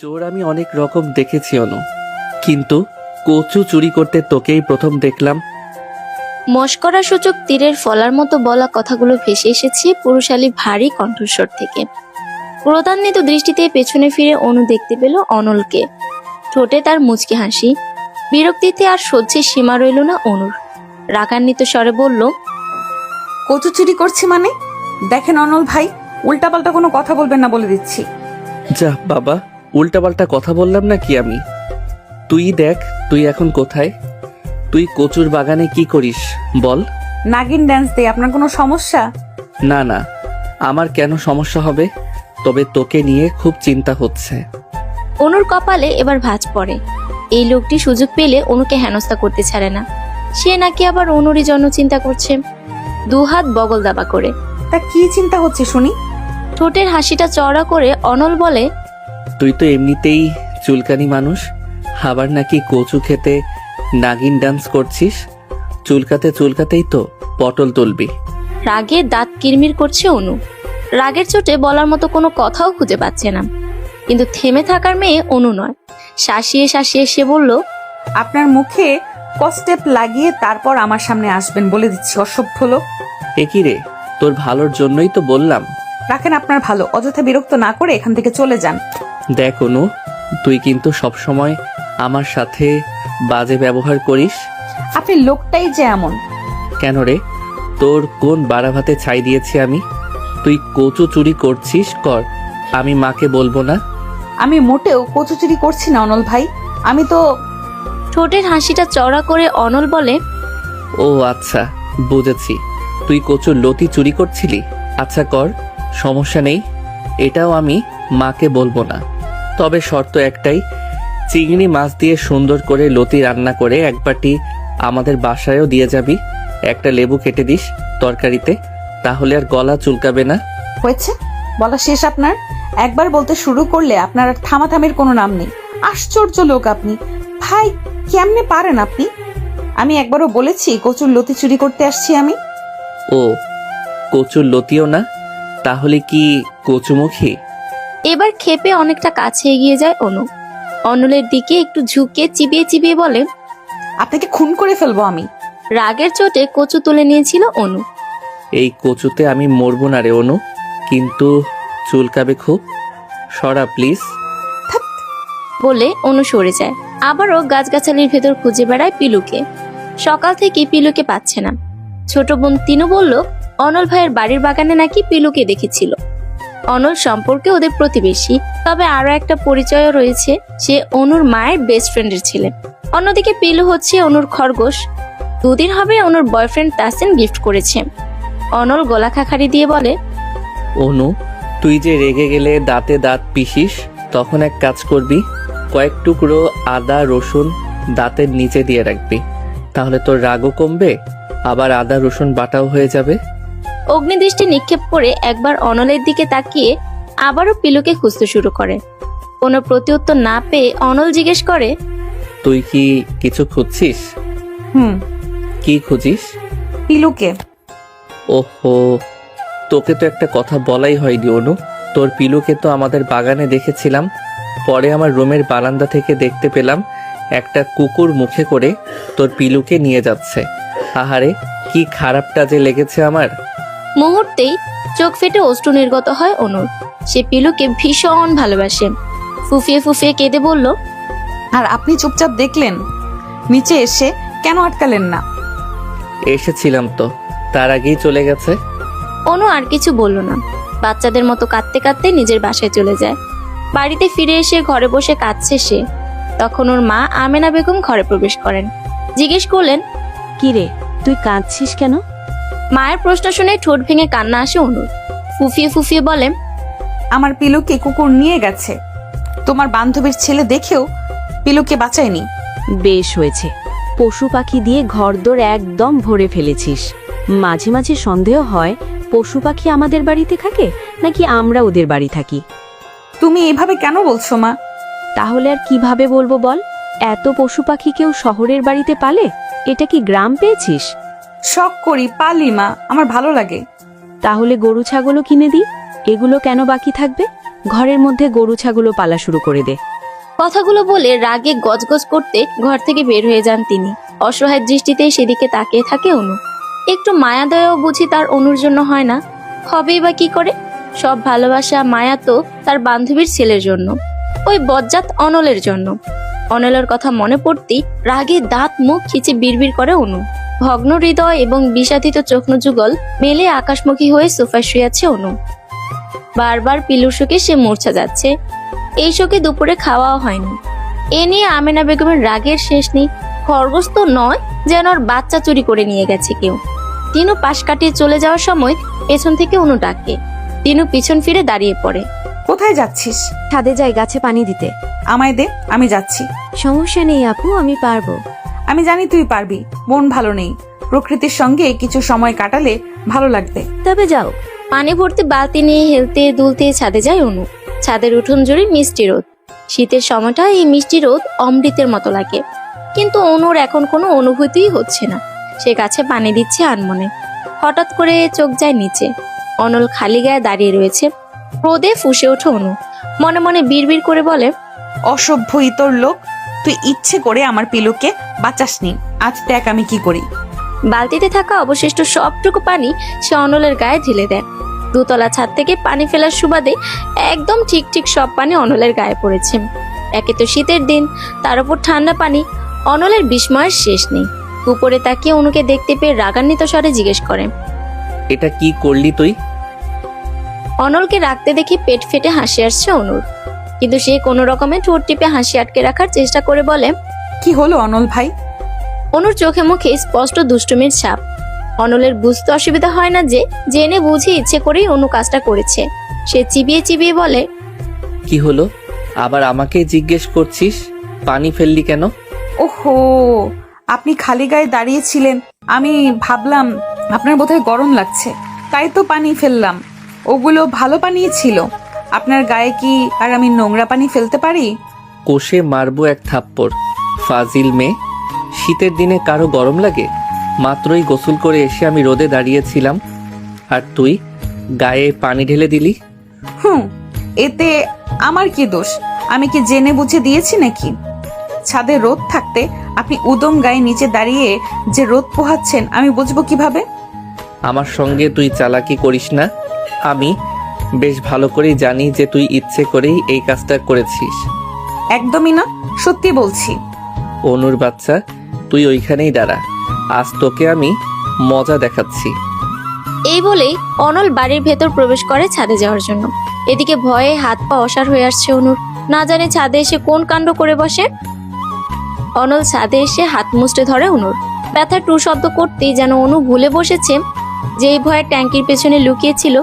চোর আমি অনেক রকম দেখেছি অনু, কিন্তু কচু চুরি করতে তোকেই প্রথম দেখলাম। মস্করা সূচক তীরের ফলার মতো বলা কথাগুলো ভেসে এসেছে পুরুষালী ভারী কণ্ঠস্বর থেকে। ক্রোধান্বিত দৃষ্টিতে পেছনে ফিরে অনু দেখতে পেল অনলকে। ঠোঁটে তার মুচকি হাসি। বিরক্তিতে আর সহ্যের সীমা রইল না অনুর। রাগান্বিত স্বরে বলল, কচু চুরি করছি মানে? দেখেন অনল ভাই, উল্টাপাল্টা কোনো কথা বলবেন না বলে দিচ্ছি। যা বাবা, উল্টাপাল্টা কথা বললাম না কি আমি? তুই দেখ তুই এখন কোথায়? তুই কচুর বাগানে কি করিস বল? নাগিন ড্যান্স দিয়ে আপনার কোনো সমস্যা? না না, আমার কেন সমস্যা হবে? তবে তোকে নিয়ে খুব চিন্তা হচ্ছে। অনুর কপালে এবার ভাঁজ পড়ে। এই লোকটি সুযোগ পেলে অনুকে হেনস্থা করতে ছাড়ে না। সে নাকি আবার অনুরই জন্য চিন্তা করছে। দুহাত বগল দাবা করে। তা কি চিন্তা হচ্ছে শুনি? ঠোঁটের হাসিটা চওড়া করে অনল বলে, তুই তো এমনিতেই চুলকানি মানুষ, আবার নাকি কচু খেতে নাগিন ডান্স করছিস। চুলকাতে চুলকাতেই তো পটল তুলবি। রাগে দাঁত কিরমির করছে অনু। রাগের চোটে বলার মতো কোনো কথাও খুঁজে পাচ্ছে না। কিন্তু থেমে থাকার মেয়ে অনু নয়। শাসিয়ে শাসিয়ে সে বলল, আপনার মুখে কস্টেপ লাগিয়ে তারপর আমার সামনে আসবেন বলে দিচ্ছি, অসভ্য লোক। একই রে, তোর ভালোর জন্যই তো বললাম। রাখেন আপনার ভালো, অযথা বিরক্ত না করে এখান থেকে চলে যান। দেখ অনু, তুই কিন্তু সবসময় আমার সাথে বাজে ব্যবহার করিস। আপনি লোকটাই যে এমন। কেন রে, তোর কোন বাড়াভাতে ছাই দিয়েছি আমি? তুই কচু চুরি করছিস কর, আমি মাকে বলবো না। আমি মোটেও কচু চুরি করছি না অনল ভাই, আমি তো। ঠোঁটের হাসিটা চওড়া করে অনল বলে, ও আচ্ছা, বুঝেছি, তুই কচুর লতি চুরি করছিলি। আচ্ছা কর, সমস্যা নেই, এটাও আমি মাকে বলবো না। তবে শর্ত একটাই, চিংড়ি মাছ দিয়ে সুন্দর করে লতি রান্না করে এক বাটি আমাদের বাসায়ও দিয়ে যাবি। একটা লেবু কেটে দিস তরকারিতে, তাহলে আর গলা চুলকাবে না। হয়েছে, বলা শেষ আপনার। একবার বলতে শুরু করলে আপনার আর থামাথামির কোনো নাম নেই। আশ্চর্য লোক আপনি ভাই, কেমনে পারেন আপনি? আমি একবারও বলেছি কচুর লতি চুরি করতে আসছি আমি? ও, কচুর লতিও না, তাহলে কি কচুমুখী? এবার ক্ষেপে অনেকটা কাছে এগিয়ে যায় অনু। অনলের দিকে একটু ঝুঁকে চিবিয়ে চিবিয়ে বলে, আপনাকে খুন করে ফেলবো আমি। রাগের চোটে কচু তুলে নিয়েছিল অনু। এই কচুতে আমি মরবো না রে অনু, কিন্তু চুলকাবে খুব। সরা প্লিজ। বলে অনু সরে যায়। আবারও গাছগাছালির ভেতর খুঁজে বেড়ায় পিলুকে। সকাল থেকে পিলুকে পাচ্ছে না। ছোট বোন তিনু বলল, অনল ভাইয়ের বাড়ির বাগানে নাকি পিলুকে দেখেছিল। অনল সম্পর্কে ওদের প্রতিবেশী, তবে আরো একটা পরিচয়ও রয়েছে, সে অনুর মায়ের বেস্ট ফ্রেন্ডের ছেলে। অন্যদিকে পিলু হচ্ছে অনুর খরগোশ। দুদিন হবে অনুর বয়ফ্রেন্ড তাসিন গিফট করেছে। অনল গলা খাখারি দিয়ে বলে, অনু, তুই যে রেগে গেলে দাঁতে দাঁত পিষিস, তখন এক কাজ করবি, কয়েক টুকরো আদা রসুন দাঁতের নিচে দিয়ে রাখবি, তাহলে তোর রাগও কমবে, আবার আদা রসুন বাটাও হয়ে যাবে। অগ্নিদৃষ্টি নিক্ষেপ করে একবার অনলের দিকে তাকিয়ে আবারও পিলুকে খুঁজতে শুরু করে। কোনো প্রত্যুত্তর না পেয়ে অনল জিজ্ঞেস করে, তুই কি কিছু খুঁজছিস? কি খুঁজিস? পিলুকে। ওহো, তোকে তো একটা কথা বলাই হয়নি অনু। তোর পিলুকে তো আমাদের বাগানে দেখেছিলাম, পরে আমার রুমের বারান্দা থেকে দেখতে পেলাম একটা কুকুর মুখে করে তোর পিলুকে নিয়ে যাচ্ছে। আহারে, কি খারাপটা যে লেগেছে আমার। মুহূর্তেই চোখ ফেটে অশ্রু নির্গত হয় অনুর। সে পিলুকে ভীষণ ভালোবাসে। ফুফিয়ে ফুফিয়ে কেঁদে বলল, আর আপনি চুপচাপ দেখলেন? নিচে এসে কেন আটকালেন না? এসেছিলাম তো, তার আগেই চলে গেছে। অনু আর কিছু বলল না। বাচ্চাদের মতো কাঁদতে কাঁদতে নিজের বাসায় চলে যায়। বাড়িতে ফিরে এসে ঘরে বসে কাঁদছে সে। তখন ওর মা আমেনা বেগম ঘরে প্রবেশ করেন। জিজ্ঞেস করলেন, কি রে, তুই কাঁদছিস কেন? মায়ের প্রশ্ন শুনে ঠোঁট ভেঙে কান্না আসে অনুর। ফুফিয়ে ফুফিয়ে বলে, আমার পিলুকে কুকুর নিয়ে গেছে। তোমার বান্ধবীর ছেলে দেখেও পিলুকে বাঁচায়নি। বেশ হয়েছে, পশু পাখি দিয়ে ঘরদোর একদম ভরে ফেলেছিস। মাঝে মাঝে সন্দেহ হয় পশু পাখি আমাদের বাড়িতে থাকে নাকি আমরা ওদের বাড়ি থাকি। তুমি এভাবে কেন বলছো মা? তাহলে আর কিভাবে বলবো বল? এত পশু পাখি কেউ শহরের বাড়িতে পালে? এটা কি গ্রাম পেয়েছিস? শখ করি, পালি মা, আমার ভালো লাগে। তাহলে গরু ছাগলও কিনে দিই, এগুলো কেন বাকি থাকবে? ঘরের মধ্যে গরু ছাগলও পালা শুরু করে দে। কথাগুলো বলে রাগে গজগজ করতে ঘর থেকে বের হয়ে যান তিনি। অসহায় দৃষ্টিতে সেদিকে তাকিয়ে থাকে অনু। একটু মায়া দয়াও বুঝি তার অনুর জন্য হয় না, হবেই বা কি করে? সব ভালোবাসা মায়া তো তার বান্ধবীর ছেলের জন্য, ওই বজ্জাত অনলের জন্য। অনলের কথা মনে পড়তেই রাগে দাঁত মুখ খিচে বিড়বিড় করে অনু। ভগ্ন হৃদয় এবং বিষাদিত চোখনযুগল মেলে আকাশমুখী হয়ে সোফায় শুয়ে আছে অনু। বারবার পিলুর শোকে সে মূর্ছা যাচ্ছে। এই শোকে দুপুরে খাওয়াও হয়নি। এ নিয়ে আমেনা বেগমের রাগের শেষ নেই। খরগোশ তো নয়, যেন ওর বাচ্চা চুরি করে নিয়ে গেছে কেউ। তিনু পাশ কাটিয়ে চলে যাওয়ার সময় পেছন থেকে অনু ডাকে। তিনু পিছন ফিরে দাঁড়িয়ে পড়ে। কোথায় যাচ্ছিস? ছাদে যাই গাছে পানি দিতে। আমায় দে, আমি যাচ্ছি। সমস্যা নেই আপু, আমি পারবো। আমি জানি তুই পারবি। মন ভালো নেই, প্রকৃতির সঙ্গে কিছু সময় কাটালে ভালো লাগবে। তবে যাও। পানি ভর্তি বালতি নিয়ে হেলতে দুলতে ছাদে যায় অনু। ছাদের উঠোন জুড়ে মিষ্টি রোদ। শীতের সময়টা এই মিষ্টি রোদ অমৃতের মতো লাগে, কিন্তু অনুর এখন কোনো অনুভূতিই হচ্ছে না। সে গাছে পানি দিচ্ছে আনমনে। হঠাৎ করে চোখ যায় নিচে। অনল খালি গায়ে দাঁড়িয়ে রয়েছে। রোদে ফুঁসে ওঠে অনু। মনে মনে বিড়বিড় করে বলে, অসভ্য ইতর লোক, তুই ইচ্ছে করে আমার পিলুকে বাঁচাসনি। আজ দেখ আমি কি করি। বালতিতে থাকা অবশিষ্ট সবটুকু পানি সে অনলের গায়ে ঢেলে দেয়। দুতলা ছাদ থেকে পানি ফেলার সুবাদে একদম ঠিক ঠিক সব পানি অনলের গায়ে পড়েছে। একে তো শীতের দিন, তার উপর ঠান্ডা পানি। অনলের বিস্ময়ের শেষ নেই। উপরে তাকিয়ে অনুকে দেখতে পেয়ে রাগান্বিত স্বরে জিজ্ঞেস করে, এটা কি করলি তুই? অনলকে রাখতে দেখে পেট ফেটে হাসি আসছে অনুর, কিন্তু সে কোনো রকমে ঠোঁট টিপে হাসি আটকে রাখার চেষ্টা করে বলে, কি হলো অনল ভাই? অনুর চোখে মুখে স্পষ্ট দুষ্টুমির ছাপ। অনলের বুঝতে অসুবিধা হয় না যে জেনে বুঝে ইচ্ছে করেই অনু কাজটা করেছে। সে চিবিয়ে চিবিয়ে বলে, কি হলো? আবার আমাকে জিজ্ঞেস করছিস পানি ফেললি কেন? ওহো, আপনি খালি গায়ে দাঁড়িয়েছিলেন, আমি ভাবলাম আপনার বোধহয় গরম লাগছে, তাই তো পানি ফেললাম। ওগুলো ভালো পানি ছিল। আপনার গায়ে কি আর আমি নোংরা পানি ফেলতে পারি? কোষে মারবো এক থাপ্পড়। ফাজিল মেয়ে। শীতের দিনে কারো গরম লাগে? মাত্রই গোসল করে এসে আমি রোদে দাঁড়িয়েছিলাম, আর তুই গায়ে পানি ঢেলে দিলি। এতে আমার কি দোষ? আমি কি জেনে বুঝে দিয়েছি নাকি? ছাদে রোদ থাকতে আপনি উদম গায়ে নিচে দাঁড়িয়ে যে রোদ পোহাচ্ছেন আমি বুঝবো কিভাবে? আমার সঙ্গে তুই চালাকি করিস না। আমি বেশ ভালো করেই জানি যে তুই ইচ্ছে করেই এই কাজটা করেছিস। একদমই না, সত্যি বলছি। অনুর বাচ্চা, তুই ওইখানেই দাঁড়া, আজ তোকে আমি মজা দেখাচ্ছি। এই বলেই অনল বাড়ির ভেতর প্রবেশ করে ছাদে যাওয়ার জন্য। এদিকে ভয়ে হাত পা অসাড় হয়ে আসছে অনুর। না জানে ছাদে এসে কোন কাণ্ড করে বসে। অনল ছাদে এসে হাত মুষ্টে ধরে অনুর। ব্যথা টু শব্দ করতেই যেন অনু ভুলে বসেছে যে এই ভয়ে ট্যাঙ্কির পেছনে লুকিয়েছিল,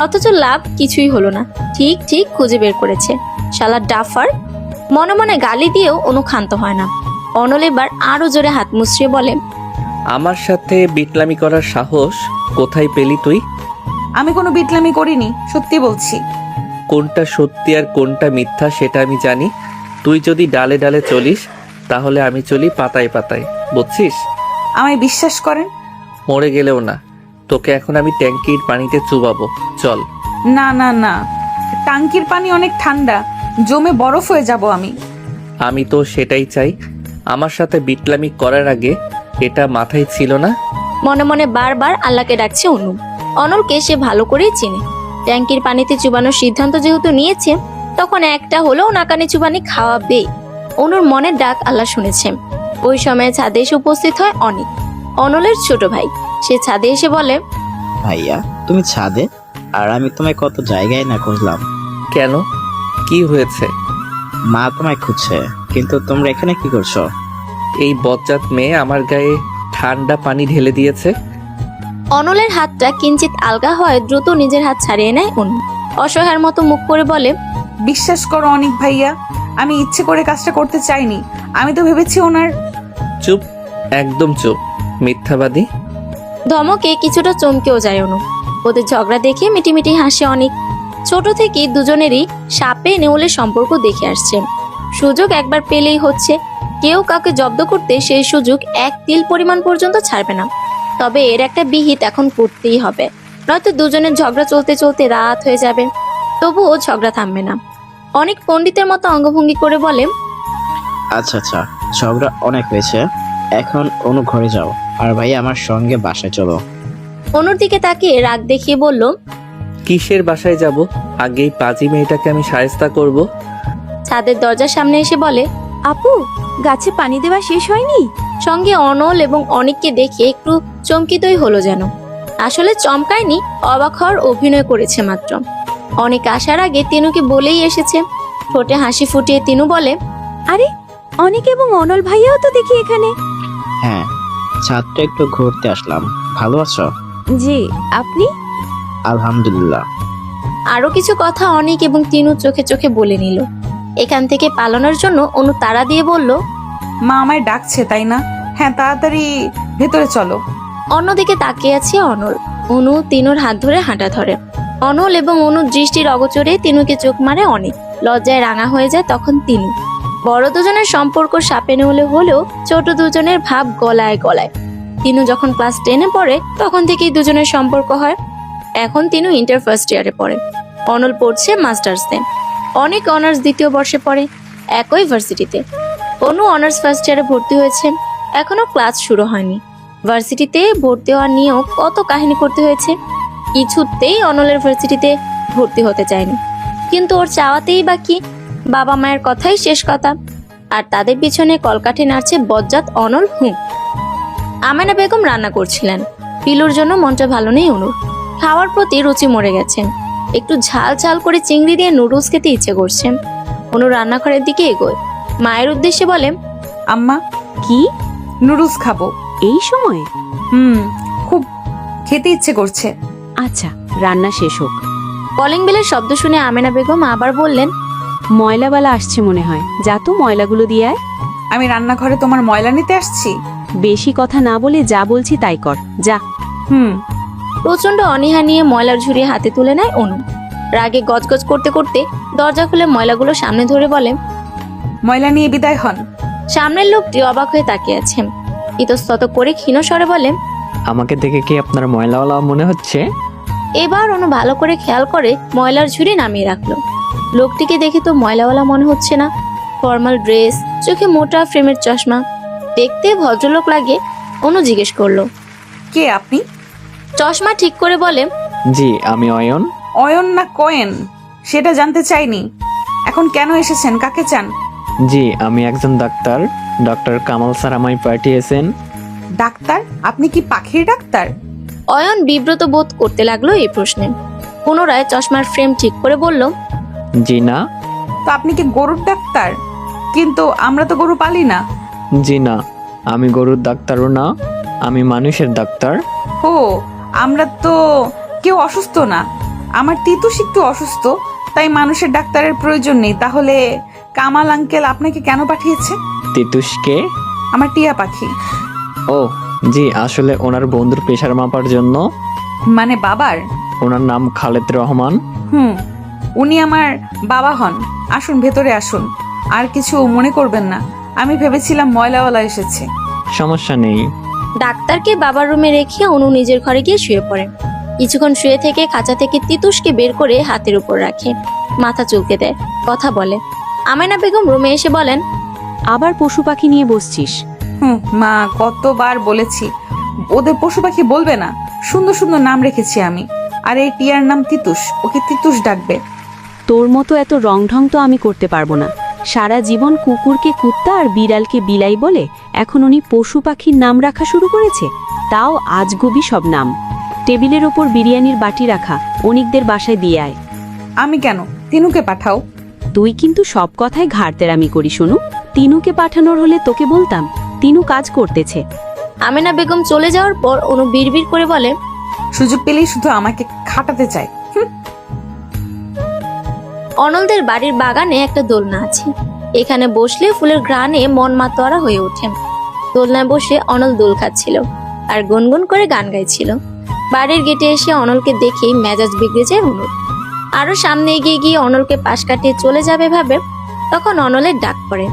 অথচ লাভ কিছুই হলো না। ঠিক ঠিক খুঁজে বের করেছে, শালা ডাফার। মনে মনে গালি দিয়েও অনু ক্ষান্ত হয় না। অনল এবার আরো জোরে হাত মুচড়ে বলে, আমার সাথে বিটলামি করার সাহস কোথায় পেলি তুই? আমি কোনো বিটলামি করিনি, সত্যি বলছি। কোনটা সত্যি আর কোনটা মিথ্যা সেটা আমি জানি। তুই যদি ডালে ডালে চলিস, তাহলে আমি চলি পাতায় পাতায়, বুঝছিস? আমায় বিশ্বাস করেন। মরে গেলেও না, তোকে এখন আমি ট্যাঙ্কির পানিতে চুবাবো। চল। না না না, টাঙ্কির পানি অনেক ঠান্ডা, জমে বরফ হয়ে যাব আমি। আমি তো সেটাই চাই। আমার সাথে বিটলামি করার আগে এটা মাথায় ছিল না? মনে মনে বারবার আল্লাহকে ডাকছে অনু। অনলকে সে ভালো করেই চিনে। ট্যাঙ্কির পানিতে চুবানোর সিদ্ধান্ত যেহেতু নিয়েছে, তখন একটা হলেও নাকানি চুবানি খাওয়াবেই। অনুর মনের ডাক আল্লাহ শুনেছে। ওই সময় ছাদে এসে উপস্থিত হয় অনিক, অনলের ছোট ভাই। সে ছাদে এসে বলে, ভাইয়া তুমি ছাদে, আর আমি তোমায় কত জায়গায় না খুঁজলাম। কেন? কি হয়েছে? মা তোমায় খুঁজছে, কিন্তু তোমরা এখানে কি করছো? এই বজ্জাত মেয়ে আমার গায়ে ঠান্ডা পানি ঢেলে দিয়েছে। অনলের হাতটা কিঞ্চিত আলগা হয় দ্রুত নিজের হাত ছাড়িয়ে নেয় অনু। অসহায়ের মতো মুখ করে বলে, বিশ্বাস করো অনিক ভাইয়া, আমি ইচ্ছে করে কাজটা করতে চাইনি। আমি তো ভেবেছি ওনার। চুপ, একদম চুপ, মিথ্যাবাদী। ধমকে কিছুটা চমকেও যায় অনু। ওদের ঝগড়া দেখে মিটিমিটি হাসে অনেক। ছোট থেকে দুজনেরই সাপে নেউলের সম্পর্ক দেখে আসছে। সুযোগ একবার পেলেই হচ্ছে। কেউ কাউকে জব্দ করতে সেই সুযোগ এক তিল পরিমাণ পর্যন্ত ছাড়বে না। তবে এর একটা বিহিত এখন করতেই হবে, নয়তো দুজনের ঝগড়া চলতে চলতে রাত হয়ে যাবে। তবুও ঝগড়া থামবে না। অনেক পণ্ডিতের মতো অঙ্গভঙ্গি করে বলে, আচ্ছা আচ্ছা, ঝগড়া অনেক হয়েছে, এখন অনু ঘরে যাও, আর ভাই আমার সঙ্গে বাসায় চলো। অনুর দিকে তাকিয়ে রাগ দেখিয়ে বলল, কিসের বাসায় যাব? আগেই পাজি মেয়েটাকে আমি সায়স্তা করব। ছাদের দরজার সামনে এসে বলে, আপু, গাছে পানি দেওয়া শেষ হয়নি? সঙ্গে অনল এবং অনিককে দেখে একটু চমকিতই হলো যেন। আসলে চমকায়নি, অবাক হওয়ার অভিনয় করেছে মাত্র। অনেক আসার আগে তিনুকে বলেই এসেছে। ঠোঁটে হাসি ফুটিয়ে তিনু বলে, আরে, অনেক এবং অনল ভাইয়াও তো দেখি এখানে। হ্যাঁ, ছাদটা একটু ঘুরতে আসলাম। ভালো আছো? জি, আপনি? আলহামদুলিল্লাহ। আরো কিছু কথা অনিক এবং তিনু চোখে চোখে বলে নিল। এখান থেকে পালানোর জন্য অনু তাড়া দিয়ে বলল, মা আমায় ডাকছে, তাই না? হ্যাঁ, তাড়াতাড়ি ভেতরে চলো। অন্যদিকে তাকিয়ে আছে অনল। অনু তিনুর হাত ধরে হাঁটা ধরে। অনল এবং অনুর দৃষ্টির অগোচরে তিনুকে চোখ মারে অনেক। লজ্জায় রাঙা হয়ে যায় তখন তিনু। বড় দুজনের সম্পর্ক সাপে নেউলে হলেও ছোট দুজনের ভাব গলায় গলায়। তিনু যখন ক্লাস 10-এ পড়ে তখন থেকেই দুজনের সম্পর্ক হয়। এখন তিনু ইন্টার ফার্স্ট ইয়ারে পড়ে, অনল পড়ছে মাস্টার্সে। অনেক অনার্স 2য় বর্ষে পড়ে, একই ভার্সিটিতে। অনু অনার্স ফার্স্ট ইয়ারে ভর্তি হয়েছে, এখনো ক্লাস শুরু হয়নি। ভার্সিটিতে ভর্তি হওয়ার নিয়েও কত কাহিনী করতে হয়েছে। কিছুতেই অনলের ভার্সিটিতে ভর্তি হতে চায়নি, কিন্তু ওর চাওয়াতেই বাকি, বাবা মায়ের কথাই শেষ কথা। আর তাদের পিছনে কলকাঠি নাড়ছে বজ্জাত অনল। আমেনা বেগম রান্না করছিলেন। পিলুর জন্য মনটা ভালো নেই অনুর। খাওয়ার প্রতি রুচি মরে গেছে। একটু ঝাল ঝাল করে চিংড়ি দিয়ে নুডলস খেতে ইচ্ছে করছে। অনু রান্নাঘরের দিকে এগোয়, মায়ের উদ্দেশ্যে বলে, আম্মা, কি? নুডলস খাবো। এই সময়? খুব খেতে ইচ্ছে করছে। আচ্ছা, রান্না শেষ হোক। কলিং বেলের শব্দ শুনে আমেনা বেগম আবার বললেন, ময়লাবালা আসছে মনে হয়, যা তো ময়লাগুলো দিয়ে আয়। আমি রান্নাঘরে তোমার ময়লা নিতে আসছি? বেশি কথা না বলে যা বলছি তাই কর, যা। প্রচন্ড অনীহা নিয়ে ময়লার ঝুড়ি হাতে তুলে নেয় অনু। রাগে গজগজ করতে করতে দরজা খুলে ময়লাগুলো সামনে ধরে বলে, ময়লা নিয়ে বিদায় হন। সামনের লোকটি অবাক হয়ে তাকিয়ে আছে। ইতস্তত করে ক্ষীণ স্বরে বলে, আমাকে দেখে কি আপনার ময়লাওয়ালা মনে হচ্ছে? এবার অনু ভালো করে খেয়াল করে ময়লার ঝুড়ি নামিয়ে রাখলো। লোকটিকে দেখে তো ময়লাওয়ালা মনে হচ্ছে না। ফর্মাল ড্রেস, চোখে মোটা ফ্রেমের চশমা, দেখতে ভদ্রলোক লাগে। অনু জিজ্ঞেস করলো, কে আপনি? চশমা ঠিক করে বলে, জি, আমি অয়ন। অয়ন না কয়েন সেটা জানতে চাইনি। এখন কেন এসেছেন? কাকে চান? জি, আমি একজন ডাক্তার। ডক্টর কামাল স্যার আমায় পাঠিয়েছেন। ডাক্তার? আপনি কি পাখির ডাক্তার? অয়ন বিব্রত বোধ করতে লাগলো এই প্রশ্নে। পুনরায় চশমার ফ্রেম ঠিক করে বলল, জি না। তো আপনি কি গরুর ডাক্তার? কিন্তু আমরা তো গরু পালি না। জি না, আমি গরুর ডাক্তারও না, আমি মানুষের ডাক্তার। ও, আমরা তো কেউ অসুস্থ না। আমার তিতুস একটু অসুস্থ, তাই মানুষের ডাক্তারের প্রয়োজন নেই। তাহলে কামাল আঙ্কেল আপনাকে কেন পাঠিয়েছে? তিতুসকে? আমার টিয়া পাখি। ও জি, আসলে ওনার বন্ধুর প্রেশার মাপার জন্য। মানে বাবার? ওনার নাম খালেদ রহমান। উনি আমার বাবা হন। আসুন, ভেতরে আসুন। আর কিছু মনে করবেন না, আমি ভেবেছিলাম ময়লাওয়ালা এসেছে। সমস্যা নেই। ডাক্তারকে বাবার রুমে রেখে অনু নিজের ঘরে গিয়ে শুয়ে পড়ে। কিছুক্ষণ শুয়ে থেকে খাঁচা থেকে তিতুসকে বের করে হাতের উপর রাখে, মাথা চুলকে দেয়, কথা বলে। আমেনা বেগম রুমে এসে বলেন, আবার পশু পাখি নিয়ে বসছিস? মা, কতবার বলেছি ওদের পশু পাখি বলবে না। সুন্দর সুন্দর নাম রেখেছি আমি। আর এই টিয়ার নাম তিতুস, ওকে তিতুস ডাকবে। তোর মতো এত রংঢং তো আমি করতে পারবো না। সারা জীবন কুকুরকে কুত্তা আর বিড়ালকে বিলাই বলে এখন উনি পশু পাখির নাম রাখা শুরু করেছে, তাও আজগুবি সব নাম। টেবিলের ওপর বিরিয়ানির বাটি রাখা, অনিকদের বাসায় দিয়ে আয়। আমি কেন? তিনুকে পাঠাও। তুই কিন্তু সব কথায় ঘাড়তেরামি করি শুনু। তিনুকে পাঠানোর হলে তোকে বলতাম, তিনু কাজ করতেছে। আমেনা বেগম চলে যাওয়ার পর অনু বিড়বিড় করে বলে, সুযোগ পেলেই শুধু আমাকে খাটাতে চায়। অনলদের বাড়ির বাগানে একটা দোলনা আছে। এখানে বসলে ফুলের ঘ্রাণে মন মাতোয়ারা হয়ে ওঠে। দোলনায় বসে অনল দোল খাচ্ছিল আর গুনগুন করে গান গাইছিল। বাড়ির গেটে এসে অনলকে দেখেই মেজাজ বিগড়ে যায় অনুর। আরো সামনে এগিয়ে গিয়ে অনলকে পাশ কাটিয়ে চলে যাবে ভাবে, তখন অনলের ডাক পড়ে,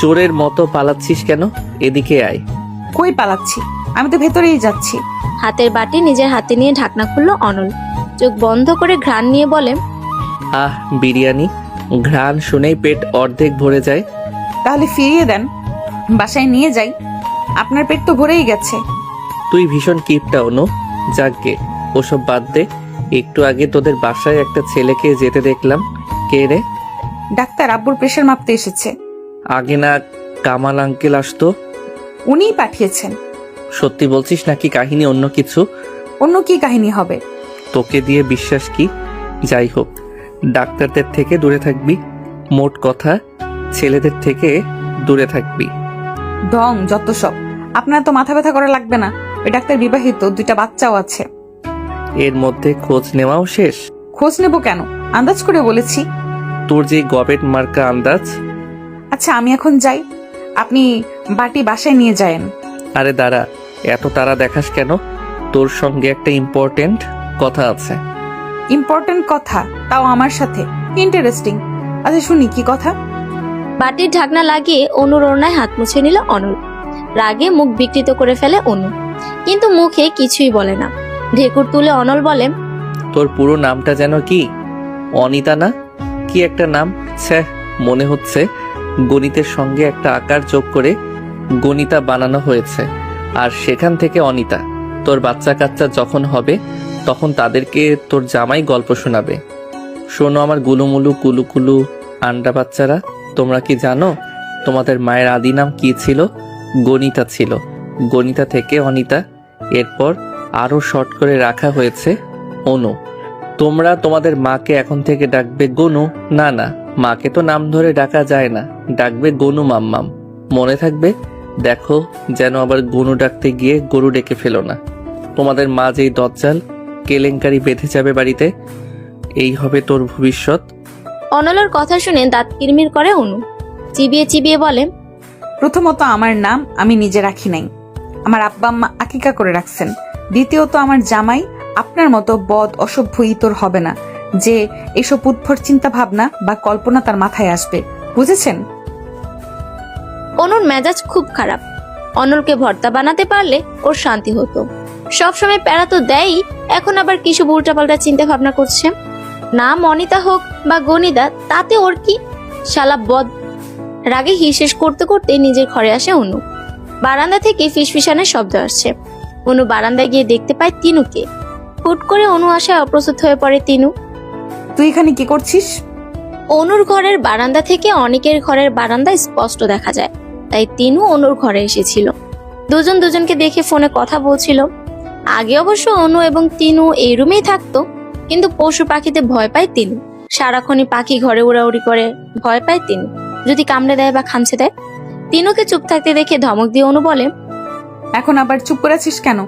চোরের মতো পালাচ্ছিস কেন? এদিকে আয়। কই পালাচ্ছি? আমি তো ভেতরেই যাচ্ছি। হাতের বাটি নিজের হাতে নিয়ে ঢাকনা খুললো অনল। চোখ বন্ধ করে ঘ্রাণ নিয়ে বলে, আহ বিরিয়ানি, ঘ্রাণ শুনেই পেট অর্ধেক ভরে যায়। তাহলে ফিরিয়ে দেন, বাসায় নিয়ে যাই। আপনার পেট তো ভরেই গেছে। তুই ভীষণ কিপটা অনু। যাকগে, ওসব বাদ দে। একটু আগে তোদের বাসায় একটা ছেলেকে যেতে দেখলাম। কে রে? ডাক্তার আব্বুর প্রেশার মাপতে এসেছে। আগে না কামাল আঙ্কেল আসতো? উনিই পাঠিয়েছেন। সত্যি বলছিস নাকি কাহিনী অন্য কিছু? অন্য কি কাহিনী হবে? তোকে দিয়ে বিশ্বাস কি? যাই হোক, ডাক্তারদের থেকে দূরে থাকবি। মোট কথা, ছেলেদের থেকে দূরে থাকবি। ঢং যত সব। আপনার তো মাথা ব্যথা করা লাগবে না। ওই ডাক্তার বিবাহিত, 2টা বাচ্চাও আছে। এর মধ্যে খোঁজ নেওয়াও শেষ? খোঁজ নেব কেন, আন্দাজ করে বলেছি। তোর যে গবেট মার্কা আন্দাজ। আচ্ছা আমি এখন যাই, আপনি বাটি বাসায় নিয়ে যায়েন। আরে দাঁড়া, এত তারা দেখাস কেন? তোর সঙ্গে একটা ইম্পর্টেন্ট কথা আছে। ইম্পর্টেন্ট কথা? তাও আমার সাথে? ইন্টারেস্টিং। আচ্ছা শুনি কি কথা। বাটির ঢাকনা লাগিয়ে অনুর ওড়নায় হাত মুছে নিল অনল। রাগে মুখ বিকৃত করে ফেলে অনু, কিন্তু মুখে কিছুই বলে না। ঢেকুর তুলে অনল বলে, তোর পুরো নামটা যেন কি? অনিতা না? কি একটা নাম, ছ্যাঃ, মনে হচ্ছে গণিতের সঙ্গে একটা আকার যোগ করে গণিতা বানানো হয়েছে, আর সেখান থেকে অনিতা। তোর বাচ্চা কাচ্চা যখন হবে তখন তাদেরকে তোর জামাই গল্প শোনাবে। শোনো আমার গুলুমুলু কুলুকুলু আন্ডা বাচ্চারা, তোমরা কি জানো তোমাদের মায়ের আদি নাম কি ছিল? গণিতা ছিল। গণিতা থেকে অনিতা, এরপর আরো শর্ট করে রাখা হয়েছে অনু। তোমরা তোমাদের মাকে এখন থেকে ডাকবে গনু। না না, মাকে তো নাম ধরে ডাকা যায় না, ডাকবে গনু মাম্মাম। মনে থাকবে? দেখো যেন আবার গনু ডাকতে গিয়ে গরু ডেকে ফেলো না। তোমাদের মা যেই দজ্জাল কেলেঙ্কারি বেঁধে যাবে বাড়িতে, এই হবে তোর ভবিষ্যৎ। অনলের কথা শুনে দাঁত কিরমির করে অনু। চিবিয়ে চিবিয়ে বলে, প্রথমত আমার নাম আমি নিজে রাখি নাই, আমার আব্বা আম্মা আকিকা করে রাখছেন। দ্বিতীয়ত আমার জামাই আপনার মতো বদ অসভ্য ইতর হবে না, যে এসব উদ্ভট চিন্তা ভাবনা বা কল্পনা তার মাথায় আসবে, বুঝেছেন? অনুর মেজাজ খুব খারাপ। অনলকে ভর্তা বানাতে পারলে ওর শান্তি হতো। সবসময় প্যারা তো দেয়ই, এখন আবার কিছু উল্টাপাল্টা চিন্তা ভাবনা করছে। নাম অনিতা হোক বা গণিতা, তাতে ওর কি? শালা বদ। রাগে হিসেস করতে করতে নিজের ঘরে আসে অনু। বারান্দা থেকে ফিসফিসানের শব্দ আসছে। অনু বারান্দায় গিয়ে দেখতে পায় তিনুকে। হুট করে অনু আসায় অপ্রস্তুত হয়ে পড়ে তিনু। তুই এখানে কি করছিস? অনুর ঘরের বারান্দা থেকে অনেকের ঘরের বারান্দা স্পষ্ট দেখা যায়, তাই তিনু অনুর ঘরে এসেছিল। দুজন দুজনকে দেখে ফোনে কথা বলছিল। আগে অবশ্য অনু এবং তিনু এই রুমেই থাকতো, কিন্তু পশু পাখিতে ভয় পায় তিনু। সারাক্ষণই পাখি ঘরে উড়াউড়ি করে, ভয় পায় তিনু যদি কামড়ে দেয় বা খামচে দেয়। তিনুকে চুপ থাকতে দেখে ধমক দিয়ে অনু বলে, এখন আবার চুপ করে আছিস কেন?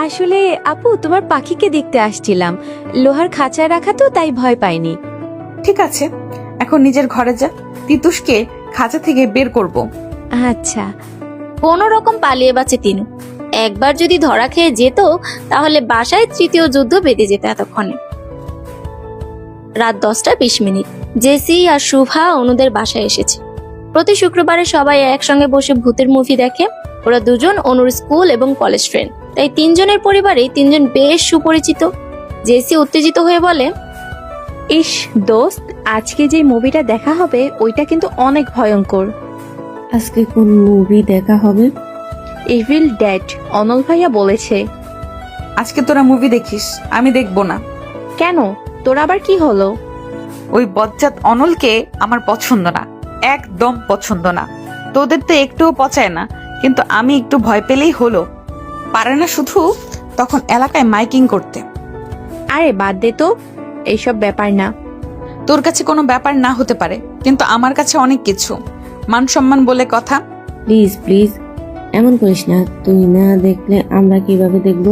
আসলে আপু, তোমার পাখিকে দেখতে আসছিলাম। লোহার খাঁচায় রাখা তো, তাই ভয় পাইনি। ঠিক আছে, এখন নিজের ঘরে যা, তিতুসকে খাঁচা থেকে বের করব। আচ্ছা। কোনো রকম পালিয়ে বাঁচে তিনু। একবার যদি ধরা খেয়ে যেত তাহলে বাসায় তৃতীয় যুদ্ধ বেঁধে যেত এতক্ষণে। রাত 10:20। জেসি আর শুভা অনুদের বাসায় এসেছে। প্রতি শুক্রবারে সবাই একসঙ্গে বসে ভূতের মুভি দেখে। ওরা দুজন অনুর স্কুল এবং কলেজ ফ্রেন্ড, তাই তিনজনের পরিবারে তিনজন বেশ সুপরিচিত। জেসি উত্তেজিত হয়ে বলে, ইস দোস্ত, আজকে যে মুভিটা দেখা হবে ওইটা কিন্তু অনেক ভয়ঙ্কর। আজকে কোন মুভি দেখা হবে? ইভিল ডেড, অনল ভাইয়া বলেছে। আজকে তোরা মুভি দেখিস, আমি দেখবো না। কেন, তোর আবার কি হলো? ওই বজ্জাত অনলকে আমার পছন্দ না, একদম পছন্দ না। তোদের তো একটুও পচায় না, কিন্তু আমি একটু ভয় পেলেই হলো। পারে না শুধু তখন এলাকায় মাইকিং করতে। আরে বাদ দে তো, এইসব ব্যাপার না। তোর কাছে কোনো ব্যাপার না হতে পারে, কিন্তু আমার কাছে অনেক কিছু। মান সম্মান বলে কথা। প্লিজ প্লিজ এমন করিস না, তুই না দেখলে আমরা কিভাবে দেখবো?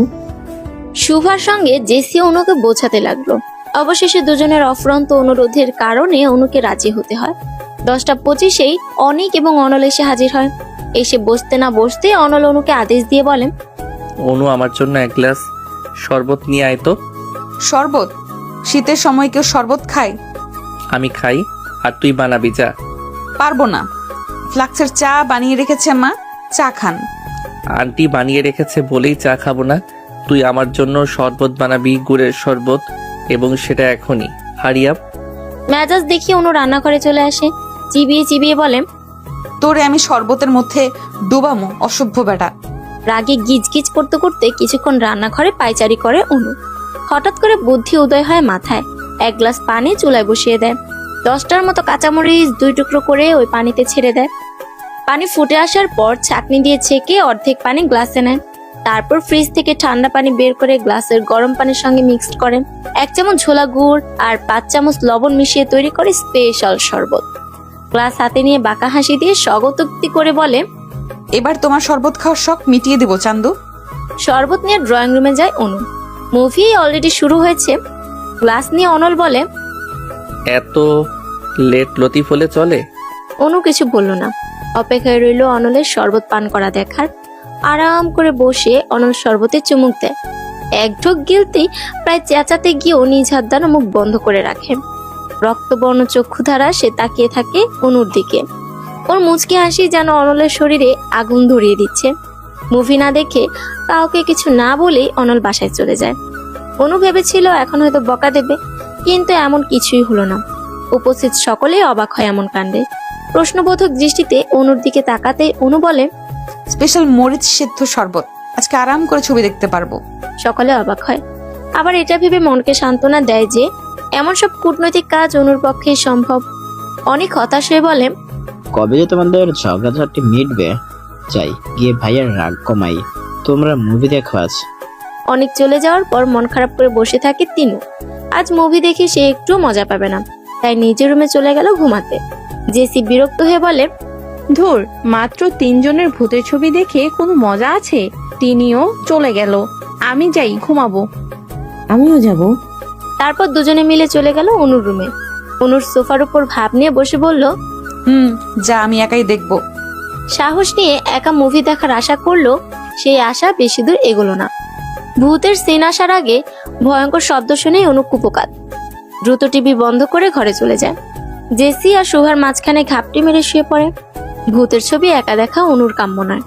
শুভার সঙ্গে জেসি অনুকে বোঝাতে লাগলো। অবশেষে দুজনের অফুরন্ত অনুরোধের কারণে অনুকে রাজি হতে হয়। 10:25 অনিক এবং অনল এসে হাজির হয়। এসে বসতে না বসতে অনল অনুকে আদেশ দিয়ে বলেন, অনু, আমার জন্য এক গ্লাস শরবত নিয়ে আয় তো। শরবত? শীতের সময় কেউ শরবত খায়? আমি খাই, আর তুই বানাবি যা। পারবো না। ফ্লাক্সের চা বানিয়ে রেখেছে মা, চা খান। আন্টি বানিয়ে রেখেছে বলেই চা খাবো না? তুই আমার জন্য শরবত বানাবি, গুড়ের শরবত, এবং সেটা এখনই। Hurry up. মেজাজ দেখিয়ে অনু রান্নাঘরে চলে আসে। চিবিয়ে চিবিয়ে বলে, তোরে আমি শরবতের মধ্যে ডুবামো, অসভ্য বেটা। রাগে গিজগিজ করতে করতে কিছুক্ষণ রান্নাঘরে পায়চারি করে অনু। হঠাৎ করে বুদ্ধি উদয় হয় মাথায়। এক গ্লাস পানি চুলায় বসিয়ে দেয়। 10টার মতো কাঁচামরিচ 2 টুকরো করে ওই পানিতে ছেড়ে দেয়। পানি ফুটে আসার পর ছাঁকনি দিয়ে ছেঁকে অর্ধেক পানি গ্লাসে নেয়। তারপর ফ্রিজ থেকে ঠান্ডা পানি বের করে গ্লাসের গরম পানির সঙ্গে মিক্সড করেন। 1 চামচ ঝোলা গুড় আর 5 চামচ লবণ মিশিয়ে তৈরি করে স্পেশাল শরবত। গ্লাস হাতে নিয়ে বাঁকা হাসি দিয়ে স্বগতোক্তি করে বলে, এবার তোমার শরবত খাওয়ার শখ মিটিয়ে দেবো চান্দু। শরবত নিয়ে ড্রয়িং রুমে যায় অনু। মুভি অলরেডি শুরু হয়েছে। গ্লাস নিয়ে অনল বলে, এত লেট লতিফ হলে চলে? অনু কিছু বলল না। অপেক্ষায় রইল অনলের শরবত পান করা দেখার। আরাম করে বসে অনল শরবতে চুমুক দেয়। এক ঢোক গিলতেই প্রায় চেঁচাতে গিয়েও নিজ হাত দ্বারা মুখ বন্ধ করে রাখে। রক্তবর্ণ চক্ষু ধারা সে তাকিয়ে থাকে অনুর দিকে। ওর মুচকি হাসি যেন অনলের শরীরে আগুন ধরিয়ে দিচ্ছে। মুভি না দেখে কাউকে কিছু না বলেই অনল বাসায় চলে যায়। অনু ভেবেছিল এখন হয়তো বকা দেবে, কিন্তু এমন কিছুই হলো না। উপস্থিত সকলেই অবাক হয় এমন কাণ্ডে। প্রশ্নবোধক দৃষ্টিতে অনুর দিকে তাকাতে অনু বলে, স্পেশাল মরিচ সেদ্ধ শরবত, আজকে আরাম করে ছবি দেখতে পারবো। সকলে অবাক হয়। আবার এটা ভেবে মনকে সান্ত্বনা দেয় যে এমন সব কূটনৈতিক কাজ অনুর পক্ষে সম্ভব। অনেক হতাশ হয়ে বলে, কবে যে তোমাদের ঝগড়াঝাটি মিটবে? যাই গিয়ে ভাইয়ের রাগ কমাই, তোমরা মুভি দেখো আজ। অনেক চলে যাওয়ার পর মন খারাপ করে বসে থাকে তিনু। আজ মুভি দেখে সে একটু মজা পাবে না, তাই নিজের রুমে চলে গেল ঘুমাতে। জেসি বিরক্ত হয়ে বলে, ধুর, মাত্র 3 জনের ভূতের ছবি দেখে কোনো মজা আছে? তিনিও চলে গেল, আমি যাই ঘুমাবো। আমিও যাব। তারপর দুজনে মিলে চলে গেল অনুর রুমে। অনুর সোফার উপর ভাব নিয়ে বসে বলল, যা, আমি একাই দেখবো। সাহস নিয়ে একা মুভি দেখার আশা করলো, সেই আশা বেশি দূর এগোলো না। ভূতের সিন আসার আগে ভয়ঙ্কর শব্দ শুনে অনু কুপোকাত। দ্রুত টিভি বন্ধ করে ঘরে চলে যায়। জেসি আর সুহার মাঝখানে ঘাপটি মেরে শুয়ে পড়ে। ভূতের ছবি একা দেখা অনুর কাম্য নয়।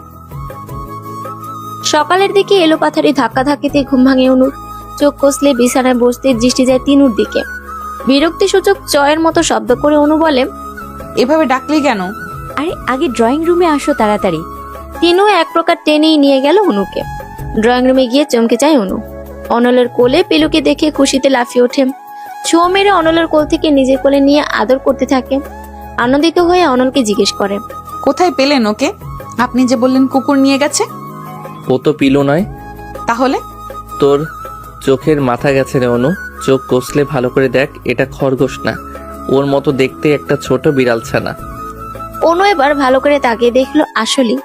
সকালের দিকে এলোপাথারি ধাক্কা ধাক্কিতে ঘুম ভাঙে অনুর। চোখ কষলে বিছানায় বসতে দৃষ্টি যায় তিনুর দিকে। বিরক্তিসূচক চয়ের মতো শব্দ করে অনু বলে, এভাবে ডাকলি কেন? আরে আগে ড্রয়িং রুমে আসো তাড়াতাড়ি। তিনু এক প্রকার টেনেই নিয়ে গেল অনুকে। ড্রয়িং রুমে গিয়ে চমকে যায় অনু। অনলের কোলে পিলুকে দেখে খুশিতে লাফিয়ে ওঠে। ছো মেরে অনলের কোল থেকে নিজের কোলে নিয়ে আদর করতে থাকে। আনন্দিত হয়ে অনলকে জিজ্ঞেস করে, কোথায় পেলেন ওকে? আপনি যে বললেন কুকুর নিয়ে গেছে। ও তো পিলো নয়। তাহলে? তোর চোখের মাথা গেছে রে অনু। চোখ কষলে ভালো করে দেখ, এটা খরগোশ না, ওর মতো দেখতে একটা ছোট বিড়াল ছানা। অনু এবার ভালো করে তাকিয়ে দেখলো, আসলেই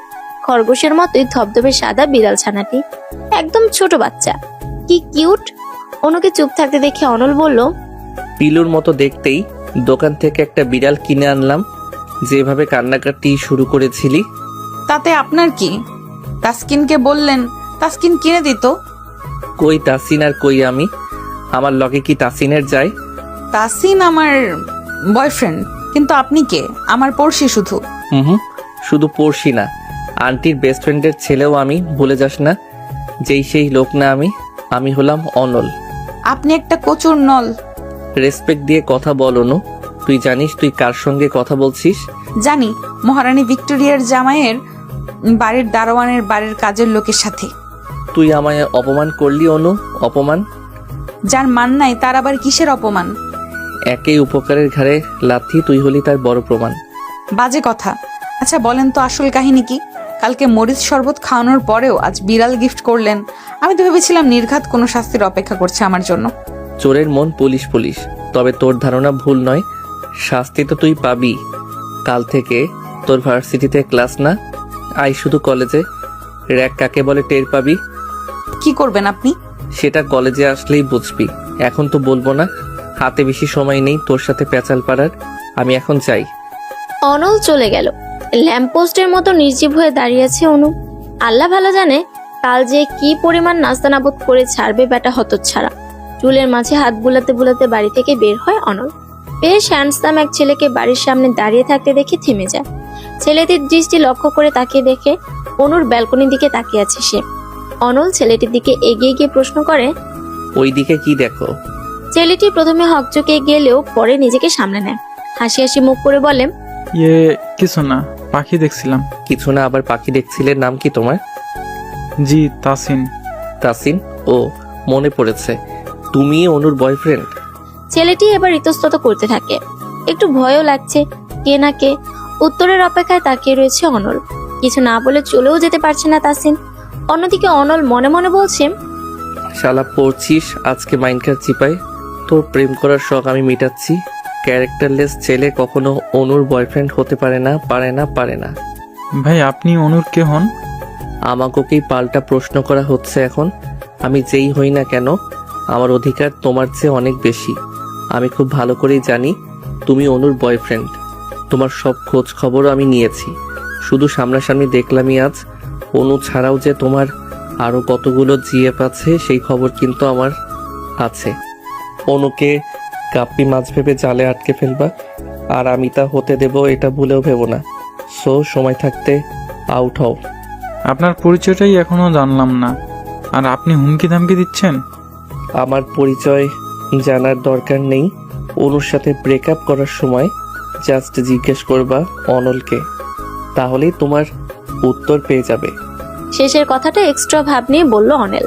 খরগোশের মতোই ধবধবে সাদা বিড়াল ছানাটি, একদম ছোট বাচ্চা। কি কিউট! অনুকে চুপ থাকতে দেখে অনল বলল, পিলুর মতো দেখতেই দোকান থেকে একটা বিড়াল কিনে আনলাম। যেভাবে কান্নাকাটি শুরু করেছিলি। তাতে আপনার কি? তাসকিনকে বললেন, তাসকিন কিনে দিত। কই তাসিন আর কই আমি? আমার লগে কি তাসিনের যায়? তাসিন আমার বয়ফ্রেন্ড, কিন্তু আপনি কে? আমার পড়শি শুধু। হুম, শুধু পড়শি না, আন্টির বেস্ট ফ্রেন্ডের ছেলেও আমি, ভুলে যাস না। যেই সেই লোক না আমি। আমি হলাম অনল। আপনি একটা কচুর নল। রেসপেক্ট দিয়ে কথা বল অনু। তুই জানিস তুই কার সঙ্গে কথা বলছিস? জানি, মহারানী ভিক্টোরিয়ার জামাইয়ের বাড়ির দারোয়ানের বাড়ির কাজের লোকের সাথে। তুই আমায় অপমান করলি অনু, অপমান। যার মান নাই তার আবার কিসের অপমান? একই উপকারের ঘাড়ে লাথি, তুই হলি তার বড় প্রমাণ। বাজে কথা। আচ্ছা বলেন তো আসল কাহিনী কি? কালকে মরিচ শরবত খাওয়ানোর পরেও আজ বিড়াল গিফট করলেন। আমি তো ভেবেছিলাম নির্ঘাত কোনো শাস্তির অপেক্ষা করছে আমার জন্য। চোরের মন পুলিশ পুলিশ, তবে তোর ধারণা ভুল নয়। শাস্তি তো তুই পাবি। কাল থেকে তোর ভার্সিটিতে ক্লাস না, আই শুধু কলেজে। র্যাক কাকে বলে টের পাবি। কি করবেন আপনি? সেটা কলেজে আসলেই বুঝবি, এখন তো বলবো না। হাতে বেশি সময় নেই তোর সাথে প্যাচাল পাড়ার। আমি এখন চাই। অনল চলে গেল। ল্যাম্পপোস্টের মতো নির্জীব হয়ে দাঁড়িয়ে আছে অনু। আল্লাহ ভালো জানে কাল যে কি পরিমাণ নাস্তানাবুদ করে ছাড়বে বেটা হতচ্ছাড়া। চুলের মাঝে হাত বুলাতে বুলাতে বাড়ি থেকে বের হয় অনল। বেশ হ্যান্ডসাম এক ছেলেকে বাড়ির সামনে দাঁড়িয়ে থাকতে দেখে থেমে যায়। ছেলেটির দৃষ্টি লক্ষ্য করে তাকিয়ে দেখে অনুর ব্যালকনির দিকে তাকিয়ে আছে সে। অনল ছেলেটির দিকে এগিয়ে গিয়ে প্রশ্ন করে, ওই দিকে কি দেখো? ছেলেটি প্রথমে হকচকে গেলেও পরে নিজেকে সামলে নেয়। হাসি হাসি মুখ করে বলে, ইয়ে কিছু না, পাখি দেখছিলাম। কিছু না, আবার পাখি দেখছিলে? নাম কি তোমার? জি, তাসিন। তাসিন? ও, মনে পড়েছে, তুমি অনুর বয়ফ্রেন্ড? ছেলেটি এবার ইতস্তত করতে থাকে। একটু ভয়ও লাগছে, কে না কে উত্তরের অপেক্ষায় তাকিয়ে রয়েছে অনল। কিছু না বলে চলেও যেতে পারছে না তাসিন। অন্যদিকে অনল মনে মনে বলছে, শালা পড়ছিস আজকে মাইনকার চিপায়, তোর প্রেম করার শখ আমি মিটাচ্ছি। ক্যারেক্টারলেস ছেলে কখনো অনুর বয়ফ্রেন্ড হতে পারে না, পারে না, পারে না। ভাই, আপনি অনুর কে হন? আমাকেই পাল্টা প্রশ্ন করা হচ্ছে এখন। আমি যেই হই না কেন, আমার অধিকার তোমার চেয়ে অনেক বেশি। আমি খুব ভালো করেই জানি তুমি অনুর বয়ফ্রেন্ড। তোমার সব খোঁজ খবরও আমি নিয়েছি, শুধু সামনাসামনি দেখলামই আজ। অনু ছাড়াও যে তোমার আরও কতগুলো জিএফ আছে সেই খবর কিন্তু আমার আছে। অনুকে কাপ্পি মাছ ভেবে জালে আটকে ফেলবা, আর আমি তা হতে দেব এটা ভুলেও ভেবো না। সো সময় থাকতে আউট হও। আপনার পরিচয়টাই এখনো জানলাম না, আর আপনি হুমকি ধামকি দিচ্ছেন? আমার পরিচয় জানার দরকার নেই। অনুর সাথে ব্রেকআপ করার সময় জাস্ট জিজ্ঞেস করবা অনলকে, তাহলেই তোমার উত্তর পেয়ে যাবে। শেষের কথাটা এক্সট্রা ভাব নিয়ে বলল অনিল।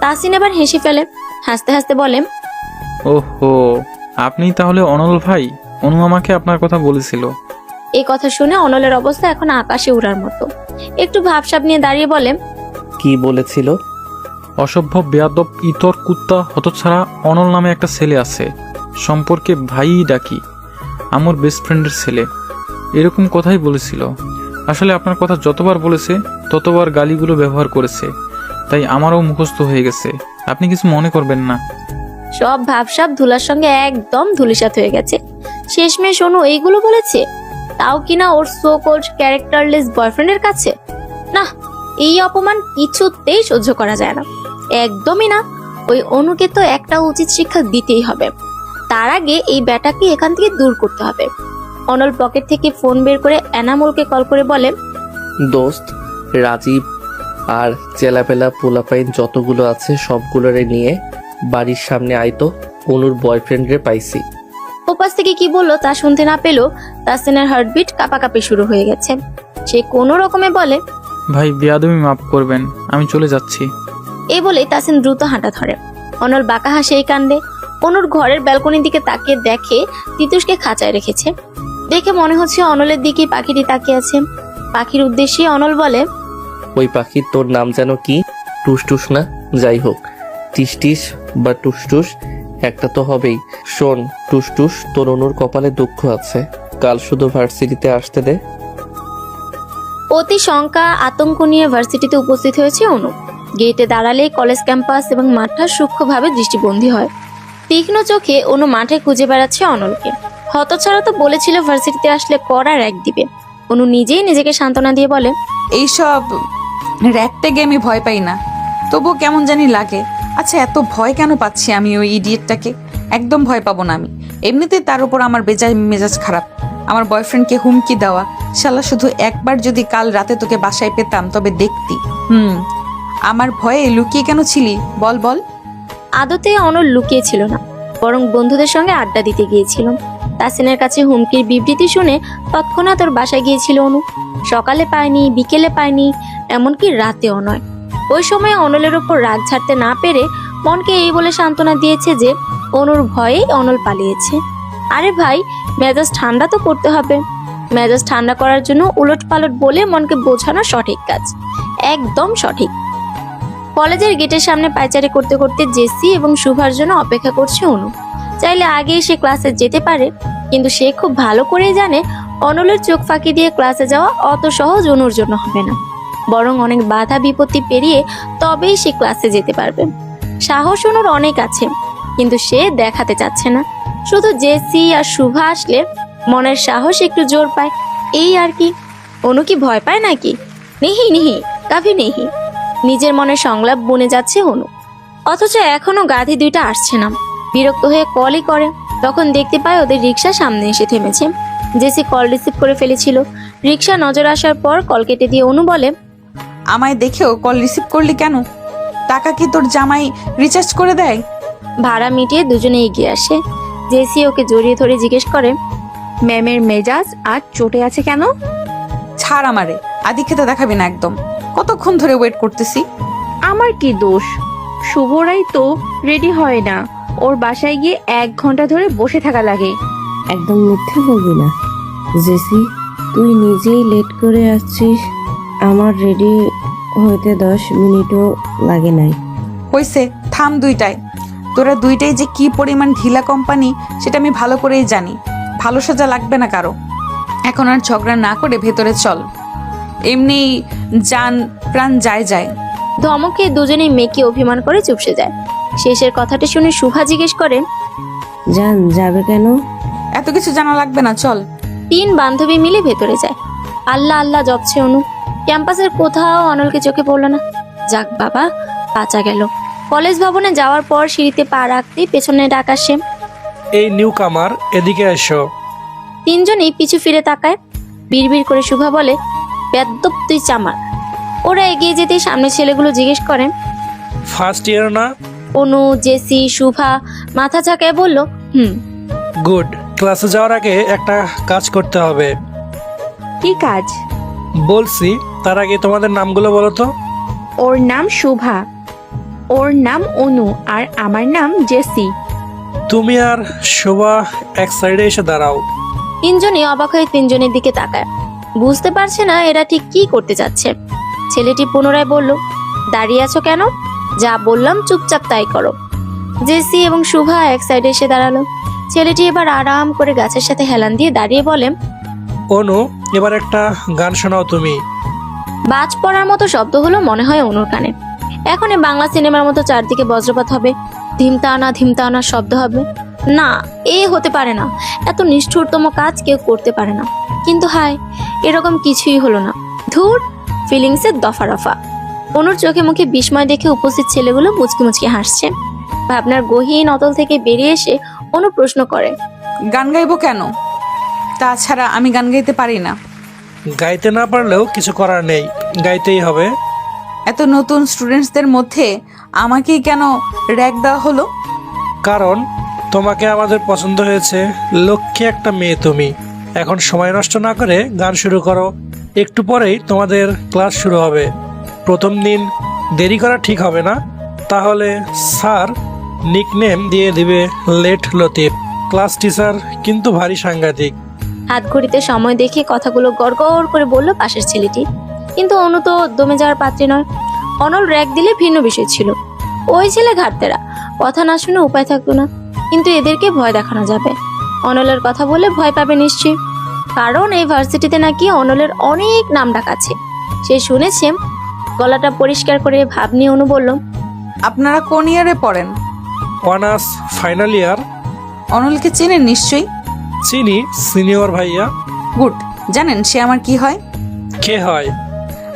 তাসিন এবার হেসে ফেলে, হাসতে হাসতে বলে, ওহো, আপনি তাহলে অনল ভাই? অনু আমাকে আপনার কথা বলেছিল। এই কথা শুনে অনলের অবস্থা এখন আকাশে উড়ার মতো। একটু ভাবসাব নিয়ে দাঁড়িয়ে বলে, কি বলেছিল? অসভ্য বেয়াদব ইতর কুত্তা হতছাড়া অনল নামে একটা ছেলে আছে, সম্পর্কে ভাই ডাকি, আমার বেস্ট ফ্রেন্ডের ছেলে, এরকম কথাই বলেছিল। আসলে আপনার কথা যতবার বলেছে ততবার গালিগুলো ব্যবহার করেছে, তাই আমারও মুখস্থ হয়ে গেছে। আপনি কিছু মনে করবেন না। সব ভাবসাব ধুলার সঙ্গে একদম ধুলিসাৎ হয়ে গেছে। শেষমেশ অনু এইগুলো বলেছে, তাও কিনা ওর সো কল্ড ক্যারেক্টারলেস বয়ফ্রেন্ডের কাছে। না, এই অপমান কিছুতেই সহ্য করা যায় না, একদমই না। ওই অনুকে তো একটা উচিত শিক্ষা দিতেই হবে। তার আগে এই ব্যাটাকে এখান থেকে দূর করতে হবে। অনল পকেট থেকে ফোন বের করে এনামুলকে কল করে বলে, দোস্ত, রাজীব আর চেলাপেলা পোলাপাইন যতগুলো আছে সবগুলোরে নিয়ে বাড়ির সামনে আইতো, অনুর বয়ফ্রেন্ডরে পাইছি। ওপাশ থেকে কি বললো তা শুনতে না পেলেও তাসিনের হার্টবিট কাঁপাকাঁপি শুরু হয়ে গেছে। সে কোনো রকমে বলে, ভাই, বেয়াদবি মাফ করবেন, আমি চলে যাচ্ছি। এই বলে তাসিন দ্রুত হাঁটা ধরে। অনল বাঁকা হাসে এই কাণ্ডে। অনুর ঘরের ব্যালকনির দিকে তাকিয়ে দেখে তিতুসকে খাঁচায় রেখেছে। দেখে মনে হচ্ছে অনলের দিকে পাখিটি তাকিয়ে আছে। পাখির উদ্দেশ্যে অনল বলে, ওই পাখির তোর নাম যেন কি? টুসটুস না? যাই হোক, টিসটিস বা টুসটুস একটা তো হবেই। শোন টুসটুস, তোর অনুর কপালে দুঃখ আছে, কাল শুধু ভার্সিটিতে আসতে দে। অতি শঙ্কা আতঙ্ক নিয়ে ভার্সিটিতে উপস্থিত হয়েছে অনু। গেটে দাঁড়ালেই কলেজ ক্যাম্পাস এবং মাঠটা সূক্ষ্মভাবে দৃষ্টিবন্দী হয়। তীক্ষ্ণ চোখে অনু মাঠে খুঁজে বেড়াচ্ছে অনলকে। হতছাড়া তো বলেছিল ভার্সিটিতে আসলে করার এক দিবে। অনু নিজেই নিজেকে সান্ত্বনা দিয়ে বলে, এইসব র্যাটটে আমি ভয় পাই না, তবুও কেমন জানি লাগে। আচ্ছা, এত ভয় কেন পাচ্ছি আমি ওই ইডিয়েটটাকে? একদম ভয় পাবো না আমি। এমনিতেই তার উপর আমার মেজাজ খারাপ। আমার বয়ফ্রেন্ডকে হুমকি দেওয়া, শালা শুধু একবার যদি কাল রাতে তোকে বাসায় পেতাম তবে দেখতি। আমার ভয়ে লুকিয়ে কেন ছিলি? বল বল। আদতে অনল লুকিয়ে ছিল না, বরং বন্ধুদের সঙ্গে আড্ডা দিতে গিয়েছিল। তাসিনের কাছে হুমকির বিবৃতি শুনে তৎক্ষণাৎ ওর বাসায় গিয়েছিল অনু। সকালে পায়নি, বিকেলে পায়নি, এমনকি রাতেও নয়। ওই সময় অনলের ওপর রাগ ছাড়তে না পেরে মনকে এই বলে সান্ত্বনা দিয়েছে যে অনুর ভয়েই অনল পালিয়েছে। আরে ভাই, মেজাজ ঠান্ডা তো করতে হবে। মেজাজ ঠান্ডা করার জন্য উলট পালট বলে মনকে বোঝানো সঠিক কাজ, একদম সঠিক। কলেজের গেটের সামনে পায়চারি করতে করতে জেসি এবং শুভার জন্য অপেক্ষা করছে অনু। চাইলে আগেই সে ক্লাসে যেতে পারে, কিন্তু সে খুব ভালো করেই জানে অনলের চোখ ফাঁকি দিয়ে ক্লাসে যাওয়া অত সহজ অনুর জন্য হবে না। বরং অনেক বাধা বিপত্তি পেরিয়ে তবেই সে ক্লাসে যেতে পারবে। সাহস অনুর অনেক আছে, কিন্তু সে দেখাতে চাচ্ছে না। শুধু জেসি আর শুভা আসলে মনের সাহস একটু জোর পায়, এই আর কি। অনু কি ভয় পায় নাকি? নেহি নেহি, কাভি নেহি। নিজের মনে সংলাপ বুনে যাচ্ছে অনু। অথচ এখনো গাধি দুইটা আসছে না। বিরক্ত হয়ে কলই করে, তখন দেখতে পায় ওদের রিক্সা সামনে এসে থেমেছে। জেসি কল রিসিভ করে ফেলেছিল। রিক্সা নজর আসার পর কল কেটে দিয়ে অনু বলে, আমায় দেখেও কল রিসিভ করলি কেন? টাকা কি তোর জামাই রিচার্জ করে দেয়? ভাড়া মিটিয়ে দুজনে এগিয়ে আসে। জেসি ওকে জড়িয়ে ধরে জিজ্ঞেস করে, ম্যামের মেজাজ আর চটে আছে কেন? ছাড় আমারে, আদিক্ষেতা দেখাবি না একদম। কতক্ষণ ধরে ওয়েট করতেছি। আমার কি দোষ? শুভরাই তো রেডি হয় না, ওর বাসায় গিয়ে 1 ঘন্টা ধরে বসে থাকা লাগে। একদম মিথ্যে বলবি না জেসি, তুই নিজেই লেট করে আসছিস। আমার রেডি হইতে 10 মিনিটও লাগে নাই। হইছে, থাম দুইটাই। তোরা দুইটাই যে কি পরিমাণ ঢিলা কোম্পানি সেটা আমি ভালো করেই জানি। ভালো সাজা লাগবে না কারো। এখন আর ঝগড়া না করে ভেতরে চল, এমনি জান প্রাণ যায় যায়। ধমকে দুজনেই মেয়েকে অভিমান করে চুপসে যায়। শেষের কথাটা শুনে শুভা জিজ্ঞেস করে, জান যাবে কেন? এত কিছু জানা লাগবে না, চল। 3 বান্ধবী মিলে ভেতরে যায়। আল্লাহ আল্লাহ জপছে অনু। ক্যাম্পাসের কোথাও অনলকে চোখে পড়ল না। যাক বাবা, বাঁচা গেল। কলেজ ভবনে যাওয়ার পর সিঁড়িতে পা রাখতেই পেছনে ডাক আসে। এই নিউ কামার, এদিকে এসো। 3 জনেই পিছু ফিরে তাকায়। বিড়বিড় করে শুভা বলে, বেদ্যপ তুই চামার। ওরা এগিয়ে যেতেই সামনে ছেলেগুলো জিজ্ঞেস করে, ফার্স্ট ইয়ার না? অনু, জেসি, শুভা মাথা ঝাঁকায় বলল, গুড। ক্লাসে যাওয়ার আগে একটা কাজ করতে হবে। কি কাজ? বলছি, তার আগে তোমাদের নামগুলো বলো তো। ওর নাম শুভা, ওর নাম অনু, আর আমার নাম জেসি। তুমি আর শোভা এক সাইডে এসে দাঁড়াও। 3 জনই অবাক হয়ে 3 জনের দিকে তাকায়। বুঝতে পারছে না এরা ঠিক কি করতে যাচ্ছে। ছেলেটি পুনরায় বলল, দাঁড়িয়ে আছো কেন? যা বললাম চুপচাপ তাই করো। জেসি এবং শুভা এক সাইডে এসে দাঁড়ালো। ছেলেটি এবার আরাম করে গাছের সাথে হেলান দিয়ে দাঁড়িয়ে বলে, অনু, এবার একটা গান শোনাও তুমি। বাজ পড়ার মতো শব্দ হলো মনে হয় অনুর কানে। এখন এই বাংলা সিনেমার মতো চারদিকে বজ্রপাত হবে, ধিমতানা শব্দ হবে। না, এ হতে পারে না। এত নিষ্ঠুরতম কাজ কেউ করতে পারে না। কিন্তু হায়, এরকম কিছুই হলো না। ধুর, ফিলিংসের দফা রফা। অনুর চোখে মুখে বিস্ময় দেখে উপস্থিত ছেলেগুলো মুচকি মুচকি হাসছে। ভাবনার গহীন অতল থেকে বেরিয়ে এসে অনু প্রশ্ন করে, গান গাইবো কেন? তাছাড়া আমি গান গাইতে পারি না। গাইতে না পারলেও কিছু করার নেই, গাইতেই হবে। এত নতুন স্টুডেন্টসদের মধ্যে আমাকেই কেন র্যাক দেওয়া হলো? কারণ তোমাকে আমাদের পছন্দ হয়েছে। লক্ষ্যে একটা মেয়ে তুমি। এখন সময় নষ্ট না করে গান শুরু করো। একটু পরেই তোমাদের ক্লাস শুরু হবে। প্রথম দিন দেরি করা ঠিক হবে না, তাহলে স্যার নিকনেম দিয়ে দিবে লেট লতিফ। ক্লাস টিচার কিন্তু ভারী সাংঘাতিক। হাত ঘড়িতে সময় দেখে কথাগুলো গড়গড় করে বলল পাশের ছেলেটি। কিন্তু অনু তো দমে যাওয়ার পাত্রী নয়। অনল র্যাক দিলে ভিন্ন বিষয় ছিল। ওই ছেলে ঘাটতেরা, কথা না শুনে উপায় থাকতো না। কিন্তু এদেরকে ভয় দেখানো যাবে। অনলের কথা বলে ভয় পাবে নিশ্চয়ই। কারণ এই ভার্সিটিতে নাকি অনলের অনেক নাম ডাক আছে। সে শুনেছে। গলাটা পরিষ্কার করে ভাব নিয়ে অনু বলল, আপনারা কোন ইয়ারে পড়েন? Honours final year. অনলকে চেনেন নিশ্চয়ই। চিনি, সিনিয়র ভাইয়া। গুড। জানেন সে আমার কি হয়? কে হয়?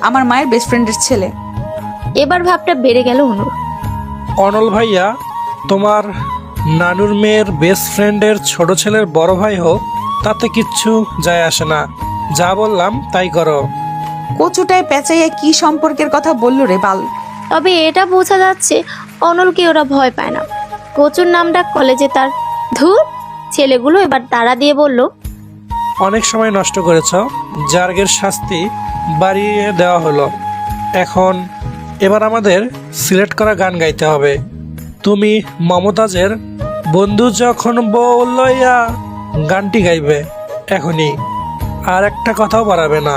আমার মায়ের বেস্ট ফ্রেন্ডের ছেলে। এবার ভাবটা বেড়ে গেল অনুর। অনল ভাইয়া, তোমার নানুর মেয়ের বেস্ট ফ্রেন্ডের ছোট ছেলের বড় ভাই হোক, তাতে কিচ্ছু যায় আসে না। যা বললাম তাই করো। কচুটায় পেঁচাইয়া কি সম্পর্কের কথা বলল রে বাল? তবে এটা বোঝা যাচ্ছে অনলকে ওরা ভয় পায় না। কচুর নামটা কলেজে তার। ধুর, ছেলেগুলো এবার তাড়া দিয়ে বলল, অনেক সময় নষ্ট করেছ, জার্গের শাস্তি বাড়িয়ে দেওয়া হলো। এবার আমাদের সিলেক্ট করা গান গাইতে হবে। তুমি মমতাজের বন্ধু যখন বললইয়া গানটি গাইবে এখনই, আর একটা কথাও বাড়াবে না।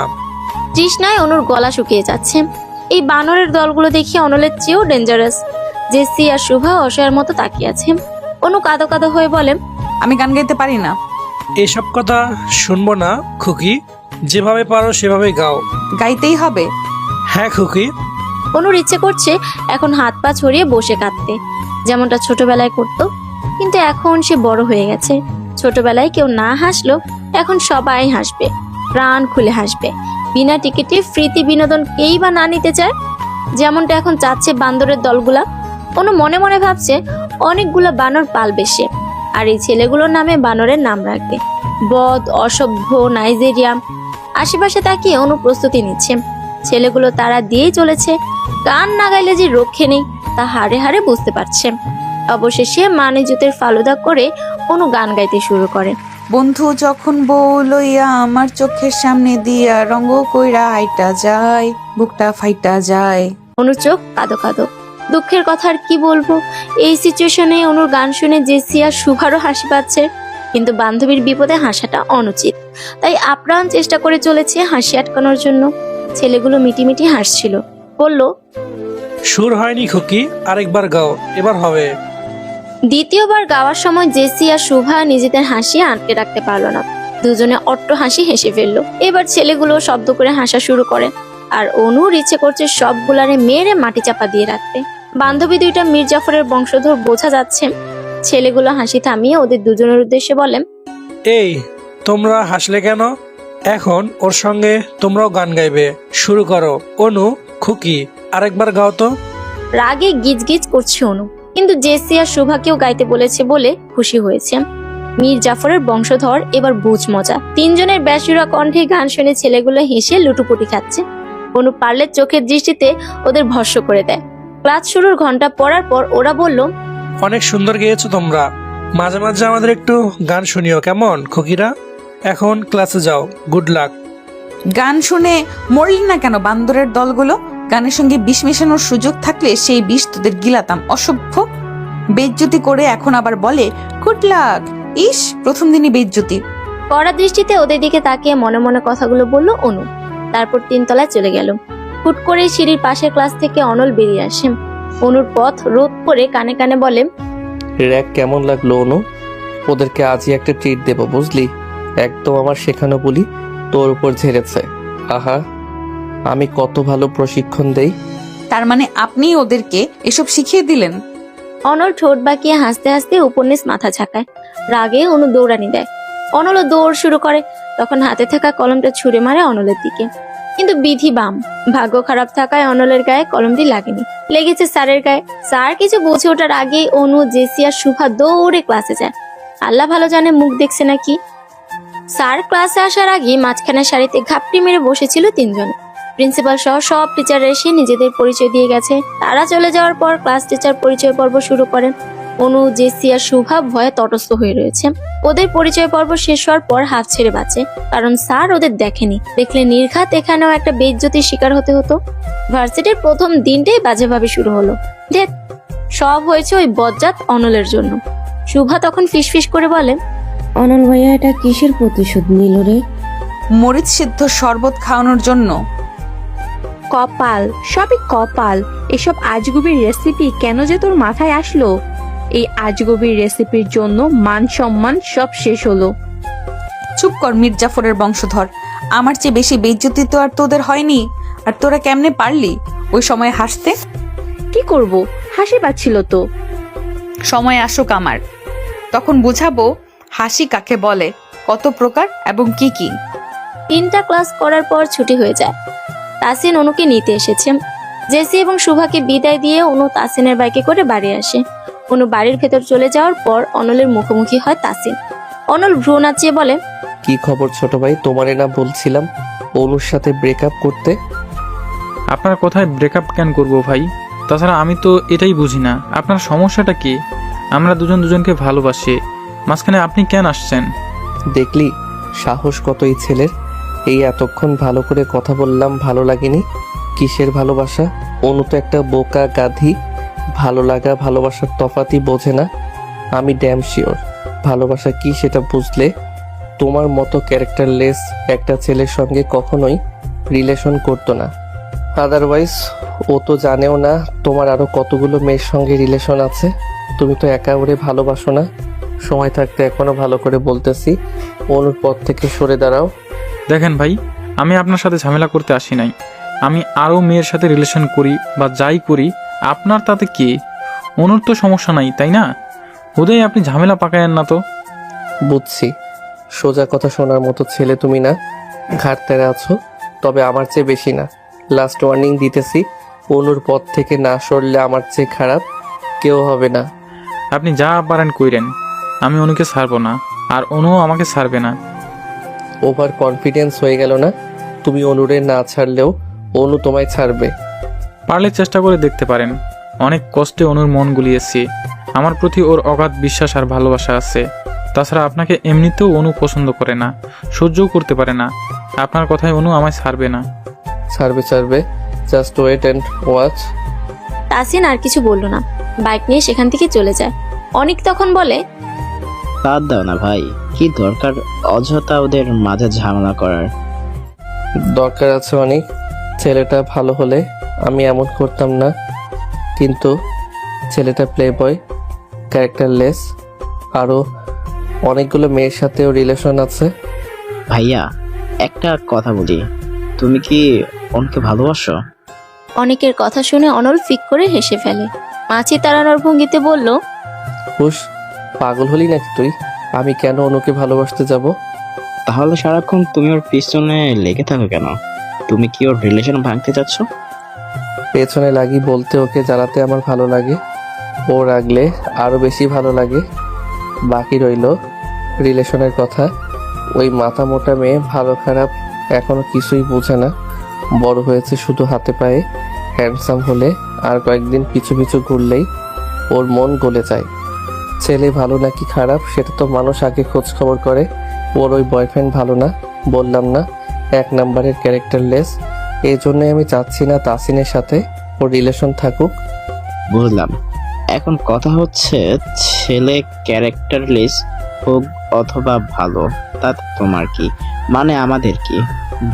তৃষ্ণায় অনুর গলা শুকিয়ে যাচ্ছে। এই বানরের দলগুলো দেখি অনলের চেয়েও ডেঞ্জারাস। জেসি আর শুভা অসহায়ের মতো তাকিয়ে আছে। অনু কাঁদো কাঁদো হয়ে বলে, আমি গান গাইতে পারি না। এসব কথা শুনবো না খুকি, যেভাবে পারো সেভাবে গাও। গাইতেই হবে। হ্যাঁ খুকি। অনুর ইচ্ছে করছে এখন হাত পা ছড়িয়ে বসে কাঁদতে, যেমনটা ছোটবেলায় করতো। কিন্তু এখন সে বড় হয়ে গেছে। ছোটবেলায় কেউ না হাসলো, এখন সবাই হাসবে, প্রাণ খুলে হাসবে। বিনা টিকিটে ফ্রিতে বিনোদন কেই বা না নিতে চায়, যেমনটা এখন চাচ্ছে বান্দরের দলগুলা। অনু মনে মনে ভাবছে অনেকগুলো বানর পালবে সে, আর এই ছেলেগুলোর নামে বানরের নাম রাখবে। বদ, অসভ্য, নাইজেরিয়া। আশেপাশে তাকিয়ে অনু প্রস্তুতি নিচ্ছে। ছেলেগুলো তারা দিয়েই চলেছে। গান না গাইলে যে রক্ষে নেই তা হাড়ে হাড়ে বুঝতে পারছে। অবশেষে মানে জুতের ফালুদা করে অনু গান গাইতে শুরু করে। বন্ধু যখন বউ লইয়া আমার চোখের সামনে দিয়া রঙ্গ কইরা হাইটা যায়, বুকটা ফাইটা যায়। অনুর চোখ কাঁদো কাঁদো। দুঃখের কথা আর কি বলবো, এই সিচুয়েশনে অনুর গান শুনে জেসি আর শুভারও হাসি পাচ্ছে, কিন্তু বান্ধবীর বিপদে হাসাটা অনুচিত, তাই আপ্রাণ চেষ্টা করে চলেছে হাসি আটকানোর জন্য। ছেলেগুলো মিটিমিটি হাসছিল, বলল, সুর হয়নি খুকি, আরেকবার গাও, এবার হবে। দ্বিতীয়বার গাওয়ার সময় জেসি আর শুভা নিজেদের হাসি আটকে রাখতে পারলো না, দুজনে অট্ট হাসি হেসে ফেললো। এবার ছেলেগুলো শব্দ করে হাসা শুরু করে, আর অনুর ইচ্ছে করছে সবগুলারে মেরে মাটি চাপা দিয়ে রাখতে। বান্ধবী দুইটা মীর জাফরের বংশধর বোঝা যাচ্ছে। ছেলেগুলো হাসি থামিয়ে ওদের দুজনের উদ্দেশ্যে বলেন, এই তোমরা হাসলে কেন? এখন ওর সঙ্গে তোমরাও গান গাইবে, শুরু করো। অনু, খুকি, আরেকবার গাও তো। রাগে গিজগিজ করছে অনু, কিন্তু জেসি আর শুভাকেও গাইতে বলেছে বলে খুশি হয়েছে। মীর জাফরের বংশধর এবার বুঝ মজা। তিনজনের ব্যাসুরা কণ্ঠে গান শুনে ছেলেগুলো হেসে লুটুপুটি খাচ্ছে। অনু পারলে চোখের দৃষ্টিতে ওদের ভস্ম করে দেয়। ক্লাস শুরুর ঘন্টা পড়ার পর ওরা বলল, অনেক সুন্দর গেয়েছো তোমরা, মাঝে মাঝে আমাদের একটু গান শুনিও কেমন খুকিরা? এখন ক্লাসে যাও, গুড লাক। গান শুনে মরলি না কেন বান্দরের দলগুলো? গানের সঙ্গে বিষ মেশানোর সুযোগ থাকলে সেই বিষ তোদের গিলাতাম, অসভ্য। বেজ্জতি করে এখন আবার বলে গুড লাক। ইস, প্রথম দিনই বেজ্জতি। কড়া দৃষ্টিতে ওদের দিকে তাকিয়ে মনে মনে কথাগুলো বলল অনু। তারপর তিনতলায় চলে গেল। হুট করে সিঁড়ির পাশের ক্লাস থেকে অনল বেরিয়ে আসে। অনুর পথ রোধ করে কানে কানে বলে, র্যাক কেমন লাগলো অনু? ওদেরকে আজই একটা ট্রিট দেবো বুঝলি? একদম আমার শেখানো বলি তোর উপর ঝেড়েছে। আহা, আমি কত ভালো প্রশিক্ষণ দেই। তার মানে আপনি ওদেরকে এসব শিখিয়ে দিলেন? অনল ঠোঁট বাঁকিয়ে হাসতে হাসতে উপন্যাস মাথা ঝাঁকায়। রাগে অনু দৌড়ানি দেয়। অনলও দৌড় শুরু করে, তখন হাতে থাকা কলমটা ছুঁড়ে মারে অনলের দিকে। কিন্তু বিধি বাম, ভাগ্য খারাপ থাকায় অনলের গায়ে কলমটি লাগেনি, লেগেছে স্যারের গায়ে। স্যার কিছু বুঝে ওঠার আগেই অনু, জেসি আর শুভা দৌড়ে ক্লাসে যায়। আল্লাহ ভালো জানে মুখ দেখছে নাকি। স্যার ক্লাসে আসার আগে মাঝখানে সারিতে ঘাপটি মেরে বসেছিল তিনজন। প্রিন্সিপাল সহ সব টিচার এসে নিজেদের পরিচয় দিয়ে গেছে। তারা চলে যাওয়ার পর ক্লাস টিচার পরিচয় পর্ব শুরু করেন। অনু, জেসি আর শুভা ভয়ে তটস্থ হয়ে রয়েছে। ওদের পরিচয় পর্ব শেষ হওয়ার পর হাফ ছেড়ে বাঁচে, কারণ স্যার ওদের দেখেনি। দেখলে নির্ঘাত এখানেও একটা বেইজ্জতির শিকার হতে হতো। ভার্সিটির প্রথম দিনটাই বাজেভাবে শুরু হলো। ধ্যাৎ, সব হয়েছে ওই বজ্জাত অনলের জন্য। শুভা তখন ফিসফিস করে বলে, অনল ভাইয়া এটা কিসের প্রতিশোধ নিল রে? মরিচ সিদ্ধ শরবত খাওয়ানোর জন্য। কপাল, সবই কপাল। এসব আজগুবির রেসিপি কেন যে তোর মাথায় আসলো? এই আজগুবির রেসিপির জন্য মান সম্মান সব শেষ হলো। চুপ কর মীর জাফরের বংশধর। আমার চেয়ে বেশি বেইজ্জতি তো আর তোদের হয়নি। আর তোরা কেমনে পারলি ওই সময় হাসতে? কি করব, হাসি পাচ্ছিল তো। সময় আসুক আমার, তখন বুঝাবো হাসি কাকে বলে, কত প্রকার এবং কি কি। 3টা ক্লাস করার পর ছুটি হয়ে যায়। তাসিন অনুকে নিতে এসেছে। জেসি এবং শুভাকে বিদায় দিয়ে অনু তাসিনের বাইকে করে বাড়ি আসে। অনু বাড়ির ভেতর চলে যাওয়ার পর অনলের মুখোমুখি হয় তাসিন। অনল ভ্রু নাচিয়ে বলে, কি খবর ছোট ভাই? তোমারে না বলছিলাম অনুর সাথে ব্রেকআপ করতে? আপনার কথায় ব্রেকআপ কেন করব ভাই? তাছাড়া আমি তো এটাই বুঝি না আপনার সমস্যাটা কি। আমরা দুজন দুজনকে ভালোবাসি, মাঝখানে আপনি কেন আসছেন? দেখলি সাহস কত এই ছেলের। এই এতক্ষণ ভালো করে কথা বললাম, ভালো লাগেনি? কিসের ভালোবাসা? অনু তো একটা বোকা গাধি, ভালো লাগা ভালোবাসার তফাতই বোঝে না। আমি ড্যাম শিওর ভালোবাসা কি সেটা বুঝলে তোমার মতো ক্যারেক্টারলেস একটা ছেলের সঙ্গে কখনোই রিলেশন করতো না। আদারওয়াইজ ও তো জানেও না তোমার আরো কতগুলো মেয়ের সঙ্গে রিলেশন আছে। তুমি তো একা ওরে ভালোবাসো না। সময় থাকতে এখনো ভালো করে বলতেছি, অনুর পথ থেকে সরে দাঁড়াও। দেখেন ভাই, আমি আপনার সাথে ঝামেলা করতে আসি নাই। আমি আরও মেয়ের সাথে রিলেশন করি বা যাই করি, আপনার তাতে কি? অনুর তো সমস্যা নাই, তাই না? ওদের আপনি ঝামেলা পাকায়েন না তো। বুঝছি, সোজা কথা শোনার মতো ছেলে তুমি না, ঘাট তেরা আছো, তবে আমার চেয়ে বেশি না। লাস্ট ওয়ার্নিং দিতেছি, অনুর পথ থেকে না সরলে আমার চেয়ে খারাপ কেউ হবে না। আপনি যা পারেন কইরেন, আমি অনুকে ছাড়বো না, আর অনুও আমাকে ছাড়বে না। ওভার কনফিডেন্স হয়ে গেল না? তুমি অনুরে না ছাড়লেও অনু তোমায় ছাড়বে। পারলে চেষ্টা করে দেখতে পারেন। অনেক কষ্টে অনুর মন গুলিয়েছি, আমার প্রতি ওর অগাধ বিশ্বাস আর ভালোবাসা আছে। তাছাড়া আপনাকে এমনিতেও অনু পছন্দ করে না, সহ্যও করতে পারে না। আপনার কথায় অনু আমায় ছাড়বে না। ছাড়বে, just wait and watch. Tasin আর কিছু বলল না, বাইক নিয়ে সেখান থেকে চলে যায়। অনিক তখন বলে, বাদ দাও না ভাই, কি দরকার অযথা ওদের মাঝে ঝামেলা করার। দরকার আছে অনেক। ছেলেটা ভালো হলে আমি এমন করতাম না, কিন্তু ছেলেটা প্লে বয়, ক্যারেক্টারলেস, আরও অনেকগুলো মেয়ের সাথেও রিলেশন আছে। ভাইয়া একটা কথা বলি, তুমি কি ওনকে ভালোবাসো? অনেকের কথা শুনে অনল ফিক করে হেসে ফেলে। মাছি তাড়ানোর ভঙ্গিতে বলল, হুস, পাগল হলি নাকি তুই? আমি কেন অনুকে ভালোবাসতে যাব? তাহলে সারাক্ষণ তুমি ওর পিছনে লেগে থাকো কেন? তুমি কি ওর রিলেশন ভাঙতে চাচ্ছ? পেছনে লাগি বলতে ওকে জ্বালাতে আমার ভালো লাগে, ও রাগলে আরও বেশি ভালো লাগে। বাকি রইল রিলেশনের কথা। ওই মাথা মোটা মেয়ে ভালো খারাপ এখনো কিছুই বোঝে না, বড় হয়েছে শুধু হাতে পায়ে। হ্যান্ডসাম হলে আর কয়েকদিন পিছু পিছু ঘুরলেই ওর মন গলে যায়। ছেলে ভালো নাকি খারাপ সেটা তো মানুষ আগে খোঁজ খবর করে। ওর ওই বয়ফ্রেন্ড ভালো না, বললাম না, 1 নাম্বারের ক্যারেক্টারলেস। এই জন্যই আমি চাচ্ছি না তাসিনের সাথে ওর রিলেশন থাকুক। বুঝলাম। এখন কথা হচ্ছে, ছেলে ক্যারেক্টারলেস হোক অথবা ভালো, তাতে তোমার কি? মানে আমাদের কি?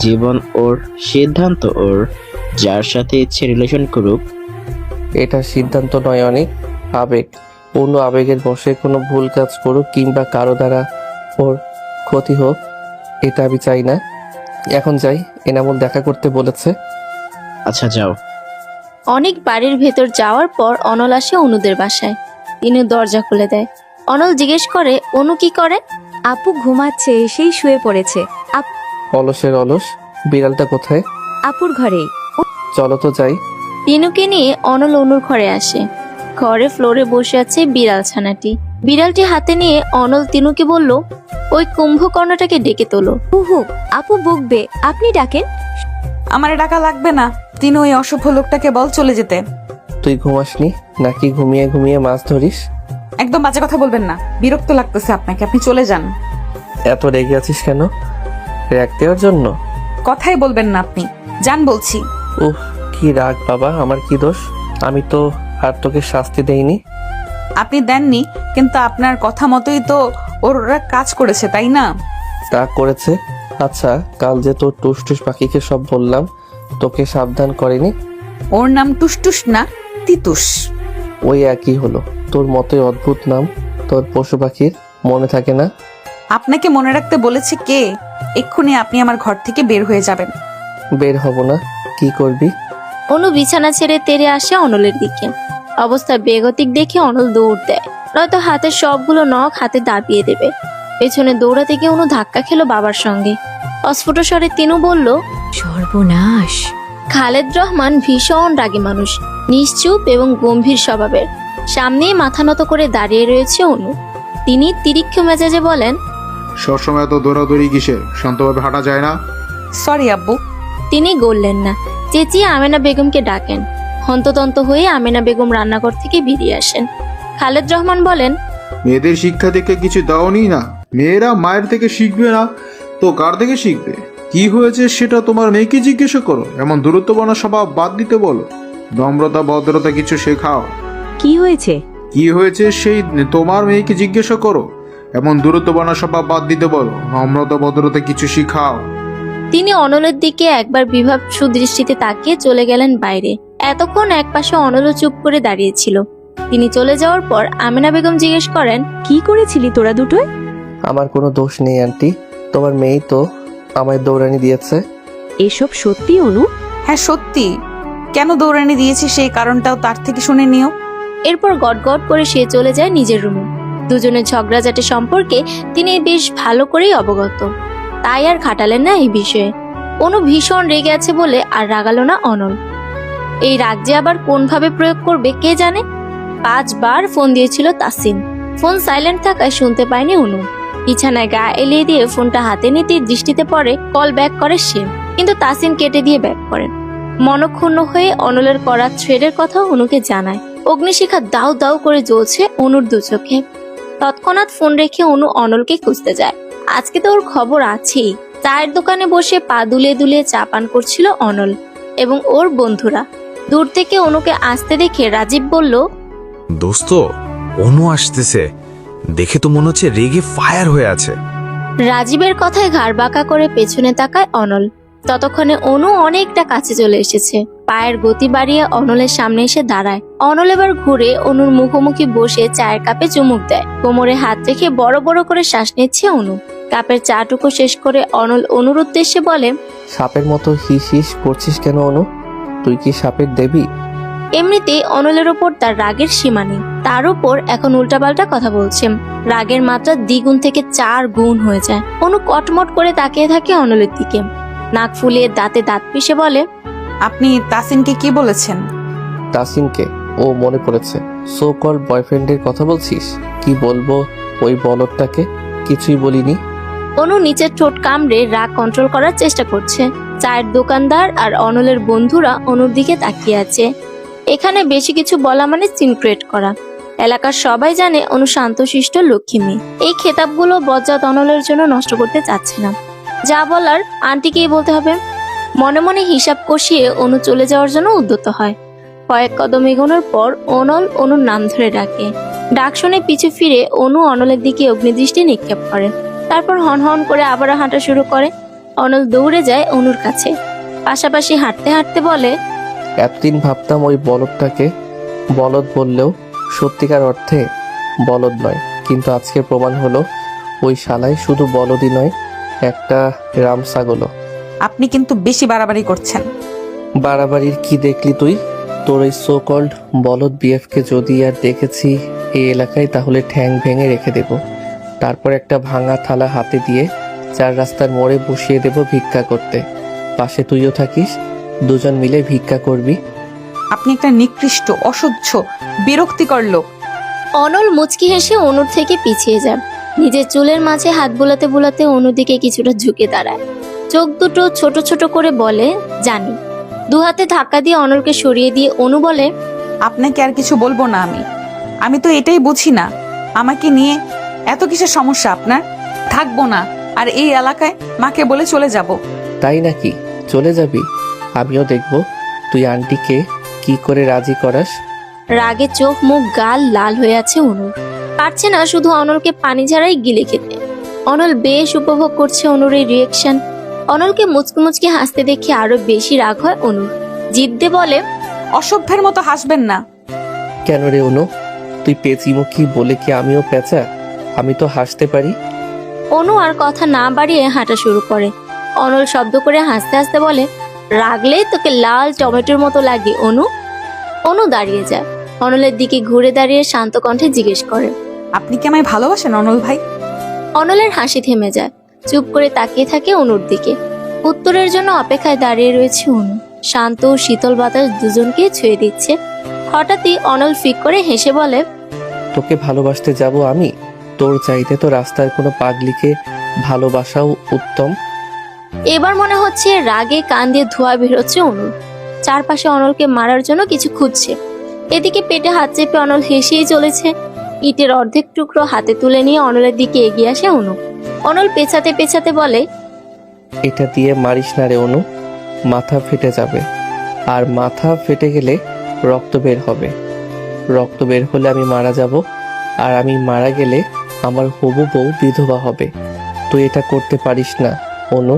জীবন ওর, সিদ্ধান্ত ওর, যার সাথে ইচ্ছে রিলেশন করুক। এটা সিদ্ধান্ত নয়, অনেক আবেগ। অন্য আবেগের বশে কোনো ভুল কাজ করুক কিংবা কারো দ্বারা ওর ক্ষতি হোক, এটা আমি চাই না। এখন যাই, এনামুল দেখা করতে বলেছে। আচ্ছা যাও। অনেক বাড়ির ভেতর যাওয়ার পর অনল আসে অনুদের বাসায়। তিনি দরজা খুলে দেয়। অনল জিজ্ঞেস করে, অনু কি করে? আপু ঘুমাচ্ছে, এসেই শুয়ে পড়েছে। অলসের অলস, বিড়ালটা কোথায়? আপুর ঘরেই। চলো তো যাই। তিনুকে নিয়ে অনল অনুর ঘরে আসে। ঘরে ফ্লোরে বসে আছে বিড়াল ছানাটি। বিড়ালটি হাতে নিয়ে অনল তিনুকে বলল, ওই কুম্ভকর্ণটাকে ডেকে তোলো। হুহু, আপু বকবে, আপনি ডাকেন। আমারে টাকা লাগবে না, তিনি ওই অসভ্য লোকটাকে বল চলে যেতে। তুই ঘুমাসনি নাকি ঘুমিয়ে ঘুমিয়ে মাছ ধরিস? একদম বাজে কথা বলবেন না, বিরক্ত লাগতেছে আপনাকে, আপনি চলে যান। এত রেগে আছিস কেন? র্যাগ দেওয়ার জন্য? কথাই বলবেন না আপনি, যান বলছি। উফ, কি রাগ বাবা, আমার কি দোষ? আমি তো আর তোকে শাস্তি দেইনি। আপনি দেননি, কিন্তু আপনার কথা মতোই তো ওরা কাজ করেছে, তাই না? তা করেছে। আচ্ছা, কাল যে তোর টুসটুস পাখিকে সব বললাম, তোকে সাবধান করেনি? ওর নাম টুসটুস না, তিতুস। ওই একই হলো, তোর মতোই অদ্ভুত নাম। তোর পশু পাখির মনে থাকে না? আপনাকে মনে রাখতে বলেছে কে? এক্ষুনি আপনি আমার ঘর থেকে বের হয়ে যাবেন। বের হব না। কি করবি? অনু বিছানা ছেড়ে তেড়ে আসে অনলের দিকে। অবস্থা বেগতিক দেখে অনল দৌড় দেয়, নয়তো হাতের সবগুলো নখ হাতে দাবিয়ে দেবে। পেছনে দৌড়াতে গিয়ে অনু ধাক্কা খেলো বাবার সঙ্গে। অস্ফুট স্বরে তিনু বলল, সর্বনাশ। খালেদ রহমান ভীষণ রাগী মানুষ, নিশ্চুপ এবং গম্ভীর স্বভাবের। সামনেই মাথা নত করে দাঁড়িয়ে রয়েছে অনু। তিনি তিরিক্ষ মেজাজে বলেন, সবসময় তো দৌড়াদৌড়ি কিসের? শান্তভাবে হাঁটা যায় না? সরি আব্বু। তিনি গললেন না, চেঁচিয়ে আমেনা বেগমকে ডাকেন। হন্ততন্ত হয়ে আমেনা বেগম রান্নাঘর থেকে বেরিয়ে আসেন। খালেদ রহমান বলেন, মেয়েদের শিক্ষা থেকে কিছু দাওনি না? মেয়েরা মায়ের থেকে শিখবে না তো কার থেকে শিখবে? কি হয়েছে সেটা তোমার মেয়েকে জিজ্ঞেস করো। এমন দূরত্বপূর্ণ স্বভাব বাদ দিতে বলো, নম্রতা ভদ্রতা কিছু শেখাও। কি হয়েছে? কি হয়েছে সেই তোমার মেয়েকে জিজ্ঞাসা করো। এমন দূরত্বপূর্ণ স্বভাব বাদ দিতে বলো, নম্রতা ভদ্রতা কিছু শিখাও। তিনি অনলের দিকে একবার বিভাব সুদৃষ্টিতে তাকিয়ে চলে গেলেন বাইরে। এতক্ষণ একপাশে অনলও চুপ করে দাঁড়িয়েছিল। তিনি চলে যাওয়ার পর আমেনা বেগম জিজ্ঞেস করেন, কি করেছিলি তোরা দুটোই? আমার কোনো দোষ নেই আন্টি, তোমার মেয়েই তো আমায় দৌড়ানি দিয়েছে। এসব সত্যি অনু? হ্যাঁ সত্যি। কেন দৌড়ানি দিয়েছি সেই কারণটাও তার থেকে শুনে নিও। এরপর গটগট করে সে চলে যায় নিজের রুমে। দুজনের ঝগড়াঝাটি সম্পর্কে তিনি বেশ ভালো করেই অবগত, তাই আর খাটালেন না এই বিষয়ে। অনু ভীষণ রেগে আছে বলে আর রাগালো না অনল। এই রাগ যে আবার কোনভাবে প্রয়োগ করবে কে জানে। 5 বার ফোন দিয়েছিল তাসিন, ফোন সাইলেন্ট থাকায় শুনতে পায়নি অনু। বিছানায় গা এলিয়ে দিয়ে ফোনটা হাতে নিতেই দৃষ্টিতে পড়ে, কল ব্যাক করে সে, কিন্তু তাসিন কেটে দিয়ে ব্যাক করেন। মনক্ষুণ্ণ হয়ে অনলের করা থ্রেডের কথা অনুকে জানায়। অগ্নিশিখা দাউ দাউ করে জ্বলছে অনুর দু চোখে। তৎক্ষণাৎ ফোন রেখে অনু অনলকে খুঁজতে যায়। আজকে তো ওর খবর আছেই। চায়ের দোকানে বসে পা দুলিয়ে দুলিয়ে চা পান করছিল অনল এবং ওর বন্ধুরা। দূর থেকে অনুকে আসতে দেখে রাজীব বলল, দোস্ত, অনু আসতেছে, দেখে তো মনে হচ্ছে রেগে ফায়ার হয়ে আছে। রাজীবের কথায় ঘাড় বাঁকা করে পেছনে তাকায় অনল। ততক্ষণে অনু অনেকটা কাছে চলে এসেছে। পায়ের গতি বাড়িয়ে অনলের সামনে এসে দাঁড়ায়। অনল এবার ঘুরে অনুর মুখোমুখি বসে চায়ের কাপে চুমুক দেয়। কোমরে হাত রেখে বড় বড় করে শ্বাস নিচ্ছে অনু। কাপের চাটুকু শেষ করে অনল অনুর উদ্দেশ্যে বলে, সাপের মতো হিস হিস করছিস কেন অনু? তুই কি সাপের দেবী? এমনিতে অনলের ওপর তার রাগের সীমা নেই, তার উপর এখন উল্টাপাল্টা কথা বলছে। রাগের মাত্রা দ্বিগুণ থেকে 4 গুণ হয়ে যায়। অনু কটমট করে তাকিয়ে থাকে অনলের দিকে। নাক ফুলিয়ে দাঁতে দাঁত পিষে বলে, আপনি তাসিনকে কি বলেছেন? তাসিনকে? ও মনে পড়েছে, সো কল বয়ফ্রেন্ডের কথা বলছিস? কি বলবো ওই বলদটাকে? কিছুই বলিনি। অনু নিচের ঠোঁট কামড়ে রাগ কন্ট্রোল করার চেষ্টা করছে। চায়ের দোকানদার আর অনলের বন্ধুরা অনুর দিকে তাকিয়ে আছে। এখানে বেশি কিছু বলা মানে সিন ক্রিয়েট করা। এলাকার সবাই জানে অনু শান্তশিষ্ট লক্ষ্মী মেয়ে। এই খেতাবগুলো বজ্জাত অনলের জন্য নষ্ট করতে চাচ্ছে না। যা বলার আন্টিকেই বলতে হবে। মনে মনে হিসাব কষিয়ে অনু চলে যাওয়ার জন্য উদ্যত হয়। কয়েক কদম এগোনোর পর অনল অনুর নাম ধরে ডাকে। ডাক শুনে পিছু ফিরে অনু অনলের দিকে অগ্নিদৃষ্টি নিক্ষেপ করে। তারপর হন হন করে আবার হাঁটা শুরু করে। অনল দৌড়ে যায় অনুর কাছে, পাশাপাশি হাঁটতে হাঁটতে বলে, এতদিন ভাবতাম ওই বলদটাকে বলদ বললেও সত্যিকার অর্থে বলদ নয়, কিন্তু আজকে প্রমাণ হলো ওই শালাই শুধু বলদই নয়, একটা রাম ছাগলও। আপনি কিন্তু বেশি বাড়াবাড়ি করছেন। বাড়াবাড়ির কি দেখলি তুই? তোর ওই সো কল্ড বলদ বিএফকে যদি আর দেখেছি এই এলাকায়, তাহলে ঠ্যাং ভেঙে রেখে দেব। তারপর একটা ভাঙা থালা হাতে দিয়ে 4 রাস্তার মোড়ে বসিয়ে দেব ভিক্ষা করতে। পাশে তুইও থাকিস, দুজন মিলে ভিক্ষা করবি। আপনি একটা নিকৃষ্ট, অসহ্য, বিরক্তিকর লোক। অনল মুচকি হেসে অনুর থেকে পিছিয়ে যায়। নিজের চুলের মাঝে হাত বুলাতে বুলাতে অনুর দিকে কিছুটা ঝুঁকে দাঁড়ায়। চোখ দুটো ছোট ছোট করে বলে, জানি। 2 হাতে ধাক্কা দিয়ে অনলকে সরিয়ে দিয়ে অনু বলে, আপনাকে আর কিছু বলবো না আমি তো এটাই বুঝি না, আমাকে নিয়ে এত কিসের সমস্যা আপনার? থাকবো না আর এই এলাকায়, মাকে বলে চলে যাব। তাই নাকি? চলে যাবি? আমিও দেখব তুই আন্টিকে কি করে রাজি করাস। রাগে চোখ মুখ গাল লাল হয়ে আছে অনুর। পারছে না শুধু অনলকে পানি ঝাড়াই গিলে খেতে। অনল বেশ উপভোগ করছে অনুর এই রিয়েকশন। অনলকে মুচকি মুচকি হাসতে দেখে আরো বেশি রাগ হয় অনুর। জিদ্দে বলে, অসভ্যের মতো হাসবেন না। কেন রে অনু, তুই পেঁচিমুখী বলে কি আমিও পেঁচা? আমি তো হাসতে পারি। অনু আর কথা না বাড়িয়ে হাঁটা শুরু করে। অনল শব্দ করে হাসতে হাসতে বলে, রাগলে তোকে লাল টমেটোর মতো লাগে অনু। অনু দাঁড়িয়ে যায়। অনলের দিকে ঘুরে দাঁড়িয়ে শান্ত কণ্ঠে জিজ্ঞেস করে, আপনি কি আমায় ভালোবাসেন অনল ভাই? অনলের হাসি থেমে যায়। চুপ করে তাকিয়ে থাকে অনুর দিকে। উত্তরের জন্য অপেক্ষায় দাঁড়িয়ে রয়েছে অনু। শান্ত ও শীতল বাতাস দুজনকে ছুঁয়ে দিচ্ছে। হঠাৎই অনল ফিক করে হেসে বলে, তোকে ভালোবাসতে যাব আমি? তোর চাইতে তো রাস্তার কোনো পাগলিকে ভালোবাসাও উত্তম। এবার মনে হচ্ছে রাগে কান দিয়ে ধোঁয়া বেরোচ্ছে অনুর। চারপাশে অনলকে মারার জন্য কিছু খুঁজছে। এদিকে পেটে হাত চেপে অনল হেসেই চলেছে। ইটের অর্ধেক টুকরো হাতে তুলে নিয়ে অনলের দিকে এগিয়ে আসে অনু। অনল পেছাতে পেছাতে বলে, এটা দিয়ে মারিস না রে অনু, মাথা ফেটে যাবে। আর মাথা ফেটে গেলে রক্ত বের হবে। রক্ত বের হলে আমি মারা যাব, আর আমি মারা গেলে আমার হবু বউ বিধবা হবে। তুই এটা করতে পারিস না অনু।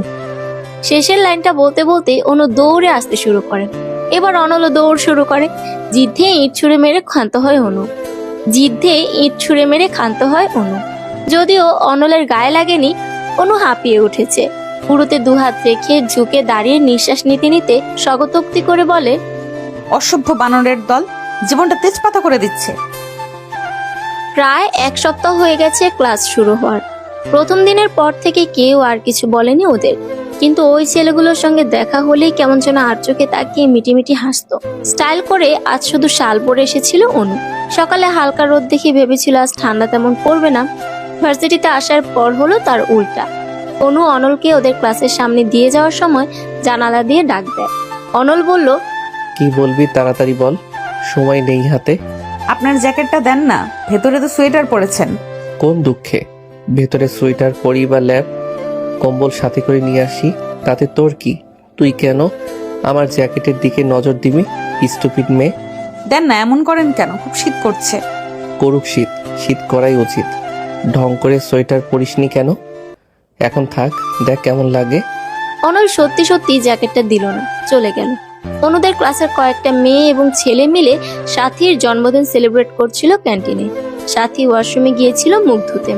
শেষের লাইনটা বলতে বলতে অনু দৌড়ে আসতে শুরু করে। এবার অনলও দৌড় শুরু করে। জিদ্ধে ইট ছুঁড়ে মেরে ক্ষান্ত হয় অনু। যদিও অনলের গায়ে লাগেনি, অনু হাঁপিয়ে উঠেছে। পুরোতে 2 হাত রেখে ঝুঁকে দাঁড়িয়ে নিঃশ্বাস নিতে নিতে স্বগতোক্তি করে বলে, অসভ্য বানরের দল, জীবনটা তেজপাতা করে দিচ্ছে। প্রায় 1 সপ্তাহ হয়ে গেছে ক্লাস শুরু হওয়ার। প্রথম দিনের পর থেকে কেউ আর কিছু বলেনি ওদের, কিন্তু ওই ছেলেগুলোর সঙ্গে দেখা হলেই কেমন যেন আর চোখে তাকিয়ে মিটিমিটি হাসতো। স্টাইল করে আজ শুধু শাল পরে এসেছিল অনু। সকালে হালকা রোদ দেখে ভেবেছিল আজ ঠান্ডা তেমন পড়বে না। ভার্সিটিতে আসার পর হলো তার উল্টা। অনু অনলকে ওদের ক্লাসের সামনে দিয়ে যাওয়ার সময় জানালা দিয়ে ডাক দেয়। অনল বলল, কি বলবি তাড়াতাড়ি বল, সময় নেই হাতে। আপনার জ্যাকেটটা দেন না, ভেতরে তো সোয়েটার পরেছেন। কোন দুঃখে ভেতরে সোয়েটার পরি বা ল্যাব কম্বল সাথে করে নিয়ে আসি, তাতে তোর কি? তুই কেন আমার জ্যাকেটের দিকে নজর দিবি, স্টুপিড মেয়ে? দেন না, এমন করেন কেন? খুব শীত করছে। করুক শীত, শীত করাই উচিত। ঢং করে সোয়েটার পরিসনি কেন? এখন থাক, দেখ কেমন লাগে। অনল সত্যি সত্যি জ্যাকেটটা দিল না, চলে গেল। অনুদের ক্লাসের কয়েকটা মেয়ে এবং ছেলে মিলে সাথীর জন্মদিন সেলিব্রেট করছিল ক্যান্টিনে। সাথী ওয়াশরুমে গিয়েছিল মুখ ধুতে।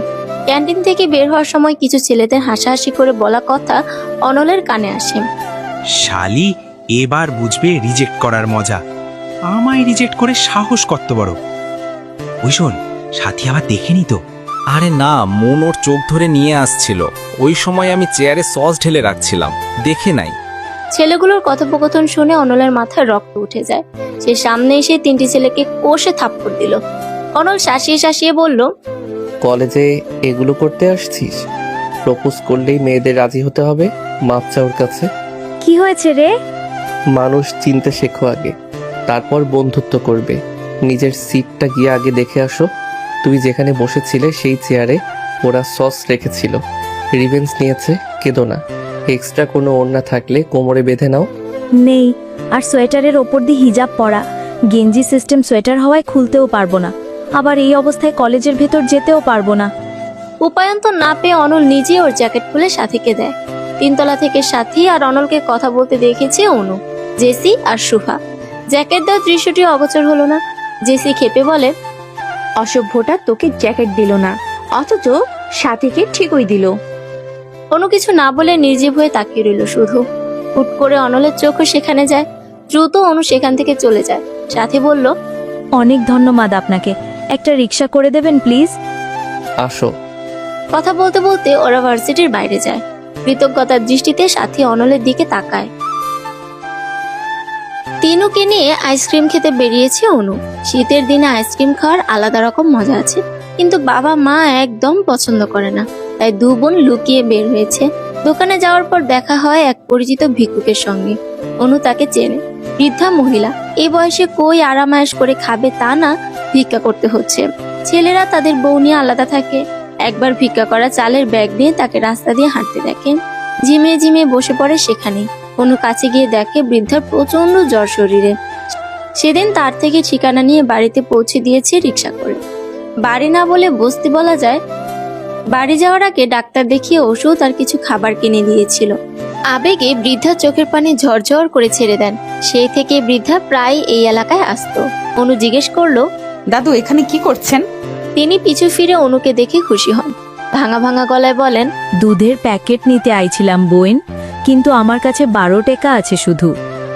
ক্যান্টিন থেকে বের হওয়ার সময় কিছু ছেলেদের হাসাহাসি করে বলা কথা অনলের কানে আসে। শালি এবার বুঝবে রিজেক্ট করার মজা। আমায় রিজেক্ট করে সাহস কত বড়। ওই শোন, সাথী আবার দেখেনি তো? আরে না, মন ওর চোখ ধরে নিয়ে আসছিল। ওই সময় আমি চেয়ারে সস ঢেলে রাখছিলাম, দেখে নাই। ছেলেগুলোর কথোপকথন শুনে অনলের মাথায় রক্ত উঠে যায়। সে সামনে এসে তিনটি ছেলেকে কষে থাপ্পড় দিল। অনল শাসিয়ে শাসিয়ে বলল, কলেজে এগুলো করতে আসছিস? প্রপোজ করলেই মেয়েদের রাজি হতে হবে মাপ চাওয়ার কাছে? কি হয়েছে রে? মানুষ চিনতে শেখো আগে, তারপর বন্ধুত্ব করবে। নিজের সিটটা গিয়ে আগে দেখে আসো। তুই যেখানে বসেছিলে সেই চেয়ারে ওরা সস রেখেছিল, রিভেন্স নিয়েছে। কেঁদো না। এক্সট্রা কোনো ওড়না থাকলে কোমরে বেঁধে নাও। নেই, আর সোয়েটারের ওপর দিয়ে হিজাব পরা। গেঞ্জি সিস্টেম সোয়েটার হওয়ায় খুলতেও পারবো না, আবার এই অবস্থায় কলেজের ভেতর যেতেও পারবো না। উপায়ন্তর না পেয়ে অনল নিজে ওর জ্যাকেট খুলে সাথীকে দেয়। তিনতলা থেকে সাথী আর অনলকে কথা বলতে দেখেছে অনু, জেসি আর সুফা। জ্যাকেট দেওয়ার দৃশ্যটি অগোচর হলো না। জেসি খেপে বলে, অসভ্যটা তোকে জ্যাকেট দিল না, অথচ সাথীকে ঠিকই দিল। অনু কিছু না বলে নির্জীব হয়ে তাকিয়ে রইল শুধু। হুট করে অনলের চোখও সেখানে যায়। দ্রুত অনু সেখান থেকে চলে যায়। সাথী বলল, অনেক ধন্যবাদ আপনাকে, একটা রিক্সা করে দেবেন প্লিজ? আসো। কথা বলতে বলতে ওরা ভার্সিটির বাইরে যায়। কৃতজ্ঞতার দৃষ্টিতে সাথী অনলের দিকে তাকায়। তিনুকে নিয়ে আইসক্রিম খেতে বেরিয়েছে অনু। শীতের দিনে আইসক্রিম খাওয়ার আলাদা রকম মজা আছে, কিন্তু বাবা মা একদম পছন্দ করে না, তাই দু বোন লুকিয়ে বের হয়েছে। দোকানে যাওয়ার পর দেখা হয় এক পরিচিত ভিক্ষুকের সঙ্গে। অনু তাকে চেনে, বৃদ্ধা মহিলা। এই বয়সে কই আরামায়েশ করে খাবে তা না, ভিক্ষা করতে হচ্ছে। ছেলেরা তাদের বউ নিয়ে আলাদা থাকে। একবার ভিক্ষা করা চালের ব্যাগ নিয়ে তাকে রাস্তা দিয়ে হাঁটতে দেখেন। ঝিমিয়ে ঝিমিয়ে বসে পড়ে সেখানে। অনু কাছে গিয়ে দেখে বৃদ্ধার প্রচন্ড জ্বর শরীরে। সেদিন তার থেকে ঠিকানা নিয়ে বাড়িতে পৌঁছে দিয়েছে রিক্সা করে। বাড়ি না বলে বস্তি বলা যায়। বাড়ি যাওয়ার আগে ডাক্তার দেখিয়ে ওষুধ আর কিছু খাবার কিনে দিয়েছিল। আবেগে বৃদ্ধা চোখের পানি ঝরঝর করে ছেড়ে দেন। সেই থেকে বৃদ্ধা প্রায় এই এলাকায় আসতো। অনু জিজ্ঞেস করলো, দাদু এখানে কি করছেন? তিনি পিছু ফিরে অনুকে দেখে খুশি হন। ভাঙা ভাঙা গলায় বলেন, দুধের প্যাকেট নিতে আইছিলাম বোন, কিন্তু আমার কাছে 12 টাকা আছে শুধু।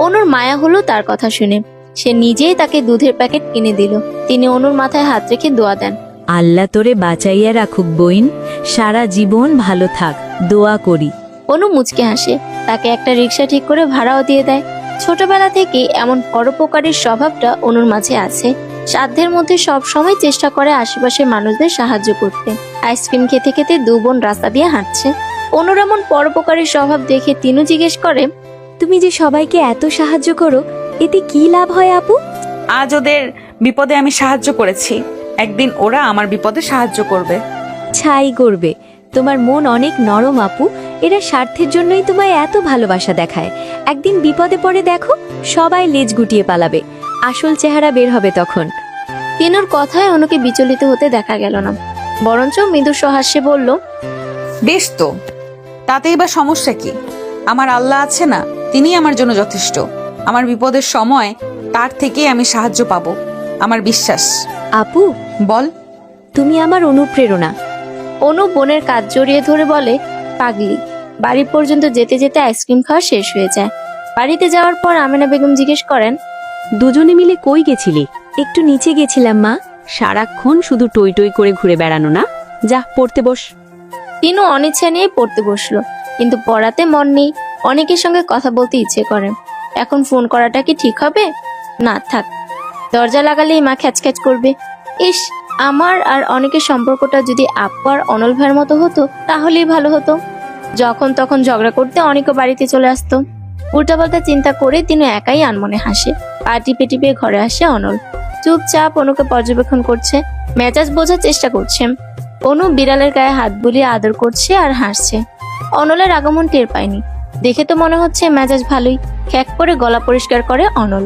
অনুর মায়া হলো তার কথা শুনে। সে নিজেই তাকে দুধের প্যাকেট কিনে দিল। তিনি অনুর মাথায় হাত রেখে দোয়া দেন, আল্লাহ তোরে বাঁচাইয়া রাখুক বোন, সারা জীবন ভালো থাক, দোয়া করি। অনু মুচকে হাসে। তাকে একটা রিক্সা ঠিক করে ভাড়াও দিয়ে দেয়। ছোটবেলা থেকে এমন পরোপকারীর স্বভাবটা অনুর মাঝে আছে। সাধ্যের মধ্যে সব সময় চেষ্টা করে আশেপাশের মানুষদের সাহায্য করতে। আইসক্রিম খেতে খেতে দু বোন রাস্তা দিয়ে হাঁটছে। অনুর এমন পরোপকারীর স্বভাব দেখে তিনু জিজ্ঞেস করে, তুমি যে সবাইকে এত সাহায্য করো, এতে কি লাভ হয় আপু? আজ ওদের বিপদে আমি সাহায্য করেছি, একদিন ওরা আমার বিপদে সাহায্য করবে। ছাই করবে। তোমার মন অনেক নরম আপু, এরা স্বার্থের জন্যই তোমায় এত ভালোবাসা দেখায়। একদিন বিপদে পড়ে দেখো, সবাই লেজ গুটিয়ে পালাবে, আসল চেহারা বের হবে তখন। তিনুর কথায় অনুকে বিচলিত হতে দেখা গেল না, বরঞ্চ মৃদু সহাস্যে বলল, বেশ তো, তাতেই বা সমস্যা কি? আমার আল্লাহ আছে না, তিনি আমার জন্য যথেষ্ট। আমার বিপদের সময় তার থেকেই আমি সাহায্য পাবো, আমার বিশ্বাস। আপু বল। তুমি আমার অনুপ্রেরণা। অনু বোনের কাজ জড়িয়ে ধরে বলে, পাগলি। বাড়ি পর্যন্ত যেতে যেতে আইসক্রিম খাওয়া শেষ হয়ে যায়। বাড়িতে যাওয়ার পর আমেনা বেগম জিজ্ঞেস করেন, দুজনে মিলে কই গেছিলি? একটু নিচে গেছিলাম মা। সারাক্ষণ শুধু টই টই করে ঘুরে বেড়ানো না, যা পড়তে বস। তিনু অনিচ্ছা নিয়ে পড়তে বসলো, কিন্তু পড়াতে মন নেই। অনেকের সঙ্গে কথা বলতে ইচ্ছে করে। এখন ফোন করাটা কি ঠিক হবে? না থাক, দরজা লাগালেই মা খ্যাচখ্যাচ করবে। ইস, আমার আর অনেকের সম্পর্কটা যদি আপু আর অনল ভাইয়ের মতো হতো তাহলেই ভালো হতো। যখন তখন ঝগড়া করতে অনেকও বাড়িতে চলে আসতো। উল্টাপাল্টা চিন্তা করে তিনি একাই আনমনে হাসে। পা টিপে টিপে ঘরে আসে অনল। চুপচাপ অনুকে পর্যবেক্ষণ করছে, মেজাজ বোঝার চেষ্টা করছে। অনু বিড়ালের গায়ে হাত বুলিয়ে আদর করছে আর হাসছে। অনলের আগমন টের পায়নি, দেখে তো মনে হচ্ছে মেজাজ ভালোই। খ্যাক করে গলা পরিষ্কার করে অনল।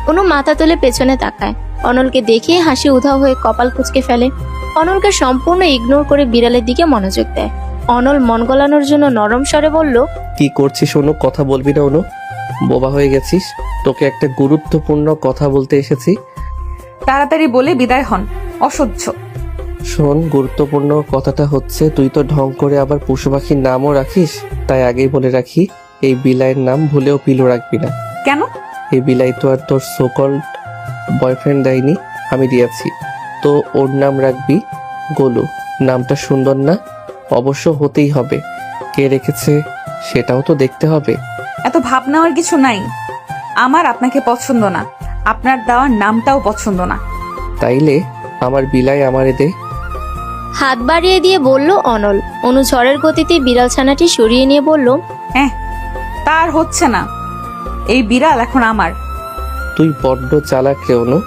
অনু মাথা তুলে পেছনে তাকায়, অনলকে দেখে হাসি উধাও হয়ে কপাল কুঁচকে ফেলে। অনলকে সম্পূর্ণ ইগনোর করে বিড়ালের দিকে মনোযোগ দেয়। অনল মন গলানোর জন্য নরম স্বরে বলল, কি করছিস অনু? কথা বলবি না অনু? বোবা হয়ে গেছিস? তোকে একটা গুরুত্বপূর্ণ কথা বলতে এসেছি। তাড়াতাড়ি বলে বিদায় হন, অসহ্য। শোন, গুরুত্বপূর্ণ কথাটা হচ্ছে তুই তো ঢং করে আবার পশু পাখির নামও রাখিস। তাই আগেই বলে রাখি, এই বিলাইয়ের নাম ভুলেও পিলু রাখবি না। কেন? এই বিলাই তো আর তোর সোকল্ড বয়ফ্রেন্ড দেয়নি, আমি দিয়েছি। তো ওর নাম রাখবি গোলু। নামটা সুন্দর না? অবশ্য হতেই হবে। কে রেখেছে সেটাও তো দেখতে হবে। এত ভাব নেওয়ার কিছু নাই। আমার আপনাকে পছন্দ না, আপনার দেওয়ার নামটাও পছন্দ না। তাইলে আমার বিলাই আমারে দে। হাত বাড়িয়ে দিয়ে বলল অনল। অনু ঝড়ের গতিতে বিড়াল ছানাটি সরিয়ে নিয়ে বলল, তার হচ্ছে না, এই বিড়াল এখন আমার। তুই বড্ড চালাক রে অনু।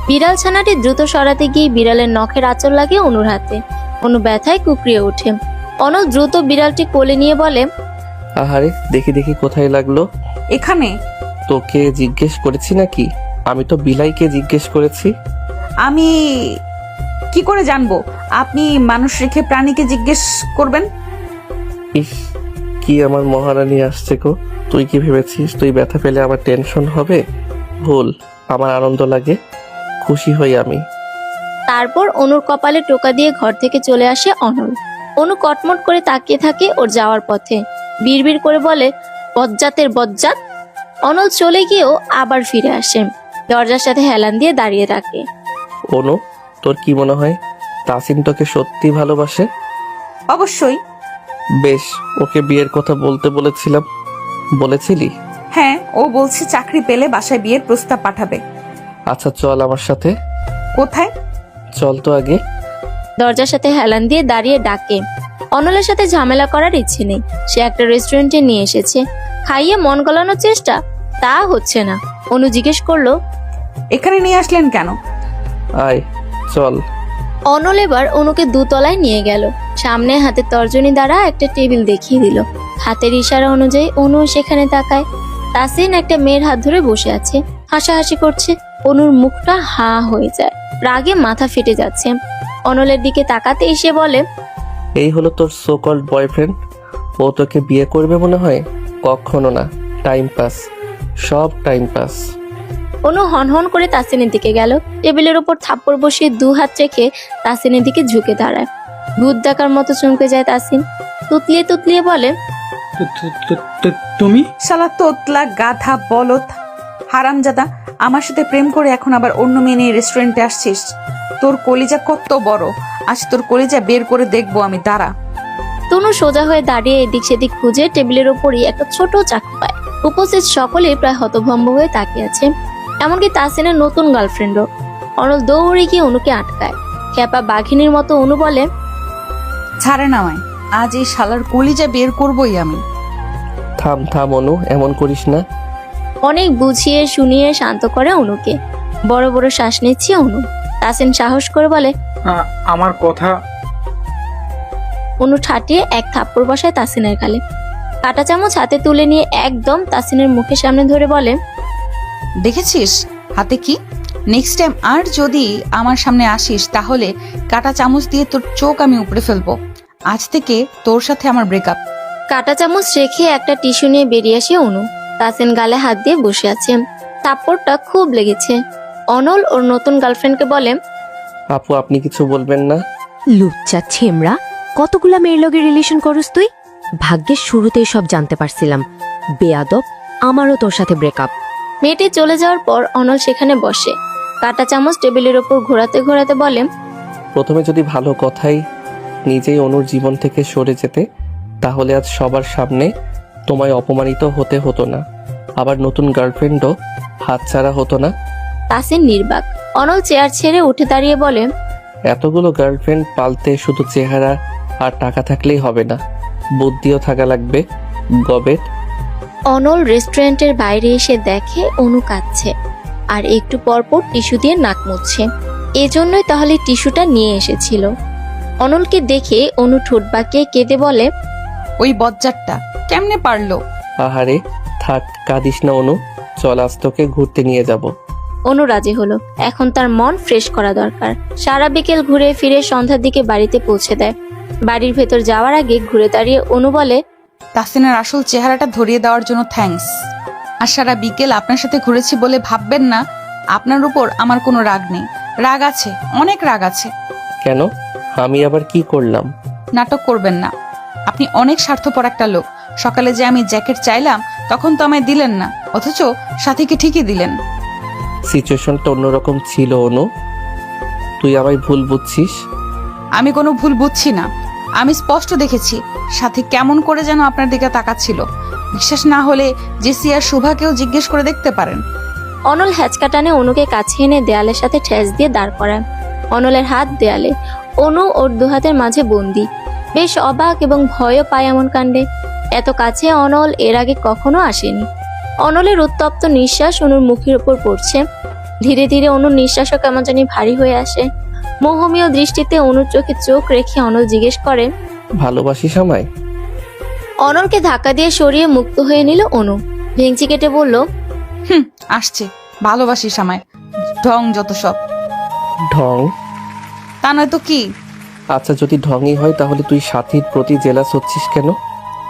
বিড়াল ছানাটি দ্রুত সরাতে গিয়ে বিড়ালের নখের আঁচল লাগে অনুর হাতে। অনু ব্যথায় কুকড়িয়ে ওঠে। অনল দ্রুত বিড়ালটি কোলে নিয়ে বলে, আহারে, দেখি দেখি কোথায় লাগলো। এখানে। তোকে জিজ্ঞেস করেছি নাকি? আমি তো বিলাইকে জিজ্ঞেস করেছি। আমি কি করে জানবো আপনি মানুষ রেখে প্রাণীকে জিজ্ঞেস করবেন? ইস, কি আমার মহারানী আসছে গো। তুই কি ভেবেছিস তুই ব্যথা পেলে আমার টেনশন হবে? ভুল, আমার আনন্দ লাগে, খুশি হই আমি। তারপর অনুর কপালে টোকা দিয়ে ঘর থেকে চলে আসে অনল। অনু কটমট করে তাকিয়ে থাকে ওর যাওয়ার পথে, বিড়বিড় করে বলে, বজ্জাতের বজ্জাত। অনল চলে গিয়েও আবার ফিরে আসে, দরজার সাথে হেলান দিয়ে দাঁড়িয়ে থাকে। অনু, তোর কি মনে হয় তাসিন তোকে সত্যি ভালোবাসে? অবশ্যই। বেশ, ওকে বিয়ের কথা বলতে বলেছিলাম, বলেছিলি? হ্যাঁ, ও বলছে চাকরি পেলে বাসায় বিয়ের প্রস্তাব পাঠাবে। আচ্ছা চল আমার সাথে। কোথায়? চল তো আগে। দরজার সাথে হেলান দিয়ে দাঁড়িয়ে ডাকে। অনলের সাথে ঝামেলা করার ইচ্ছে নেই। সে একটা রেস্টুরেন্টে নিয়ে এসেছে, খাইয়ে মন গলানোর চেষ্টা, তা হচ্ছে না। অনু জিজ্ঞেস করলো, এখানে নিয়ে আসলেন কেন? আয় চল। অনল এবার অনুকে দুতলায় নিয়ে গেল। সামনে হাতে তর্জনী দ্বারা একটা টেবিল দেখিয়ে দিল। হাতের ইশারা অনুযায়ী অনু সেখানে তাকায়। তাসিন একটা মেয়ের হাত ধরে বসে আছে, হাসাহাসি করছে। অনুর মুখটা হা হয়ে যায়, রাগে মাথা ফেটে যাচ্ছে। অনলের দিকে তাকাতে এসে বলে, এই হলো তোর সো কল্ড বয়ফ্রেন্ড? ও তোকে বিয়ে করবে মনে হয়? কখনো না, টাইম পাস, সব টাইম পাস। অনু হনহন করে তাসিনের দিকে গেল। টেবিলের উপর থাপ্পড় বসিয়ে দু হাত রেখে তাসিনের দিকে ঝুঁকে দাঁড়ায়। ভূত ডাকার মতো চমকে যায় তাসিন। তুতলিয়ে তুতলিয়ে বলে, তুমি? শালা তোতলা গাধা বলদ হারামজাদা, আমার সাথে প্রেম করে এখন আবার অন্য মেয়ে নিয়ে রেস্টুরেন্টে আসছিস? তোর কলিজা কত বড়, আজ তোর কলিজা বের করে দেখবো আমি, দাঁড়া। তনু সোজা হয়ে দাঁড়িয়ে এদিক সেদিক খুঁজে টেবিলের উপরই একটা ছোট চাকু পায়। উপস্থিত সকলেই প্রায় হতভম্ব হয়ে তাকিয়ে আছে, এমনকি তাসিনের নতুন গার্লফ্রেন্ডও। অনল দৌড়ে গিয়ে অনুকে আটকায়। খ্যাপা বাঘিনীর মতো অনু বলে, ছাড়ে না আমায়, আজ এই শালার কলিজা বের করবই আমি। থাম থাম অনু, এমন করিস না। অনেক বুঝিয়ে শুনিয়ে শান্ত করে অনুকে। বড় বড় শ্বাস নিচ্ছে অনু। তাসিন সাহস করে বলে, আমার কথা। অনু ঠাটিয়ে এক থাপ্পড় বসায় তাসিনের গালে। কাঁটা চামচ হাতে তুলে নিয়ে একদম তাসিনের মুখের সামনে ধরে বলে, দেখেছিস হাতে কি? নেক্সট টাইম আর যদি আমার সামনে আসিস তাহলে কাঁটা চামচ দিয়ে তোর চোখ আমি উপড়ে ফেলবো। আজ থেকে তোর সাথে আমার ব্রেকআপ। কাঁটা চামচ রেখে একটা টিস্যু নিয়ে বেরিয়ে আসে অনু। তাসিন গালে হাত দিয়ে বসে আছে, থাপ্পড়টা খুব লেগেছে। অনল ওর নতুন গার্লফ্রেন্ডকে বলে, আপু আপনি কিছু বলবেন না? লুচ্চা ছেমড়া, কতগুলা মেয়ের লগে রিলেশন করস তুই? ভাগ্যের শুরুতেই সব জানতে পারছিলাম। বেয়াদব, আমারও তোর সাথে ব্রেকআপ। মেয়েটি চলে যাওয়ার পর অনল সেখানে বসে, কাঁটা চামচ টেবিলের ওপর ঘোরাতে ঘোরাতে বলে, প্রথমে যদি ভালো কথাই নিজেই অনুর জীবন থেকে সরে যেতে, তাহলে আজ সবার সামনে তোমায় অপমানিত হতে হতো না, আবার নতুন গার্লফ্রেন্ডও হাতছাড়া হতো না। তাসিন নির্বাক। অনল চেয়ার ছেড়ে উঠে দাঁড়িয়ে বলে, এতগুলো গার্লফ্রেন্ড পালতে শুধু চেহারা আর টাকা থাকলেই হবে না, বুদ্ধিও থাকা লাগবে, গবেট। অনল রেস্টুরেন্টের বাইরে এসে দেখে অনু কাঁদছে। আর একটু পরপর টিস্যু দিয়ে নাক মুছছে। এজন্যই তাহলে টিস্যুটা নিয়ে এসেছিল। অনলকে দেখে অনু ঠোঁট বাঁকিয়ে কেঁদে বলে, ওই বজ্জারটা কেমনে পারলো? আহারে থাক, কাঁদিস না অনু, চল আজ তোকে ঘুরতে নিয়ে যাব। অনু রাজি হলো। এখন তার মন ফ্রেশ করা দরকার। সারা বিকেল ঘুরে ফিরে সন্ধ্যার দিকে বাড়িতে পৌঁছে দেয়। বাড়ির ভেতর যাওয়ার আগে ঘুরে দাঁড়িয়ে অনু বলে, তাসিনের আসল চেহারাটা ধরিয়ে দেওয়ার জন্য থ্যাঙ্কস। আর সারা বিকেল আপনার সাথে ঘুরেছি বলে ভাববেন না আপনার উপর আমার কোনো রাগ নেই। রাগ আছে, অনেক রাগ আছে। কেন? আমি আবার কি করলাম? নাটক করবেন না। আপনি অনেক স্বার্থপর একটা লোক। সকালে যে আমি জ্যাকেট চাইলাম তখন তো আমায় দিলেন না, অথচ সাথীকে ঠিকই দিলেন। সিচুয়েশনটা অন্যরকম ছিল অনু, তুই আমায় ভুল বুঝছিস। আমি কোনো ভুল বুঝছি না। আমি স্পষ্ট দেখেছি সাথী কেমন করে যেন আপনার দিকে তাকাচ্ছিল। বিশ্বাস না হলে জেসি আর শুভাকেও জিজ্ঞেস করে দেখতে পারেন। অনল হ্যাচকা টানে অনুকে কাছে এনে দেয়ালের সাথে ঠেস দিয়ে দাঁড় করায়। অনলের হাত দেয়ালে, অনু ওর দুহাতের মাঝে বন্দি। বেশ অবাক এবং ভয়ও পায় এমন কাণ্ডে। এত কাছে অনল এর আগে কখনো আসেনি। অনলের উত্তপ্ত নিঃশ্বাস অনুর মুখের উপর পড়ছে। ধীরে ধীরে অনুর নিঃশ্বাসও কেমন জানি ভারী হয়ে আসে। মোহমীয় দৃষ্টিতে অনুর চোখে চোখ রেখে অনল জিজ্ঞেস করে, ভালোবাসিস আমায়? অনলকে ধাক্কা দিয়ে সরিয়ে মুক্ত হয়ে নিল অনু। ভেঙচি কেটে বলল, আসছে, ভালোবাসিস আমায়, ঢং যত সব। ঢং? তা নয় তো কি? আচ্ছা যদি ঢংই হয় তাহলে তুই সাথীর প্রতি জেলাস হচ্ছিস কেন?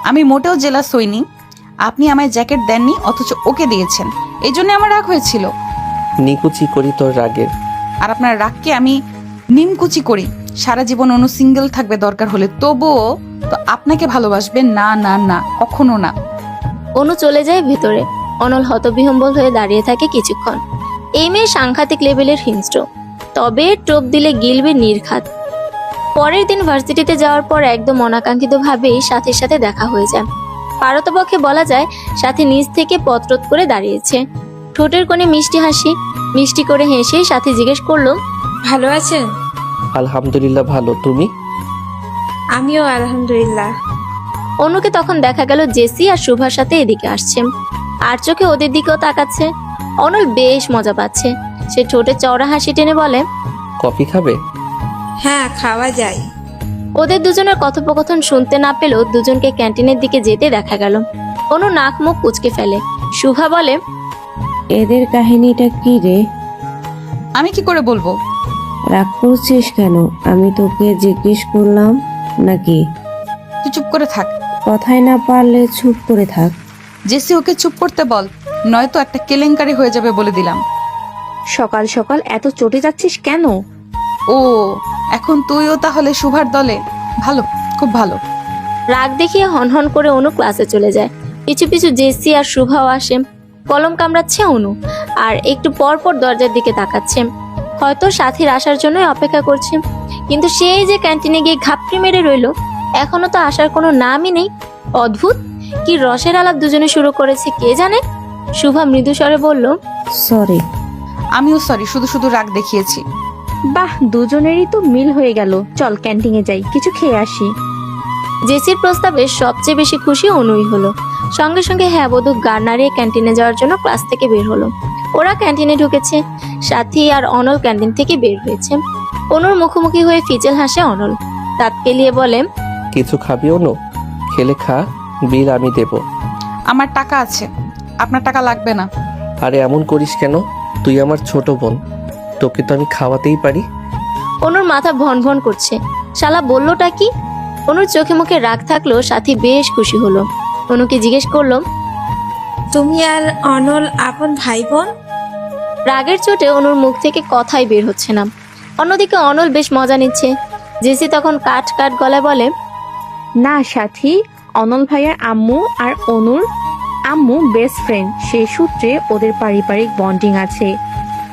আমি মোটেও জেলাস হইনি। আপনি আমায় জ্যাকেট দেননি, অথচ ওকে দিয়েছেন, এই জন্য আমার রাগ হয়েছিল। নিকুচি করি তোর রাগের। আর আপনার রাগকে আমি নিমকুচি করি। সারা জীবন অনু সিঙ্গেল থাকবে দরকার হলে, তবুও তো আপনাকে ভালোবাসবেন না, না না, কখনো না। অনু চলে যায় ভেতরে। অনল হতবিহম্বল হয়ে দাঁড়িয়ে থাকে কিছুক্ষণ। এই মেয়ে সাংঘাতিক লেভেলের হিংস্র, তবে টোপ দিলে গিলবে নির্ঘাত। পরের দিন ভার্সিটিতে যাওয়ার পর একদম অনাকাঙ্ক্ষিত ভাবেই সাথীর সাথে দেখা হয়ে যায়। পারতপক্ষে বলা যায় সাথী নিজ থেকে পত্রত করে দাঁড়িয়েছে। ঠোঁটের কোণে মিষ্টি হাসি। মিষ্টি করে হেসে সাথী জিজ্ঞেস করলো, ভালো আছেন? আলহামদুলিল্লাহ ভালো, তুমি? আমিও আলহামদুলিল্লাহ। অনুকে তখন দেখা গেল জেসি আর শুভার সাথে এদিকে আসছে, আর চোখে ওদের দিকেও তাকাচ্ছে। অনল বেশ মজা পাচ্ছে। সে ঠোঁটে চওড়া হাসি টেনে বলে, কফি খাবে? হ্যাঁ, খাওয়া যায়। ওদের দুজনের কথোপকথন শুনতে না পেলেও দুজনকে ক্যান্টিনের দিকে যেতে দেখা গেল। অনু নাক মুখ কুচকে ফেলে। শুভা বলে, এদের কাহিনীটা কি রে? আমি কি করে বলবো? রাগ করছিস কেন? আমি তোকে জিজ্ঞেস করলাম নাকি? তুই চুপ করে থাক। কথায় না পারলে চুপ করে থাক। জেসি ওকে চুপ করতে বল, নয়তো একটা কেলেঙ্কারি হয়ে যাবে বলে দিলাম। সকাল সকাল এত চটে যাচ্ছিস কেন? ও, এখন তুইও তাহলে শুভার দলে? ভালো, খুব ভালো। রাগ দেখিয়ে হনহন করে অনু ক্লাসে চলে যায়। পিছু পিছু জেসি আর শুভাও আসে। কলম কামড়াচ্ছে অনু, আর একটু পর পর দরজার দিকে তাকাচ্ছে। হয়তো সাথীর আসার জন্যই অপেক্ষা করছে। কিন্তু সেই যে ক্যান্টিনে গিয়ে ঘাপটি মেরে রইল, এখনো তো আসার কোনো নামই নেই। অদ্ভুত, কি রসের আলাপ দুজনে শুরু করেছে কে জানে। শুভা মৃদু স্বরে বলল, সরি। আমিও সরি, শুধু শুধু রাগ দেখিয়েছি। বাহ, দুজনেরই তো মিল হয়ে গেল। চল ক্যান্টিনে যাই, কিছু খেয়ে আসি। জেসির প্রস্তাবে সবচেয়ে বেশি খুশি অনুই হলো। সঙ্গে সঙ্গে হ্যাঁ বোধক গাড় নাড়িয়ে ক্যান্টিনে যাওয়ার জন্য ক্লাস থেকে বের হলো। ওরা ক্যান্টিনে ঢুকেছে। সাথী আর অনল ক্যান্টিন থেকে বের হয়েছে। অনুর মুখোমুখি হয়ে ফিচেল হাসে অনল। দাঁত কেলিয়ে বলে, কিছু খাবি অনু? খেলে খা, বিল আমি দেব। আমার টাকা আছে, আপনার টাকা লাগবে না। আরে এমন করিস কেন? তুই আমার ছোট বোন, তোকে তো আমি খাওয়াতেই পারি। অনুর মাথা ভন ভন করছে। শালা বললোটা কি? অনুর চোখে মুখে রাগ থাকলো সাথী বেশ খুশি হলো। অনুকে জিজ্ঞেস করলো, তুমি আর অনল আপন ভাই বোন? রাগের চোটে অনুর মুখ থেকে কথাই বের হচ্ছে না। অন্যদিকে অনল বেশ মজা নিচ্ছে। জেসি তখন কাট কাট গলায় বলে, না সাথী, অনল ভাইয়ার আম্মু আর অনুর আম্মু বেস্ট ফ্রেন্ড। সেই সূত্রে ওদের পারিবারিক বন্ডিং আছে।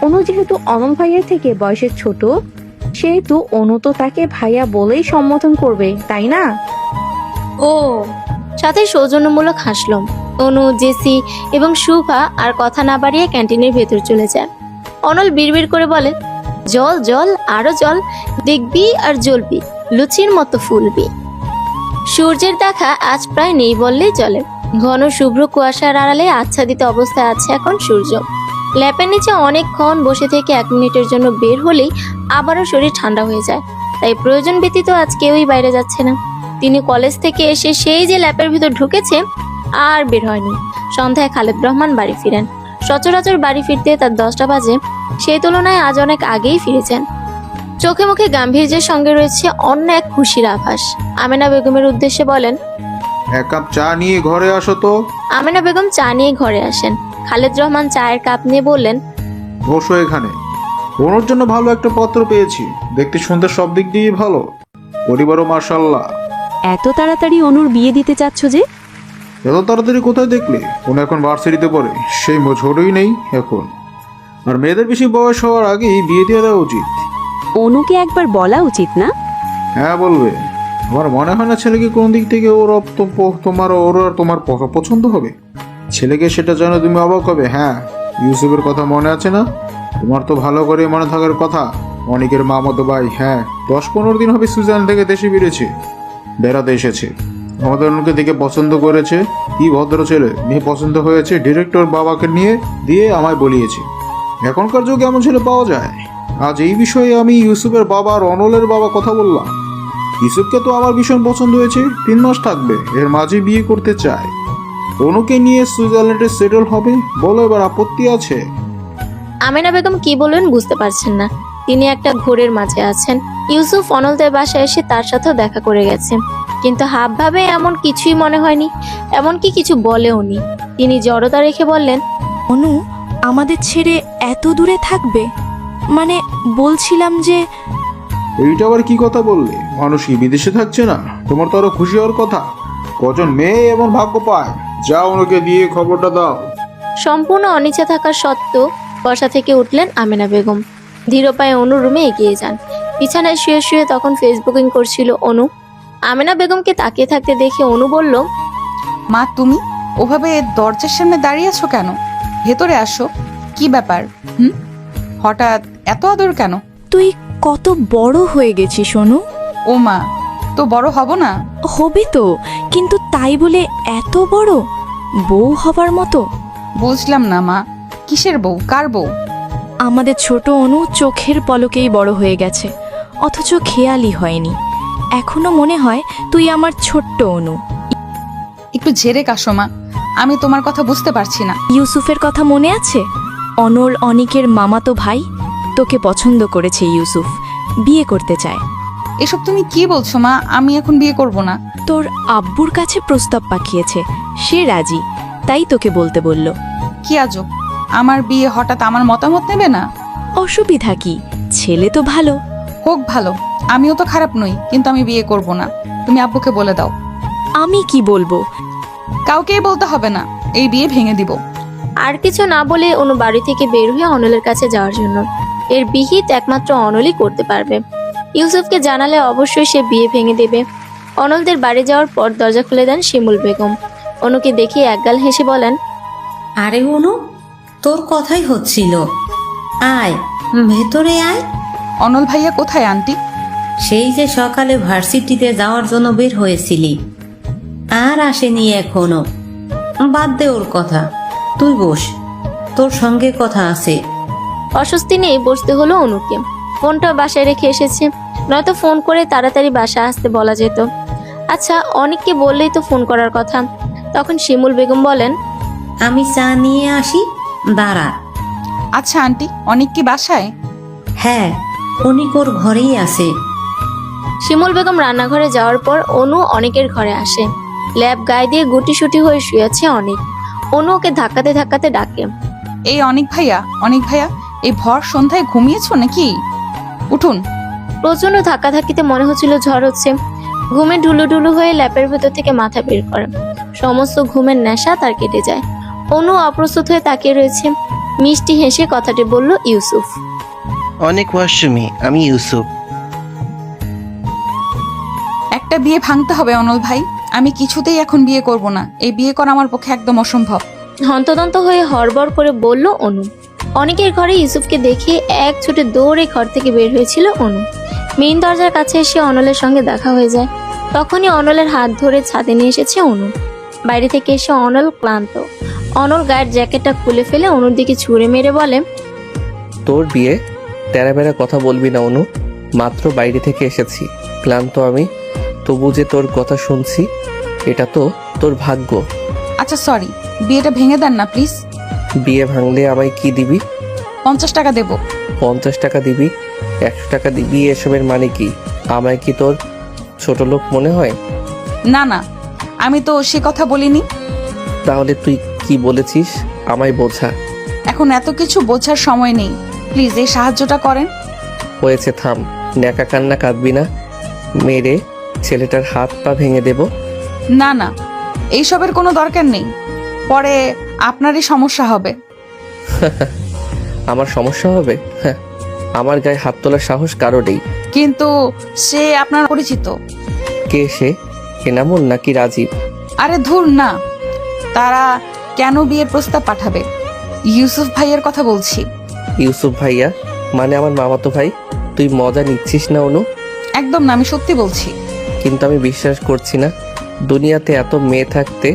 অনু যেহেতু অনল ভাইয়ার থেকে বয়সে ছোট, সেহেতু অনু তো তাকে ভাইয়া বলেই সম্বোধন করবে, তাই না? ও, সাথে সৌজন্যমূলক হাসলো। অনু, জেসি এবং শুভা আর কথা না বাড়িয়ে ক্যান্টিনের ভেতর চলে যায়। অনল বিড়বিড় করে বলে, জল জল, আরো জল, দেখবি আর জ্বলবি, লুচির মতো ফুলবি। সূর্যের দেখা আজ প্রায় নেই বললেই চলে। ঘন শুভ্র কুয়াশার আড়ালে আচ্ছাদিত অবস্থায় আছে এখন সূর্য। ল্যাপের নিচে অনেকক্ষণ বসে থেকে 1 মিনিটের জন্য বের হলেই আবারও শরীর ঠান্ডা হয়ে যায়। তাই প্রয়োজন ব্যতীত আজ কেউই বাইরে যাচ্ছে না। তিনি কলেজ থেকে এসে সেই যে ল্যাপের ভিতর ঢুকেছে আর বের হয়নি। সন্ধ্যায় খালেদ রহমান বাড়ি ফিরেন। সচরাচর বাড়ি ফিরতে তার 10টা বাজে, সেই তুলনায় আজ অনেক আগেই ফিরেছেন। চোখে মুখে গাম্ভীর্যের সঙ্গে রয়েছে অন্য এক খুশির আভাস। আমেনা বেগমের উদ্দেশ্যে বলেন, 1 কাপ চা নিয়ে ঘরে আসো তো। আমেনা বেগম চা নিয়ে ঘরে আসেন। খালেদ রহমান চায়ের কাপ নিয়ে বললেন, বসো এখানে। ওর জন্য ভালো একটা পত্র পেয়েছি, দেখতে শুনতে সব দিক দিয়ে ভালো, পরিবারও মাশাআল্লাহ। এত তাড়াতাড়ি অনুর বিয়ে দিতে চাচ্ছ যে? এত তাড়াতাড়ি কোথায় দেখলে? ওনা এখন ভার্সিটিতে পড়ে, সেই ঝোড়ই নেই এখন। আর মেয়েদের বেশি বয়স হওয়ার আগেই বিয়ে দিয়ে দেওয়া উচিত। অনুকে একবার বলা উচিত না? হ্যাঁ বলবে। আমার মনে হয় না ছেলেকে কোন দিক থেকে ওর আর তোমার পছন্দ হবে। ছেলেকে সেটা জানো তুমি অবাক হবে। হ্যাঁ, ইউসুফের কথা মনে আছে না? তোমার তো ভালো করে মনে থাকার কথা। অনেকের মামাতো ভাই, হ্যাঁ 10-15 দিন হবে সুইজারল্যান্ড থেকে দেশে বেড়াতে এসেছে। আমাদের অনুকে দেখে পছন্দ করেছে। কি ভদ্র ছেলে, মেয়ে পছন্দ হয়েছে, ডিরেক্টর বাবাকে নিয়ে দিয়ে আমায় বলিয়েছে। এখনকার যুগে এমন ছেলে পাওয়া যায়। আজ এই বিষয়ে আমি ইউসুফের বাবা আর অনলের বাবা কথা বললাম। ইউসুফকে তো আমার ভীষণ পছন্দ হয়েছে, 3 মাস থাকবে, এর মাঝে বিয়ে করতে চায়। অনুকে নিয়ে সুইজারল্যান্ডে সেটেল হবে, বলো এবার আপত্তি আছে? আমেনা বেগম কি বললেন বুঝতে পারছেন না। তিনি একটা ঘোরের মাঝে আছেন। ইউসুফ অনলদের বাসায় এসে তার সাথেও দেখা করে গেছে, কিন্তু হাবভাবে এমন কিছুই মনে হয়নি, এমনকি কিছু বলেও নি। তিনি জড়তা রেখে বললেন, অনু আমাদের ছেড়ে এত দূরে থাকবে? মানে বলছিলাম যে। এইটা আবার কি কথা বললে? মানুষ কি বিদেশে থাকছে না? তোমার তো আরো খুশি হওয়ার কথা। কজন মেয়ে এমন ভাগ্য পায়? যা ওনাকে দিয়ে খবরটা দাও। সম্পূর্ণ অনিচ্ছা থাকার সত্ত্বেও বসা থেকে উঠলেন আমেনা বেগম। ধীর পায়ে অনুর রুমে এগিয়ে যান। বিছানায় শুয়ে শুয়ে তখন ফেসবুকিং করছিল অনু। আমেনা বেগমকে তাকিয়ে থাকতে দেখে অনু বলল, মা তুমি ওভাবে দরজার সামনে দাঁড়িয়ে আছো কেন? ভেতরে আসো। কি ব্যাপার? হঠাৎ এত আদর কেন? তুই কত বড় হয়ে গেছিস অনু। ও মা, তো বড় হব না? হবি তো, কিন্তু তাই বলে এত বড়? বউ হবার মতো? বুঝলাম না মা, কিসের বউ? কার বউ? আমাদের ছোট অনু চোখের পলকেই বড় হয়ে গেছে, অথচ খেয়ালই হয়নি। এখনো মনে হয় তুই আমার ছোট্ট অনু। একটু ঝেড়ে কাশো মা, আমি তোমার কথা বুঝতে পারছি না। ইউসুফের কথা মনে আছে? অনল অনিকের মামাতো ভাই। তোকে পছন্দ করেছে ইউসুফ, বিয়ে করতে চায়। এসব তুমি কি বলছো মা? আমি এখন বিয়ে করব না। তোর আব্বুর কাছে প্রস্তাব পাঠিয়েছে, সে রাজি, তাই তোকে বলতে বলল। কি আজব, আমার বিয়ে হঠাৎ আমার মতামত নেবে না? অসুবিধা কি? ছেলে তো ভালো। হোক ভালো, আমিও তো খারাপ নই, কিন্তু আমি বিয়ে করব না। তুমি আব্বুকে বলে দাও। আমি কি বলবো? কাউকেই বলতে হবে না, এই বিয়ে ভেঙে দিব। আর কিছু না বলে অনু বাড়ি থেকে বের হয়ে অনলের কাছে যাওয়ার জন্য। এর বিহিত একমাত্র অনলই করতে পারবে। ইউসুফকে জানালে অবশ্যই সে বিয়ে ভেঙে দেবে। অনলদের বাড়ি যাওয়ার পর দরজা খুলে দেন শিমুল বেগম। অনুকে দেখে একগাল হেসে বলেন, আরে অনু, তোর কথাই হচ্ছিল, আয় ভেতরে আয়। অনল ভাইয়া কোথায় আন্টি? সেই যে সকালে ভার্সিটিতে যাওয়ার জন্য বের হয়েছিলি, আর আসেনি এখনো। বাদ দে ওর কথা, তুই বস, তোর সঙ্গে কথা আছে। অস্বস্তি নিয়ে বসতে হলো অনুকে। ফোনটা বাসায় রেখে এসেছে, নয়তো ফোন করে তাড়াতাড়ি বাসা আসতে বলা যেত। আচ্ছা, অনেককে বললেই তো ফোন করার কথা। তখন শিমুল বেগম বলেন, আমি চা নিয়ে আসি, দাঁড়া। আচ্ছা আন্টি, অনেক কি বাসায়? হ্যাঁ, অনিক ওর ঘরেই আছে। শিমুল বেগম রান্নাঘরে যাওয়ার পর অনু অনেকের ঘরে আসে। ল্যাব গায়ে দিয়ে গুটিসুটি হয়ে শুয়ে আছে অনেক। অনু ওকে ধাক্কাতে ধাক্কাতে ডাকে, এই অনেক ভাইয়া, অনেক ভাইয়া, এই ভর সন্ধ্যায় ঘুমিয়েছো নাকি? উঠুন। প্রচন্ড ধাক্কাধাক্কিতে মনে হচ্ছিল ঝড় হচ্ছে। ঘুমে ঢুলু ঢুলু হয়ে ল্যাপের ভেতর থেকে মাথা বের করে। সমস্ত ঘুমের নেশা তার কেটে যায়। অনু অপ্রস্তুত হয়ে তাকিয়ে রয়েছে। মিষ্টি হেসে কথাটি বলল ইউসুফ। অনেক ওয়াসমি, আমি ইউসুফ। একটা বিয়ে ভাঙতে হবে অনল ভাই, আমি কিছুতেই এখন বিয়ে করব না। এই বিয়ে করা আমার পক্ষে একদম অসম্ভব। হন্তদন্ত হয়ে হড়বড় করে বলল অনু। অনেকের ঘরে ইউসুফকে দেখে এক ছুটে দৌড়ে ঘর থেকে বের হয়েছিল অনু। মেইন দরজার কাছে এসে অনলের সঙ্গে দেখা হয়ে যায়। তখনই অনলের হাত ধরে ছাদে নিয়ে এসেছে অনু। বাইরে থেকে এসে অনল ক্লান্ত। অনল গায়ের জ্যাকেটটা খুলে ফেলে অনুর দিকে ছুঁড়ে মেরে বলে, তোর বিয়ে তেরাবেরা কথা বলবি না অনু, মাত্র বাইরে থেকে এসেছি, ক্লান্ত আমি, তবু যে তোর কথা শুনছি এটা তো তোর ভাগ্য। আচ্ছা সরি, বিয়েটা ভেঙে দেন না প্লিজ। বিয়ে ভাঙলে আমায় কি দিবি? 50 টাকা দেব। 50 টাকা দিবি, 100 টাকা দিবি, এসবের মানে কি? আমায় কি তোর ছোট লোক মনে হয়? না না, আমি তো সে কথা বলিনি। তাহলে তুই কি বলেছিস আমায় বোঝা। এখন এত কিছু বোঝার সময় নেই, প্লিজ এই সাহায্যটা করেন। হয়েছে, থাম, ন্যাকা কান্না কাঁদবি না, মেরে ছেলেটার হাত পা ভেঙে দেব। না না, এইসবের কোনো দরকার নেই, পরে আপনারই সমস্যা হবে। আমার সমস্যা হবে? হ্যাঁ, আমার গায়ে হাত তোলার সাহস কারো নেই। কিন্তু সে আপনার পরিচিত। কে সে? এনামুল নাকি রাজীব? আরে ধুর না, তারা কেন বিয়ের প্রস্তাব পাঠাবে? ইউসুফ ভাইয়ের কথা বলছি। ইউসুফ ভাইয়া মানে আমার মামাতো ভাই? তুই মজা নিচ্ছিস না অনু? একদম না, আমি সত্যি বলছি। কিন্তু আমি বিশ্বাস করছি না, দুনিয়াতে এত মেয়ে থাকতে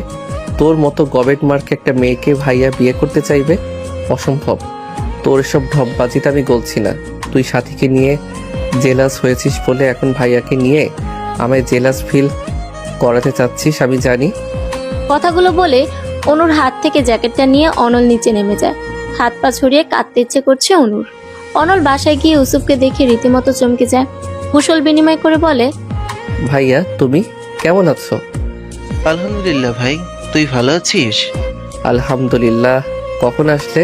তোর মতো গবেট মার্কে একটা মেয়েকে ভাইয়া বিয়ে করতে চাইবে? অসম্ভব। তোর সব ঢপবাজিতে আমি গলছি না। তুই সাথীকে নিয়ে জেলাস হয়েছিস বলে এখন ভাইয়াকে নিয়ে আমায় জেলাস ফিল করাতে চাচ্ছিস, আমি জানি। কথাগুলো বলে অনুর হাত থেকে জ্যাকেটটা নিয়ে অনল নিচে নেমে যায়। হাত পা ছড়িয়ে কাঁদতে ইচ্ছে করছে অনুর। অনল বাসায় গিয়ে ইউসুফকে দেখে রীতিমতো চমকে যায়। কুশল বিনিময় করে বলে, ভাইয়া তুমি কেমন আছো? আলহামদুলিল্লাহ ভাই, তুই ভালো আছিস? আলহামদুলিল্লাহ। কখন আসলে?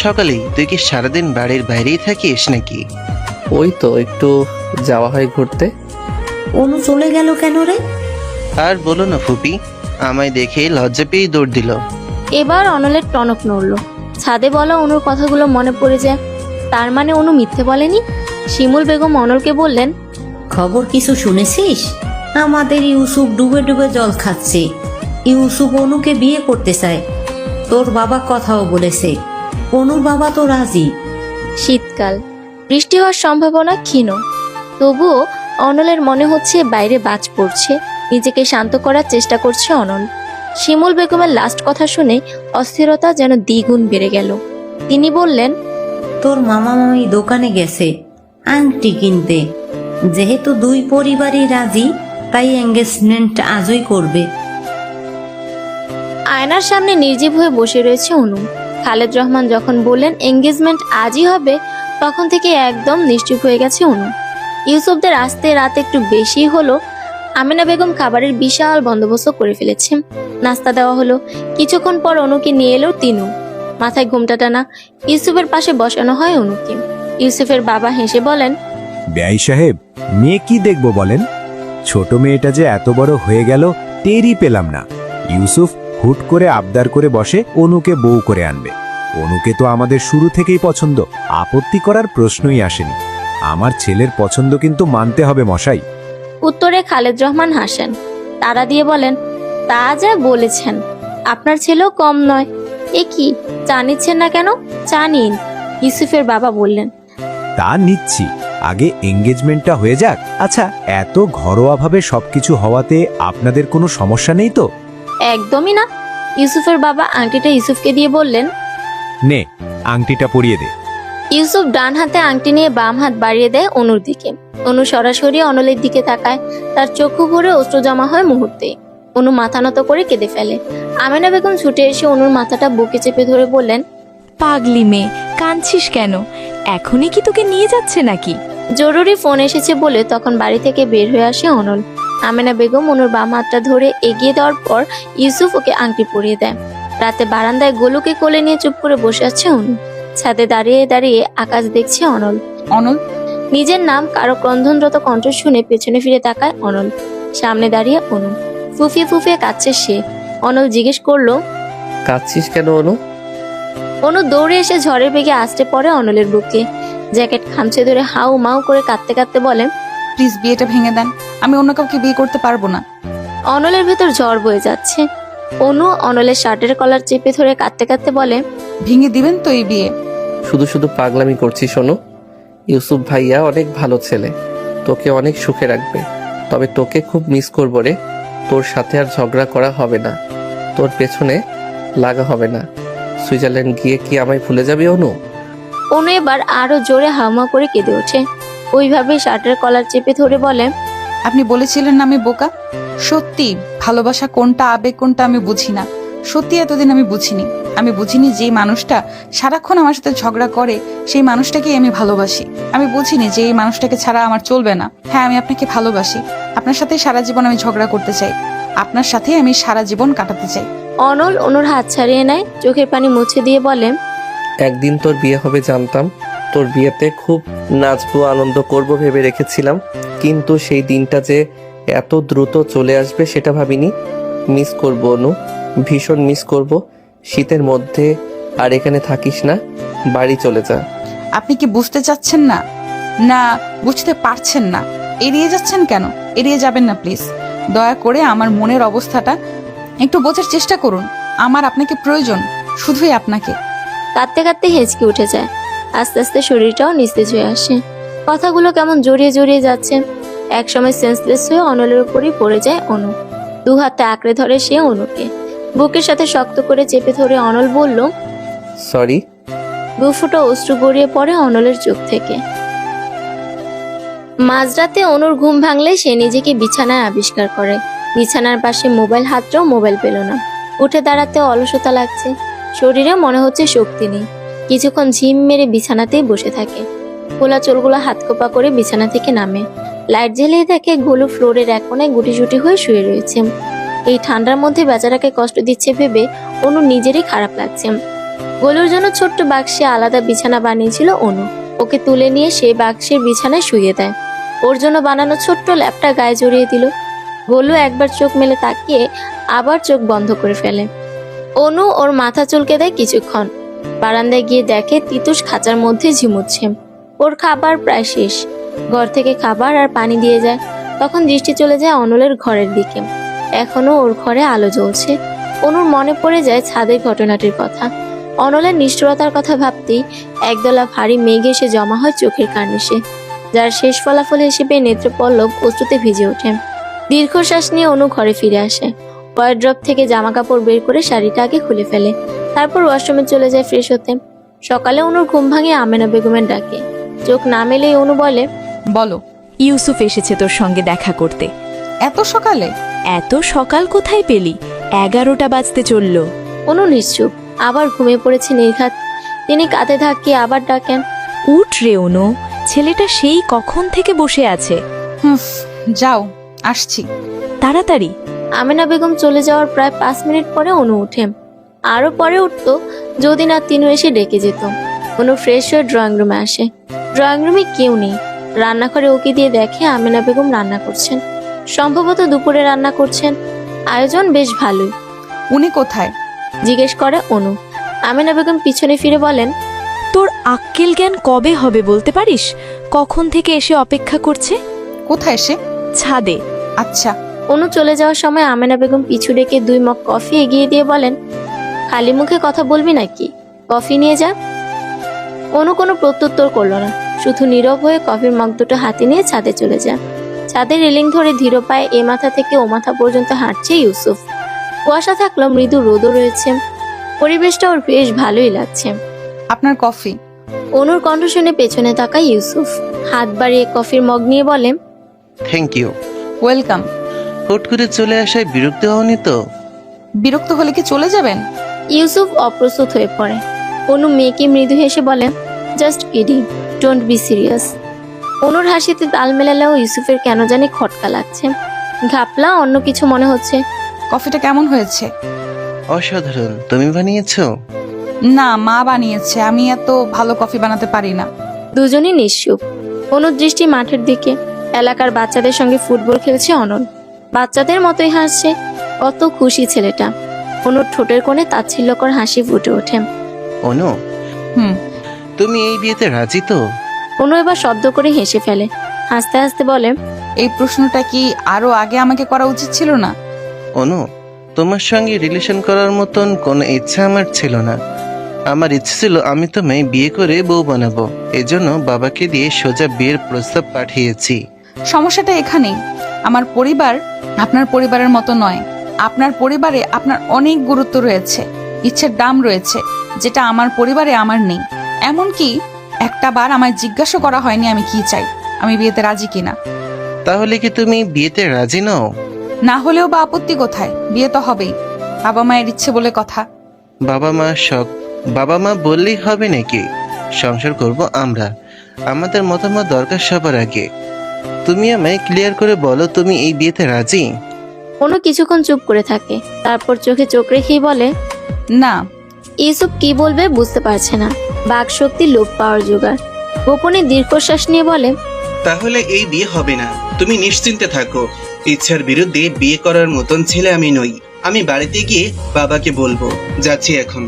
সকালেই। তুই কি সারাদিন বাড়ির বাইরেই থাকিস নাকি? ওই তো একটু যাওয়া হয় ঘুরতে। অনু চলে গেল কেন রে? আর বলো না ফুপি, আমায় দেখে লজ্জা পেয়ে দৌড় দিল। এবার অনলের টনক নড়ল। ছাদে বলা অনুর কথাগুলো মনে পড়ে যায়। তার মানে অনু মিথ্যে বলেনি। শিমুল বেগম অনলকে বললেন, খবর কিছু শুনেছিস? আমাদের ইউসুফ ডুবে ডুবে জল খাচ্ছে। ইউসুফ অনুকে বিয়ে করতে চায়, তোর বাবা কথাও বলেছে। অনুর বাবা তো রাজি। শীতকাল, বৃষ্টি হওয়ার সম্ভাবনা ক্ষীণ। তবুও অনলের মনে হচ্ছে বাইরে বাজ পড়ছে। নিজেকে শান্ত করার চেষ্টা করছে অনল। শিমুল বেগমের লাস্ট কথা শুনে অস্থিরতা যেন দ্বিগুণ বেড়ে গেল। তিনি বললেন, তোর মামা মামি দোকানে গেছে আংটি কিনতে। যেহেতু দুই পরিবারই রাজি, তাই এঙ্গেজমেন্ট আজই করবে। আয়নার সামনে নির্জীব হয়ে বসে রয়েছে অনু। খালেদ রহমান যখন বললেন এঙ্গেজমেন্ট আজই হবে, তখন থেকে একদম নিশ্চুপ হয়ে গেছে অনু। ইউসুফদের আসতে রাত একটু বেশি হলো। আমিনা বেগম খাবারের বিশাল বন্দোবস্ত করে ফেলেছে। নাস্তা দেওয়া হলো। কিছুক্ষণ পর অনুকে নিয়ে এলো তিনু। মাথায় ঘুমটা টানা। ইউসুফের পাশে বসানো হয় অনুকে। ইউসুফের বাবা হেসে বলেন, বেয়াই সাহেব, মেয়ে কি দেখবো বলেন? ছোট মেয়েটা যে এত বড় হয়ে গেল টেরই পেলাম না। ইউসুফ হুট করে আবদার করে বসে অনুকে বউ করে আনবে। অনুকে তো আমাদের শুরু থেকেই পছন্দ, আপত্তি করার প্রশ্নই আসেনি। আমার ছেলের পছন্দ কিন্তু মানতে হবে মশাই। উত্তরে খালেদ রহমান হাসেন। তারা দিয়ে বলেন, তা যা বলেছেন, আপনার ছেলেও কম নয়। এ কি, চা নিচ্ছেন না কেন? চা নিন, ইউসুফের বাবা বললেন। তা নিচ্ছি, আগে এঙ্গেজমেন্টটা হয়ে যাক। আচ্ছা, এত ঘরোয়াভাবে সবকিছু হওয়াতে আপনাদের কোনো সমস্যা নেই তো? একদমই না। ইউসুফের বাবা আংটিটা ইউসুফকে দিয়ে বললেন, নে, আংটিটা পরিয়ে দে। ইউসুফ ডান হাতে আংটি নিয়ে বাম হাত বাড়িয়ে দেয় অনুর দিকে। অনু সরাসরি অনলের দিকে তাকায়। তার চক্ষু ভরে অশ্রু জমা হয় মুহূর্তে। অনু মাথা নত করে কেঁদে ফেলে। আমিনা বেগম ছুটে এসে অনুর মাথাটা বুকে চেপে ধরে বললেন, পাগলি মেয়ে, কাঁদছিস কেন? এখনই কি তোকে নিয়ে যাচ্ছে নাকি? জরুরি ফোন এসেছে বলে তখন বাড়ি থেকে বের হয়ে আসে অনল। আমিনা বেগম অনুর বাম হাতটা ধরে এগিয়ে দেওয়ার পর ইউসুফ ওকে আংটি পরিয়ে দেয়। রাতে বারান্দায় গোলুকে কোলে নিয়ে চুপ করে বসে আছে অনু। ছাদে দাঁড়িয়ে দাঁড়িয়ে আকাশ দেখছে অনল। অনল নিজের নাম কারো ক্রন্দনরত কণ্ঠ শুনে পেছনে ফিরে তাকায় অনল। সামনে দাঁড়িয়ে অনু। ফুফিয়ে ফুফিয়ে কাঁদছে সে। অনল জিজ্ঞেস করলো, কাঁদছিস কেন অনু? অনু দৌড়ে এসে ঝড়ের বেগে আছড়ে পড়ে অনলের বুকে। জ্যাকেট খামচে ধরে হাউ মাউ করে কাঁদতে কাঁদতে বলে, প্লিজ বিয়েটা ভেঙে দেন, আমি অন্য কাউকে বিয়ে করতে পারবো না। অনলের ভেতর ঝড় বয়ে যাচ্ছে। অনু অনলের শার্টের কলার চেপে ধরে কাঁদতে কাঁদতে বলে, ভেঙে দিবেন তো এই বিয়ে? শুধু শুধু পাগলামি করছিস অনু। ইউসুফ ভাইয়া অনেক ভালো ছেলে, তোকে অনেক সুখে রাখবে। তবে তোকে খুব মিস করবো রে। তোর সাথে আর ঝগড়া করা হবে না। তোর পেছনে লাগা হবে না। সুইজারল্যান্ড গিয়ে কি আমায় ভুলে যাবি অনু? অনু এবার আরো জোরে হামা করে কেঁদে ওঠে। ওইভাবে শার্টের কলার চেপে ধরে বলে, আপনি বলেছিলেন না আমি বোকা। সত্যি ভালোবাসা কোনটা, আবেগ কোনটা আমি বুঝি না। সত্যি এতদিন আমি বুঝিনি যে মানুষটা সারাক্ষণ আমার সাথে ঝগড়া করে সেই মানুষটাকেই আমি ভালোবাসি। আমি বুঝিনি যে এই মানুষটাকে ছাড়া আমার চলবে না। হ্যাঁ, আমি আপনাকে ভালোবাসি। আপনার সাথে সারা জীবন আমি ঝগড়া করতে চাই, আপনার সাথে আমি সারা জীবন কাটাতে চাই। অনল অনুর হাত ছাড়িয়ে নেয়, চোখের পানি মুছে দিয়ে বলে, একদিন তোর বিয়ে হবে জানতাম। তোর বিয়েতে খুব নাচবো, আনন্দ করব ভেবে রেখেছিলাম, কিন্তু সেই দিনটা যে এত দ্রুত চলে আসবে সেটা ভাবিনি। মিস করব অনু, ভীষণ মিস করব। শীতের মধ্যে আর এখানে থাকিস না, বাড়ি চলে যা। আপনি কি বুঝতে চাচ্ছেন না? না বুঝতে পারছেন না? এড়িয়ে যাচ্ছেন কেন? এড়িয়ে যাবেন না প্লিজ। দয়া করে আমার মনের অবস্থাটা একটু বোঝার চেষ্টা করুন। আমার আপনাকে প্রয়োজন, শুধুই আপনাকে। কাঁদতে কাঁদতে হেঁচকে উঠে যায়। আস্তে আস্তে শরীরটাও নিস্তেজ হয়ে আসে। কথাগুলো কেমন জড়িয়ে জড়িয়ে যাচ্ছে। একসময় সেন্সলেস হয়ে অনলের উপরই পড়ে যায় অনু। দু হাতে আঁকড়ে ধরে সে অনুকে, বুকের সাথে শক্ত করে চেপে ধরে অনল বলল, সরি। দু ফোঁটা অশ্রু গড়িয়ে পড়ে অনলের চোখ থেকে। মাঝরাতে অনুর ঘুম ভাঙলে সে নিজেকে বিছানায় আবিষ্কার করে। বিছানার পাশে মোবাইল হাতটাও মোবাইল পেল না। উঠে দাঁড়াতে অলসতা লাগছে, শরীরে মনে হচ্ছে শক্তি নেই। কিছুক্ষণ ঝিম মেরে বিছানাতেই বসে থাকে। খোলা চুলগুলো হাত কোপা করে বিছানা থেকে নামে। লাইট জ্বালিয়ে দেখে গোলু ফ্লোরের এক কোণায় গুটিসুটি হয়ে শুয়ে রয়েছে। এই ঠান্ডার মধ্যে বেচারাকে কষ্ট দিচ্ছে ভেবে অনু নিজেরই খারাপ লাগছে। গোলুর জন্য ছোট্ট বাক্সে আলাদা বিছানা বানিয়েছিল অনু। ওকে তুলে নিয়ে সেই বাক্সের বিছানায় শুয়ে দেয়। ওর জন্য বানানো ছোট্ট ল্যাপটা গায়ে জড়িয়ে দিল। গোলু একবার চোখ মেলে তাকিয়ে আবার চোখ বন্ধ করে ফেলে। অনু ওর মাথা চুলকে দেয় কিছুক্ষণ। বারান্দায় গিয়ে দেখে তিতুস খাঁচার মধ্যে ঝিমুচ্ছে। ওর খাবার প্রায় শেষ। ঘর থেকে খাবার আর পানি দিয়ে যায়। তখন দৃষ্টি চলে যায় অনলের ঘরের দিকে। এখনো ওর ঘরে আলো জ্বলছে। অনুর মনে পড়ে যায় ছাদের ঘটনাটির কথা। অনলের নিষ্ঠুরতার কথা ভাবতেই একদলা ভারী মেঘ এসে জমা হয় চোখের কার্নিশে, যার শেষ ফলাফল হিসেবে নেত্রপল্লব অশ্রুতে ভিজে ওঠে। দীর্ঘশ্বাস নিয়ে অনু ঘরে ফিরে আসে। ওয়ার্ড্রপ থেকে জামা কাপড় বের করে শাড়িটা আগে খুলে ফেলে। তারপর ওয়াশরুমে চলে যায় ফ্রেশ হতে। সকালে অনুর ঘুম ভাঙে আমেনা বেগমের ডাকে। চোখ না মেলেই অনু বলে, বলো। ইউসুফ এসেছে তোর সঙ্গে দেখা করতে। এত সকালে? এত সকাল কোথায় পেলি? 11টা বাজতে চলল। অনু নিশ্চুপ, আবার ঘুমিয়ে পড়েছে নির্ঘাত। তিনি কাঁধে ধাক্কিয়ে আবার ডাকেন, উঠ রে অনু, ছেলেটা সেই কখন থেকে বসে আছে। যাও, আসছি। তাড়াতাড়ি। আমেনা বেগম চলে যাওয়ার প্রায় 5 মিনিট পরে অনু উঠে। আরো পরে উঠতো যদি না তিনু এসে ডেকে যেত। অনু ফ্রেশ হয়ে ড্রয়িং রুমে আসে। ড্রয়িং রুমে কেউ নেই। রান্নাঘরে ওকে দিয়ে দেখে আমেনা বেগম রান্না করছেন। সম্ভবত দুপুরে রান্না করছেন। আয়োজন বেশ ভালোই। উনি কোথায় জিজ্ঞেস করে অনু। আমেনা বেগম পিছনে ফিরে বলেন, তোর আক্কেল জ্ঞান কবে হবে বলতে পারিস? কখন থেকে এসে অপেক্ষা করছে। কোথায় সে? ছাদে। আচ্ছা। অনু চলে যাওয়ার সময় আমেনা বেগম পিছু ডেকে 2 মগ কফি এগিয়ে দিয়ে বলেন, খালি মুখে কথা বলবি নাকি? কফি নিয়ে যা। অনু কোনো প্রত্যুত্তর করলো না, শুধু নীরব হয়ে কফির মগ দুটো হাতে নিয়ে ছাদে চলে যায়। ছাদের রেলিং ধরে ধীর পায়ে এ মাথা থেকে ও মাথা পর্যন্ত হাঁটছে ইউসুফ। কুয়াশা থাকলেও মৃদু রোদও রয়েছে। পরিবেশটা ওর বেশ ভালোই লাগছে। আপনার কফি। অনুর কণ্ঠ শুনে পেছনে তাকায় ইউসুফ। হাত বাড়িয়ে কফির মগ নিয়ে বলে, থ্যাংক ইউ। ওয়েলকাম। হুট করে চলে আসায় বিরক্ত হওনি তো? বিরক্ত হলে কি চলে যাবেন? ইউসুফ অপ্রস্তুত হয়ে পড়ে। অনু মেয়েকে মৃদু হেসে বলে, just kidding, don't be serious. অনুর হাসিতে তাল মেলালেও ইউসুফের কেন জানি খটকা লাগছে। ঘাপলা অন্য কিছু মনে হচ্ছে। কফিটা কেমন হয়েছে? অসাধারণ। তুমি বানিয়েছো? না, মা বানিয়েছে। আমি এত ভালো কফি বানাতে পারি না। দুজনই নিশ্চুপ। অনুর দৃষ্টি মাঠের দিকে। এলাকার বাচ্চাদের সঙ্গে ফুটবল খেলছে অনল। বাচ্চাদের মতোই হাসছে। কত খুশি ছেলেটা। অনুর ঠোঁটের কোণে তাচ্ছিল্যকর হাসি ফুটে ওঠে। অনু, তুমি এই বিয়েতে রাজি তো? অনু এবার শব্দ করে হেসে ফেলে। হাসতে হাসতে বলে, এই প্রশ্নটা কি আরো আগে আমাকে করা উচিত ছিল না? অনু, তোমার সঙ্গে রিলেশন করার মতন কোনো ইচ্ছা আমার ছিল না। আমার ইচ্ছে ছিল আমি তোমায় বিয়ে করে বউ বানাবো। এজন্য বাবাকে দিয়ে সোজা বিয়ের প্রস্তাব পাঠিয়েছি। সমস্যাটা এখানেই। আমার পরিবার আপনার পরিবারের মতো নয়। আপনার পরিবারে আপনার অনেক গুরুত্ব রয়েছে। ইচ্ছের দাম রয়েছে, যেটা আমার পরিবারে আমার নেই। এমনকি একটা বার আমায় জিজ্ঞাসা করা হয়নি আমি কি চাই, আমি বিয়েতে রাজি কিনা। তাহলে কি তুমি বিয়েতে রাজি নও? না হলেও বা আপত্তি কোথায়? বিয়ে তো হবেই, বাবা মায়ের ইচ্ছে বলে কথা। বাবা মা শখ, বাবা মা বললেই হবে নাকি? সংসার করব আমরা, আমাদের মতামত দরকার সবার আগে। তুমি আমায় ক্লিয়ার করে বলো, তুমি এই বিয়েতে রাজি? অনু কিছুক্ষণ চুপ করে থাকে, তারপর চোখে চোখ রেখেই বলে, না। ইউসুফ কি বলবে বুঝতে পারছে না, বাক শক্তি লোপ পাওয়ার জোগাড়। গোপনে দীর্ঘশ্বাস নিয়ে বলে, তাহলে এই বিয়ে হবে না, তুমি নিশ্চিন্তে থাকো। ইচ্ছার বিরুদ্ধে বিয়ে করার মতন ছেলে আমি নই। আমি বাড়িতে গিয়ে বাবাকে বলবো। যাচ্ছি এখন।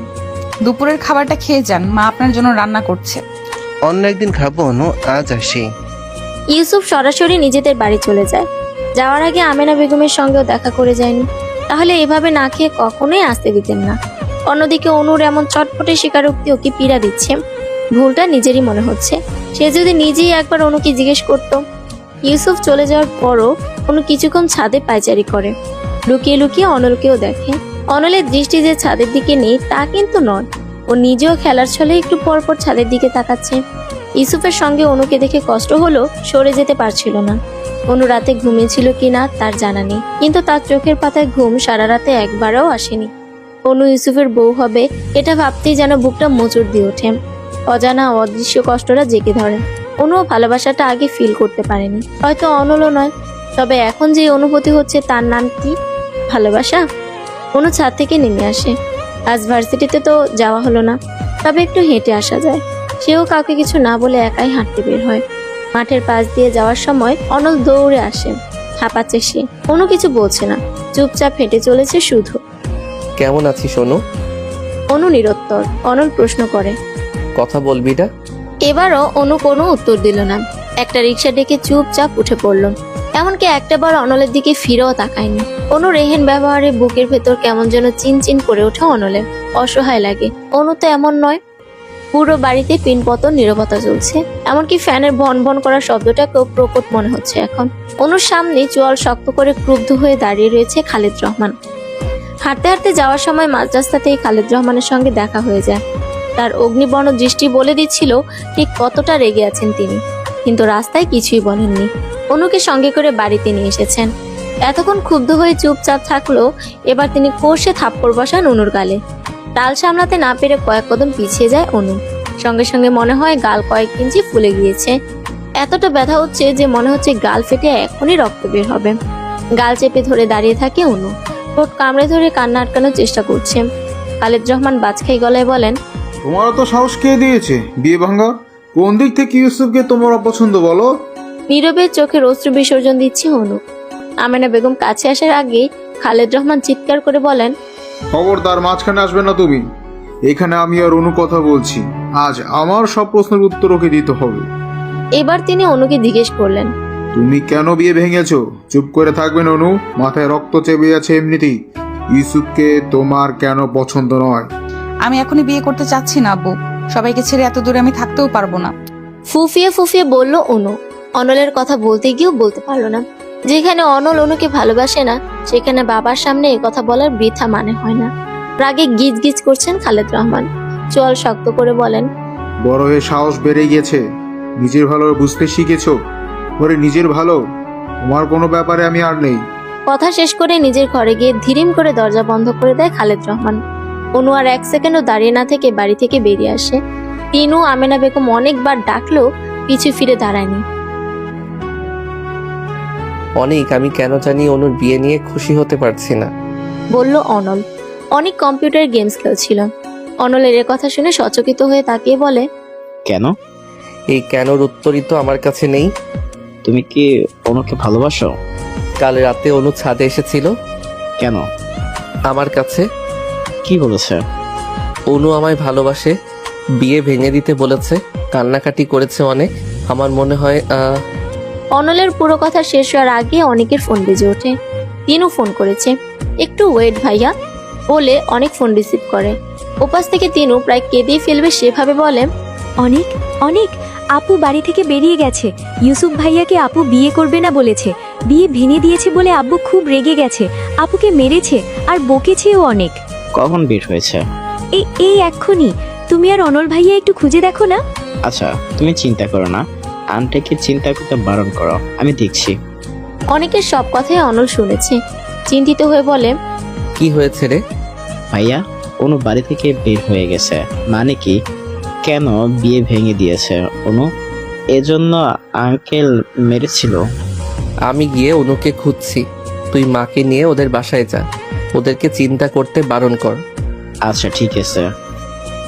দুপুরের খাবারটা খেয়ে যান, মা আপনার জন্য রান্না করছে। অন্য একদিন খাবো অনু, আজ আসি। ইউসুফ সরাসরি নিজেদের বাড়ি চলে যায়। যাওয়ার আগে আমেনা বেগমের সঙ্গেও দেখা করে যায়নি, তাহলে এভাবে না খেয়ে কখনোই আসতে দিতেন না। অন্যদিকে অনুর এমন চটপটে স্বীকারোক্তি ওকে পীড়া দিচ্ছে। ভুলটা নিজেরই মনে হচ্ছে। সে যদি নিজেই একবার অনুকে জিজ্ঞেস করত। ইউসুফ চলে যাওয়ার পরও অনু কিছুক্ষণ ছাদে পায়চারি করে, লুকিয়ে লুকিয়ে অনলকেও দেখে। অনলের দৃষ্টি যে ছাদের দিকে নেই তা কিন্তু নয়, ও নিজেও খেলার ছলে একটু পরপর ছাদের দিকে তাকাচ্ছে। ইউসুফের সঙ্গে অনুকে দেখে কষ্ট হলো, সরে যেতে পারছিল না। অনু রাতে ঘুমিয়েছিল কিনা তার জানা নেই, কিন্তু তার চোখের পাতায় ঘুম সারা রাতে একবারও আসেনি। অনু ইউসুফের বউ হবে এটা ভাবতেই যেন বুকটা মোচড় দিয়ে ওঠে। অজানা অদৃশ্য কষ্টটা জেগে ধরে। অনুও ভালোবাসাটা আগে ফিল করতে পারেনি, হয়তো অনলও নয়, তবে এখন যে অনুভূতি হচ্ছে তার নাম কি? ভালোবাসা। অনু ছাদ থেকে নেমে আসে। আজ ভার্সিটিতে তো যাওয়া হলো না, তবে একটু হেঁটে আসা যায়। সেও কাউকে কিছু না বলে একাই হাঁটতে বের হয়। মাঠের পাশ দিয়ে যাওয়ার সময় অনল দৌড়ে আসে। হাঁপাচ্ছে সে। অনু কিছু বলছে না, চুপচাপ হেঁটে চলেছে শুধু। কেমন আছিস অনু? অনু নিরুত্তর। অনল প্রশ্ন করে, কথা বলবি না? এবারও অনু কোনো উত্তর দিল না। একটা রিক্সা ডেকে চুপচাপ উঠে পড়ল। এমনকি একটাবার অনলের দিকে ফিরেও তাকায়নি। অনু রেহেন ব্যবহারে বুকের ভেতর কেমন যেন চিনচিন করে ওঠে অনলের। অসহায় লাগে। অনু তো এমন নয়। পুরো বাড়িতে পিনপতন নীরবতা চলছে, এমনকি ফ্যানের ভন ভন করার শব্দটাকেও প্রকট মনে হচ্ছে এখন। অনুর সামনে চোয়াল শক্ত করে ক্রুদ্ধ হয়ে দাঁড়িয়ে রয়েছে খালেদ রহমান। হাঁটতে হাঁটতে যাওয়ার সময় মাঝ রাস্তাতেই খালেদ রহমানের সঙ্গে দেখা হয়ে যায়। তার অগ্নিবর্ণ দৃষ্টি বলে দিচ্ছিল ঠিক কতটা রেগে আছেন তিনি, কিন্তু রাস্তায় কিছুই বলেননি। অনুকে সঙ্গে করে বাড়িতে নিয়ে এসেছেন। এতক্ষণ ক্ষুব্ধ হয়ে চুপচাপ থাকলেও এবার তিনি কষে থাপ্পড় বসান অনুর গালে। তাল সামলাতে না পেরে কয়েক কদম পিছিয়ে যায় অনু। সঙ্গে সঙ্গে মনে হয় গাল কয়েক ইঞ্চি ফুলে গিয়েছে। এতটা ব্যথা হচ্ছে যে মনে হচ্ছে গাল ফেটে এখনই রক্ত বের হবে। গাল চেপে ধরে দাঁড়িয়ে থাকে অনু, ঠোঁট কামড়ে ধরে কান্না আটকানোর চেষ্টা করছে। খালেদ রহমান বাজখাই গলায় বলেন, তোমার তো সাহস কে দিয়েছে বিয়ে ভাঙা? কোন দিক থেকে ইউসুফকে তোমার অপছন্দ বলো? নীরবে চোখের অশ্রু বিসর্জন দিচ্ছে অনু। আমেনা বেগম কাছে আসার আগে খালেদ রহমান চিৎকার করে বলেন, খবরদার মাঝখানে আসবে না তুমি। এখানে আমি আর অনু কথা বলছি। আজ আমার সব প্রশ্নের উত্তর ওকে দিতে হবে। এবার তিনি অনুকে জিজ্ঞেস করলেন, তুমি কেন বিয়ে ভেঙেছো? চুপ করে থাকবেন অনু, মাথায় রক্ত চেপে আছে এমনিতেই। ইউসুফকে তোমার কেন পছন্দ নয়? আমি এখনই বিয়ে করতে চাচ্ছি না আব্বু, সবাইকে ছেড়ে এত দূরে আমি থাকতেও পারবো না। ফুফিয়ে ফুফিয়ে বলল অনু। অনলের কথা বলতে গিয়েও বলতে পারলো না। যেখানে অনল অনুকে ভালোবাসে না, সেখানে বাবার সামনে এ কথা বলার বৃথা মানে হয় না। রাগে গিজ গিজ করছেন খালেদ রহমান। চোয়াল শক্ত করে বলেন, বড় হয়ে সাহস বেড়ে গেছে, নিজের ভালো বুঝতে শিখেছো। ওরে নিজের ভালো, তোমার কোনো ব্যাপারে আমি আর নেই। কথা শেষ করে নিজের ঘরে গিয়ে ধীরিম করে দরজা বন্ধ করে দেয় খালেদ রহমান। অনু আর এক সেকেন্ডও দাঁড়িয়ে না থেকে বাড়ি থেকে বেরিয়ে আসে। তিনু আমেনা বেগম অনেকবার ডাকলেও পিছু ফিরে দাঁড়ায়নি। অনেক, আমি কেন জানি অনুর বিয়ে নিয়ে খুশি হতে পারছি না, বলল অনল। অনেক কম্পিউটার গেমস খেলছিল। অনলের এর কথা শুনে সচকিত হয়ে তাকিয়ে বলে, কেন? এই কেনর উত্তরই তো আমার কাছে নেই। তুমি কি অনুকে ভালোবাসো? কাল রাতে অনু ছাদে এসেছিল। কেন? আমার কাছে। কি বলেছে? অনু আমায় ভালোবাসে, বিয়ে ভেঙে দিতে বলেছে, কান্নাকাটি করেছে অনেক। আমার মনে হয় অনলের পুরো কথা শেষ হওয়ার আগে অনেকের ফোন বেজে ওঠে। তিনু ফোন করেছে। একটু ওয়েট ভাইয়া বলে অনেক ফোন রিসিভ করে। ওপাশ থেকে তিনু প্রায় কেঁদেই ফেলবে সেভাবে বলে, অনেক অনেক, আপু বাড়ি থেকে বেরিয়ে গেছে। ইউসুফ ভাইয়াকে আপু বিয়ে করবে না বলেছে। বিয়ে ভেঙে দিয়েছে বলে আব্বু খুব রেগে গেছে, আপুকে মেরেছে আর বকেছেও অনেক। কখন বের হয়েছে? এই এক্ষুনি তুমি আর অনল ভাইয়া একটু খুঁজে দেখো না। আচ্ছা তুমি চিন্তা করো না, আন্টিকে চিন্তা করতে বারণ করো, আমি দেখছি। অনেকের সব কথাই অনল শুনেছে। চিন্তিত হয়ে বলে, কি হয়েছে রে? ভাইয়া অনু বাড়ি থেকে বের হয়ে গেছে। মানে কি? কেন বিয়ে ভেঙে দিয়েছে অনু? এজন্য আঙ্কেল মেরেছিল? আমি গিয়ে অনুকে খুঁজছি, তুই মাকে নিয়ে ওদের বাসায় যা, ওদেরকে চিন্তা করতে বারণ কর। আচ্ছা ঠিক আছে।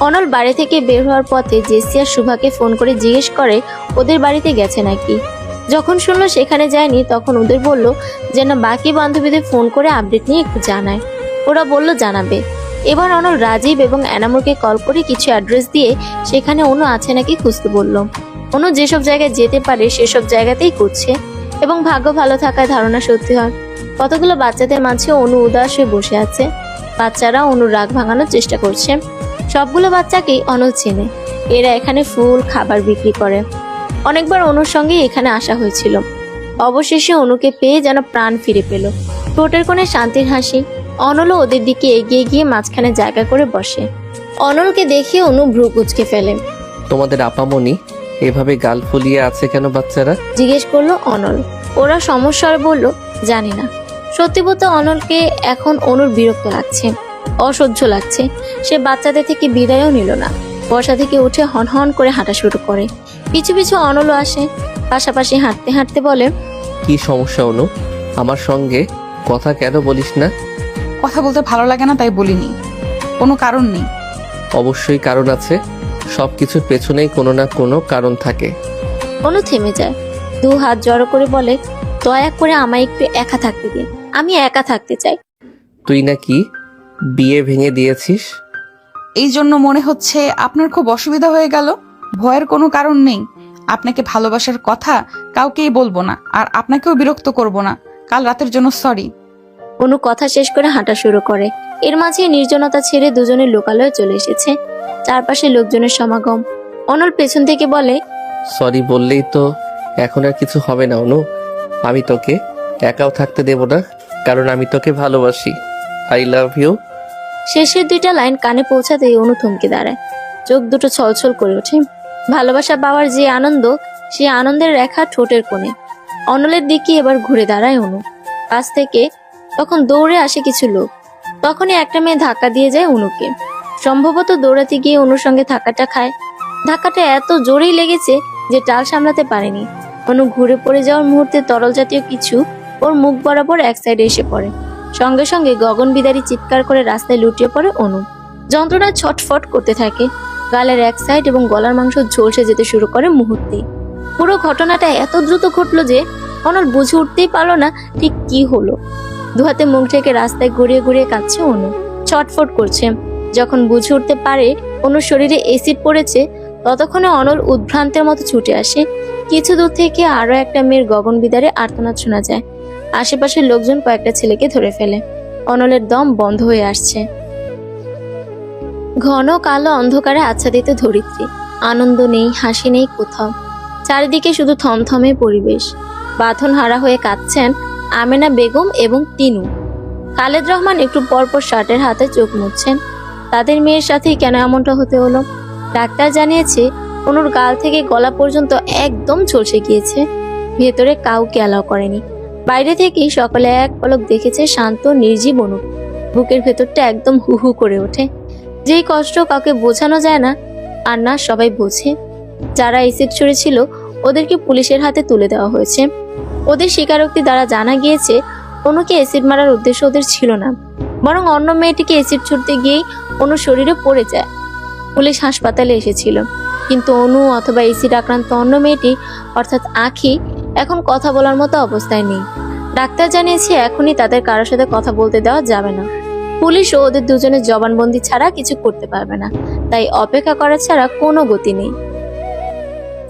অনল বাড়ি থেকে বের হওয়ার পথে জেসি আর শুভাকে ফোন করে জিজ্ঞেস করে ওদের বাড়িতে গেছে নাকি। যখন শুনলো সেখানে যায়নি, তখন ওদের বলল যে না, বাকি বান্ধবীদের ফোন করে আপডেট নিয়ে একটু জানায়। ওরা বলল জানাবে। এবার অনল রাজীব এবং এনামুরকে কল করে কিছু অ্যাড্রেস দিয়ে সেখানে অনু আছে নাকি খুঁজতে বলল। অনু যেসব জায়গায় যেতে পারে সেসব জায়গাতেই খুঁজছে এবং ভাগ্য ভালো থাকায় ধারণা সত্যি হয়। কতগুলো বাচ্চাদের মাঝে অনু উদাস হয়ে বসে আছে। বাচ্চারা অনুর রাগ ভাঙানোর চেষ্টা করছে। সবগুলো বাচ্চাকেই অনল চেনে। এরা এখানে ফুল খাবার বিক্রি করে। অনেকবার অনুর সঙ্গে এখানে আসা হয়েছিল। অবশেষে অনুকে পেয়ে যেন প্রাণ ফিরে পেল। ঠোঁটের কোণে শান্তির হাসি। অনলও ওদের দিকে এগিয়ে গিয়ে মাঝখানে জায়গা করে বসে। অনলকে দেখে অনু ভ্রু কুঁচকে ফেলে। তোমাদের আপামনি এভাবে গাল ফুলিয়ে আছে কেন বাচ্চারা? জিজ্ঞেস করলো অনল। ওরা সমস্যার বলল জানি না। সত্যি বলতে অনলকে এখন অনুর বিরক্ত লাগছে, অসহ্য লাগছে। সে বাচ্চাদের থেকে বিদায়ও নিল না। বসা থেকে উঠে হন হন করে হাঁটা শুরু করে। পিছু পিছু অনলও আসে। পাশাপাশি হাঁটতে হাঁটতে বলে, কি সমস্যা অনু? আমার সঙ্গে কথা কেন বলিস না? কথা বলতে ভালো লাগে না তাই বলিনি, কোনো কারণ নেই। অবশ্যই কারণ আছে, সব কিছুর পেছনেই কোনো না কোনো কারণ থাকে। অনু থেমে যায়, দু হাত জড়ো করে বলে, দয়া করে আমায় একটু একা থাকতে দিন, আমি একা থাকতে চাই। তুই নাকি বিয়ে ভেঙে দিয়েছিস? এই জন্য মনে হচ্ছে আপনার খুব অসুবিধা হয়ে গেল। ভয়ের কোনো কারণ নেই। আপনাকে ভালোবাসার কথা কাউকেই বলবো না, আর আপনাকেও বিরক্ত করব না। কাল রাতের জন্য সরি। অনু কথা শেষ করে হাঁটা শুরু করে। এর মাঝে নির্জনতা ছেড়ে দুজনের লোকালয়ে চলে এসেছে। চারপাশে লোকজনের সমাগম। অনল পেছন থেকে বলে, সরি বললেই তো এখন আর কিছু হবে না অনু। আমি তোকে একাও থাকতে দেব না, কারণ আমি তোকে ভালোবাসি। I love you. শেষের দুইটা লাইন কানে পৌঁছাতেই অনু থমকে দাঁড়ায়। চোখ দুটো ছলছল করে ওঠে। ভালোবাসা পাওয়ার যে আনন্দ, সেই আনন্দের রেখা ঠোঁটের কোণে। অনলের দিকে এবার ঘুরে দাঁড়ায় অনু। কাছ থেকে তখন দৌড়ে আসে কিছু লোক। তখনই একটা মেয়ে ধাক্কা দিয়ে যায় অনুকে। সম্ভবত দৌড়াতে গিয়ে অনুর সঙ্গে ধাক্কাটা খায়। ধাক্কাটা এত জোরেই লেগেছে যে টাল সামলাতে পারেনি। অনু ঘুরে পড়ে যাওয়ার মুহূর্তে তরল জাতীয় কিছু ওর মুখ বরাবর এক সাইডে এসে পড়ে। সঙ্গে সঙ্গে গগন বিদারী চিৎকার করে রাস্তায় লুটিয়ে পড়ে অনু। যন্ত্রণায় ছটফট করতে থাকে। গালের এক সাইড এবং গলার মাংস ঝলসে যেতে শুরু করে মুহূর্তেই। পুরো ঘটনাটা এত দ্রুত ঘটলো যে অনল বুঝে উঠতেই পারলো না ঠিক কি হলো। দুহাতে মুখ ঢেকে রাস্তায় ঘুরিয়ে ঘুরিয়ে কাঁদছে অনু, ছটফট করছে। যখন বুঝে উঠতে পারে অনুর শরীরে এসিড পড়েছে, ততক্ষণে অনল উদ্ভ্রান্তের মতো ছুটে আসে। কিছু দূর থেকে আরো একটা মেয়ের গগন বিদারে আর্তনাদ শোনা যায়। আশেপাশের লোকজন কয়েকটা ছেলেকে ধরে ফেলে। অনলের দম বন্ধ হয়ে আসছে। ঘন কালো অন্ধকারে আচ্ছাদিত ধরিত্রী। আনন্দ নেই, হাসি নেই কোথাও। চারিদিকে শুধু থমথমে পরিবেশ। বাঁধন হারা হয়ে কাঁদছেন আমেনা বেগম এবং তিনু। খালেদ রহমান একটু পরপর শার্টের হাতে চোখ মুছছেন। তাদের মেয়ের সাথেই কেন এমনটা হতে হলো? ডাক্তার জানিয়েছে অনুর গাল থেকে গলা পর্যন্ত একদম ঝলসে গিয়েছে। ভেতরে কাউকে অ্যালাউ করেনি। বাইরে থেকেই সকলে এক পলক দেখেছে শান্ত নির্জীব অনু। বুকের ভেতরটা একদম হু হু করে ওঠে। যেই কষ্ট কাউকে বোঝানো যায় না, আর না সবাই বোঝে। যারা এসিড ছুঁড়েছিল ওদেরকে পুলিশের হাতে তুলে দেওয়া হয়েছে। ওদের স্বীকারোক্তি দ্বারা জানা গিয়েছে অনুকে এসিড মারার উদ্দেশ্য ওদের ছিল না, বরং অন্য মেয়েটিকে এসিড ছুঁড়তে গিয়েই অনুর শরীরে পড়ে যায়। পুলিশ হাসপাতালে এসেছিল, কিন্তু অনু অথবা এসিড আক্রান্ত অন্য মেয়েটি অর্থাৎ আঁখি এখন কথা বলার মতো অবস্থায় নেই। ডাক্তার জানিয়েছে এখনই তাদের কারোর সাথে কথা বলতে দেওয়া যাবে না। পুলিশও ওদের দুজনের জবানবন্দি ছাড়া কিছু করতে পারবে না, তাই অপেক্ষা করা ছাড়া কোনো গতি নেই।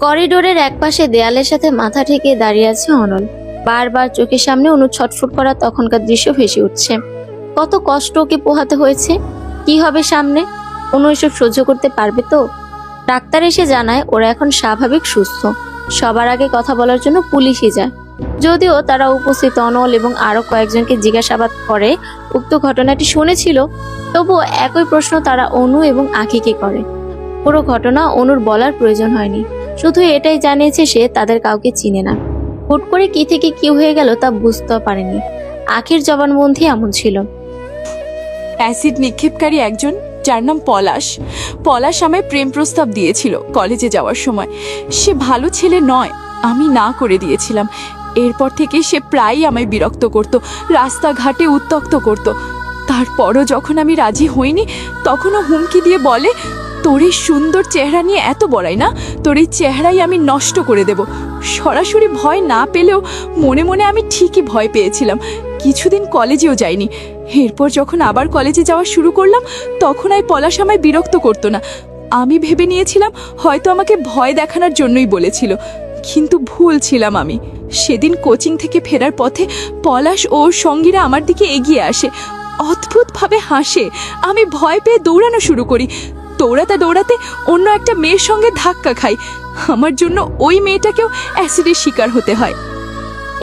করিডোরের একপাশে দেয়ালের সাথে মাথা ঠেকে দাঁড়িয়ে আছে অনল। বারবার চোখের সামনে অনু ছটফট করা তখনকার দৃশ্য ভেসে উঠছে। কত কষ্ট ওকে পোহাতে হয়েছে। কি হবে সামনে? অনু এসব সহ্য করতে পারবে তো? ডাক্তার এসে জানায় ওরা এখন স্বাভাবিক সুস্থ। সবার আগে কথা বলার জন্য পুলিশই যায়। যদিও তারা উপস্থিত অনল এবং আরো কয়েকজনকে জিজ্ঞাসাবাদ করে উক্ত ঘটনাটি শুনেছিল, তবুও একই প্রশ্ন তারা অনু এবং আখিকে করে। পুরো ঘটনা অনুর বলার প্রয়োজন হয়নি, শুধু এটাই জানিয়েছে সে তাদের কাউকে চিনে না। হুট করে কি থেকে কি হয়ে গেল তা বুঝতেও পারেনি। আখির জবানবন্দি এমন ছিল। অ্যাসিড নিক্ষেপকারী একজন, যার নাম পলাশ। পলাশ আমায় প্রেম প্রস্তাব দিয়েছিল কলেজে যাওয়ার সময়। সে ভালো ছেলে নয়, আমি না করে দিয়েছিলাম। এরপর থেকে সে প্রায়ই আমায় বিরক্ত করত, রাস্তাঘাটে উত্ত্যক্ত করত। তারপরও যখন আমি রাজি হইনি, তখনও হুমকি দিয়ে বলে, তোর এই সুন্দর চেহারা নিয়ে এত বড়াই না, তোর এই চেহারাই আমি নষ্ট করে দেব। সরাসরি ভয় না পেলেও মনে মনে আমি ঠিকই ভয় পেয়েছিলাম। কিছুদিন কলেজেও যাইনি। এরপর যখন আবার কলেজে যাওয়া শুরু করলাম, তখন আর পলাশ আমায় বিরক্ত করতো না। আমি ভেবে নিয়েছিলাম হয়তো আমাকে ভয় দেখানোর জন্যই বলেছিল, কিন্তু ভুল ছিলাম আমি। সেদিন কোচিং থেকে ফেরার পথে পলাশ ও ওর সঙ্গীরা আমার দিকে এগিয়ে আসে, অদ্ভুতভাবে হাসে। আমি ভয় পেয়ে দৌড়ানো শুরু করি। দৌড়াতে দৌড়াতে অন্য একটা মেয়ের সঙ্গে ধাক্কা খাই। আমার জন্য ওই মেয়েটাকেও অ্যাসিডের শিকার হতে হয়।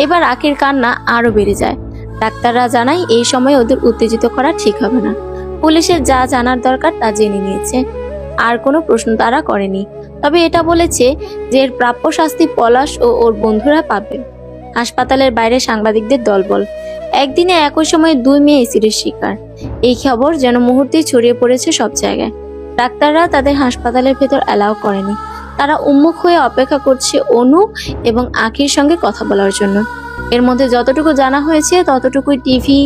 এবার আখির কান্না আরো বেড়ে যায়। ডাক্তাররা জানায় এই সময় ওদের উত্তেজিত করা ঠিক হবে না। পুলিশের যা জানার দরকার তা জেনে নিয়েছে, আর কোনো প্রশ্ন তারা করেনি। তবে এটা বলেছে যে এর প্রাপ্য শাস্তি পলাশ ও ওর বন্ধুরা পাবে। হাসপাতালের বাইরে সাংবাদিকদের দলবল। একদিনে একই সময় 2 মেয়ে অ্যাসিডের শিকার। এই খবর যেন মুহূর্তেই ছড়িয়ে পড়েছে সব জায়গায়। ডাক্তাররা তাদের হাসপাতালের ভেতর অ্যালাউ করেনি। তারা উন্মুখ হয়ে অপেক্ষা করছে অনু এবং আখির সঙ্গে কথা বলার জন্য। এর মধ্যে যতটুকু জানা হয়েছে ততটুকুই টিভি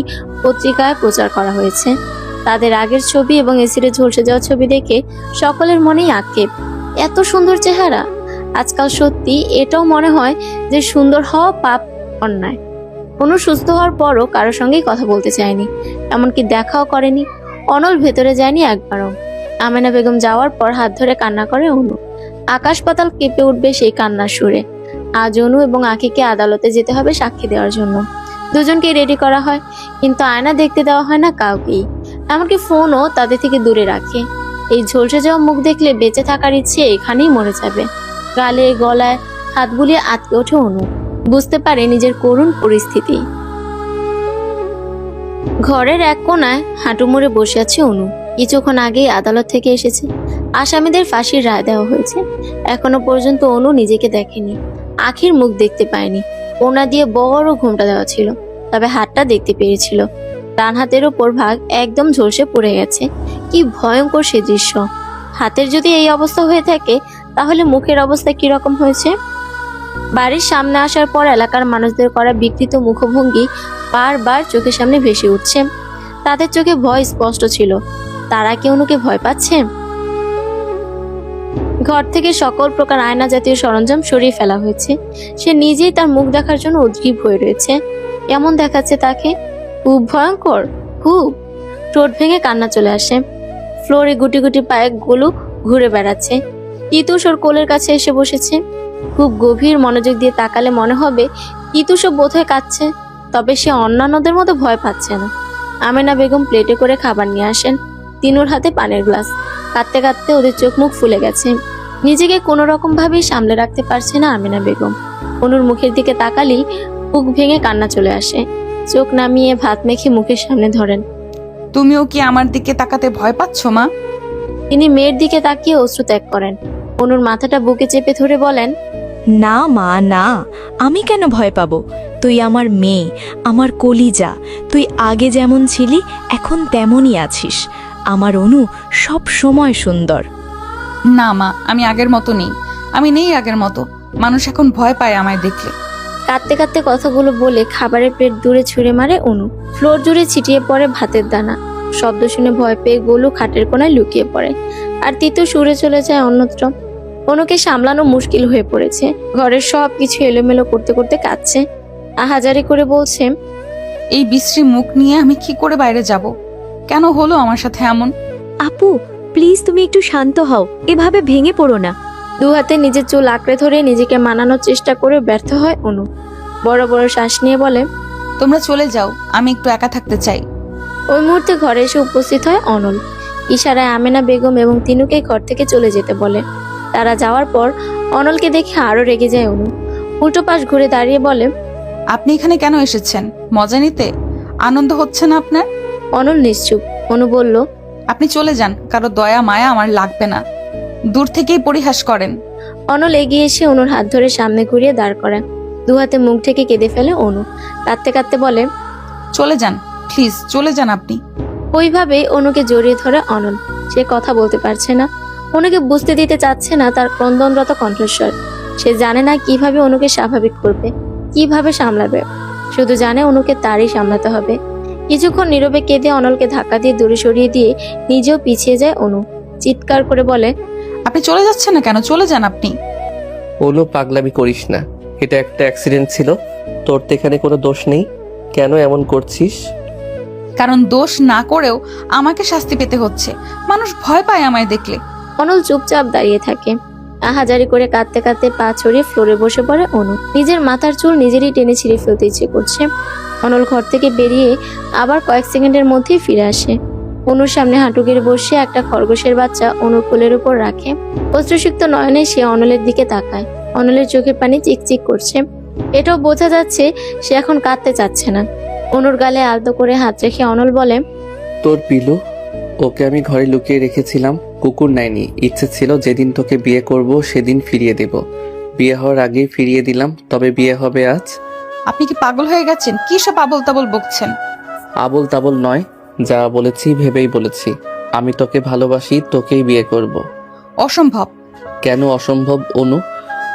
পত্রিকায় প্রচার করা হয়েছে। তাদের আগের ছবি এবং এসিডে ঝলসে যাওয়া ছবি দেখে সকলের মনেই আক্ষেপ। এত সুন্দর চেহারা! আজকাল সত্যি এটাও মনে হয় যে সুন্দর হওয়া পাপ, অন্যায়। অনু সুস্থ হওয়ার পরও কারোর সঙ্গেই কথা বলতে চায়নি, এমনকি দেখাও করেনি। অনল ভেতরে যায়নি একবারও। আমেনা বেগম যাওয়ার পর হাত ধরে কান্না করে অনু। আকাশ পাতাল কেঁপে উঠবে সেই কান্নার সুরে। আজ অনু এবং আখিকে আদালতে যেতে হবে সাক্ষী দেওয়ার জন্য। দুজনকে রেডি করা হয়, কিন্তু আয়না দেখতে দেওয়া হয় না কাউকেই। এমনকি ফোনও তাদের থেকে দূরে রাখে। এই ঝলসে যাওয়া মুখ দেখলে বেঁচে থাকার ইচ্ছে এখানেই মরে যাবে। গালে গলায় হাত বুলিয়ে আটকে ওঠে অনু। বুঝতে পারে নিজের করুণ পরিস্থিতি। ঘরের এক কোনায় হাঁটু মুড়ে বসে আছে অনু। কিছুক্ষণ আগেই আদালত থেকে এসেছে। আসামিদের ফাঁসির রায় দেওয়া হয়েছে। এখনো পর্যন্ত অনু নিজেকে দেখেনি, আখির মুখ দেখতে পায়নি। ওনা দিয়ে বড় ঘুমটা দেওয়া ছিল, তবে হাতটা দেখতে পেয়েছিল। ডান হাতের ওপর ভাগ একদম ঝলসে পড়ে গেছে। কি ভয়ঙ্কর সে দৃশ্য! হাতের যদি এই অবস্থা হয়ে থাকে, তাহলে মুখের অবস্থা কিরকম হয়েছে? বাড়ির সামনে আসার পর এলাকার মানুষদের করা বিকৃত মুখভঙ্গি বারবার চোখের সামনে ভেসে উঠছে। তাদের চোখে ভয় স্পষ্ট ছিল। তারা কি অনুকে ভয় পাচ্ছে? ঘর থেকে সকল প্রকার আয়না জাতীয় সরঞ্জাম সরিয়ে ফেলা হয়েছে। সে নিজেই তার মুখ দেখার জন্য উদ্গ্রীব হয়ে রয়েছে। এমন দেখাচ্ছে তাকে, খুব ভয়ঙ্কর, খুব। ঠোঁট ভেঙে কান্না চলে আসে। ফ্লোরে গুটি গুটি পায়ে গুলো ঘুরে বেড়াচ্ছে। তিতুস ওর কোলের কাছে এসে বসেছে। খুব গভীর মনোযোগ দিয়ে তাকালে মনে হবে তিতুসও বোধহয় কাঁদছে, তবে সে অন্যান্যদের মতো ভয় পাচ্ছে না। আমেনা বেগম প্লেটে করে খাবার নিয়ে আসেন। তিনুর হাতে পানের গ্লাস। কাঁদতে কাঁদতে ওদের চোখ মুখ ফুলে গেছে। নিজেকে কোনো রকম ভাবেই সামলে রাখতে পারছে না আমেনা বেগম। অনুর মুখের দিকে তাকালেই বুক ভেঙে কান্না চলে আসে। চোখ নামিয়ে ভাত মেখে মুখের সামনে ধরেন। তুমিও কি আমার দিকে তাকাতে ভয় পাচ্ছ মা? তিনি মেয়ের দিকে তাকিয়ে অশ্রু ত্যাগ করেন। অনুর মাথাটা বুকে চেপে ধরে বলেন, না মা, না, আমি কেন ভয় পাবো? তুই আমার মেয়ে, আমার কলিজা। তুই আগে যেমন ছিলি এখন তেমনই আছিস। আমার অনু সব সময় সুন্দর। না মা, আমি আগের মতো নেই। আমি নেই আগের মতো। মানুষ এখন ভয় পায় আমায় দেখলে। কাঁদতে কাঁদতে কথাগুলো বলে খাবারের প্লেট দূরে ছুঁড়ে মারে অনু। ফ্লোর জুড়ে ছিটিয়ে পড়ে ভাতের দানা। শব্দ শুনে ভয় পেয়ে গোলু খাটের কোনায় লুকিয়ে পড়ে, আর তিতু সুরে চলে যায় অন্যত্র। অনুকে সামলানো মুশকিল হয়ে পড়েছে। ঘরের সব কিছু এলোমেলো করতে করতে কাঁদছে। আহাজারি করে বলছে, এই বিশ্রী মুখ নিয়ে আমি কি করে বাইরে যাব? কেন হলো আমার সাথে এমন? আপু প্লিজ তুমি একটু শান্ত হও, এভাবে ভেঙে পড়ো না। দু হাতে নিজের চুল আঁকড়ে ধরে নিজেকে মানানোর চেষ্টা করে ব্যর্থ হয় অনু। বড় বড় শ্বাস নিয়ে বলে, তোমরা চলে যাও, আমি একটু একা থাকতে চাই। ওই মুহূর্তে ঘরে এসে উপস্থিত হয় অনল। ইশারায় আমেনা বেগম এবং তিনুকে ঘর থেকে চলে যেতে বলে। তারা যাওয়ার পর অনলকে দেখে আরো রেগে যায় অনু। উল্টো পাশ ঘুরে দাঁড়িয়ে বলে, আপনি এখানে কেন এসেছেন? মজা নিতে? আনন্দ হচ্ছে না আপনার? অনল নিশ্চুপ। অনু বলল, আপনি চলে যান, কারো দয়া মায়া আমার লাগবে না। দূর থেকেই পরিহাস করেন। অনল এগিয়ে এসে অনুর হাত ধরে সামনে ঘুরিয়ে দাঁড় করায়। দু হাতে মুখ ঢেকে কেঁদে ফেলে অনু। কাঁদতে কাঁদতে বলে, চলে যান প্লিজ, চলে যান আপনি। ওইভাবেই অনুকে জড়িয়ে ধরে অনল। সে কথা বলতে পারছে না, অনুকে বুঝতে দিতে চাচ্ছে না তার ক্রন্দনরত কণ্ঠস্বর। সে জানে না কিভাবে অনুকে স্বাভাবিক করবে, কিভাবে সামলাবে। শুধু জানে অনুকে তারই সামলাতে হবে। কিছুক্ষণ নীরবে কেঁদে অনলকে ধাক্কা দিয়ে দূরে সরিয়ে দিয়ে নিজেও পিছিয়ে যায় অনু। চিৎকার করে বলে, আপনি চলে যাচ্ছেন না কেন? চলে যান আপনি। অনু, পাগলামি করিস না। এটা একটা অ্যাক্সিডেন্ট ছিল, তোর তো এখানে কোনো দোষ নেই। কেন এমন করছিস? কারণ দোষ না করেও আমাকে শাস্তি পেতে হচ্ছে। মানুষ ভয় পায় আমায় দেখলে। অনল চুপচাপ দাঁড়িয়ে থাকে। আহাজারি করে কাঁদতে কাঁদতে পা ছড়িয়ে ফ্লোরে বসে পড়ে অনু। নিজের মাথার চুল নিজেরই টেনে ছিঁড়ে ফেলতে ইচ্ছে করছে। অনল ঘর থেকে বেরিয়ে আবার কয়েক সেকেন্ডের মধ্যেই ফিরে আসে। অনুর সামনে হাঁটু গেড়ে বসে একটা খরগোশের বাচ্চা অনুর কোলের উপর রাখে। অশ্রুসিক্ত নয়নে সে অনলের দিকে তাকায়। অনলের চোখের পানি চিকচিক করছে। এটাও বোঝা যাচ্ছে সে এখন কাঁদতে চাচ্ছে না। অনুর গালে আলতো করে হাত রেখে অনল বলে, তোর পিলু, ওকে আমি ঘরে লুকিয়ে রেখেছিলাম, কুকুর নেয়নি। ইচ্ছে ছিল যেদিন তোকে বিয়ে করব সেদিন ফিরিয়ে দেব। বিয়ে হওয়ার আগেই ফিরিয়ে দিলাম, তবে বিয়ে হবে আজ। আপনি কি পাগল হয়ে গেছেন? কি সব আবল তাবল বকছেন? আবল তাবল নয়, যা বলেছি ভেবেই বলেছি। আমি তোকে ভালোবাসি, তোকেই বিয়ে করব। অসম্ভব। কেন অসম্ভব অনু?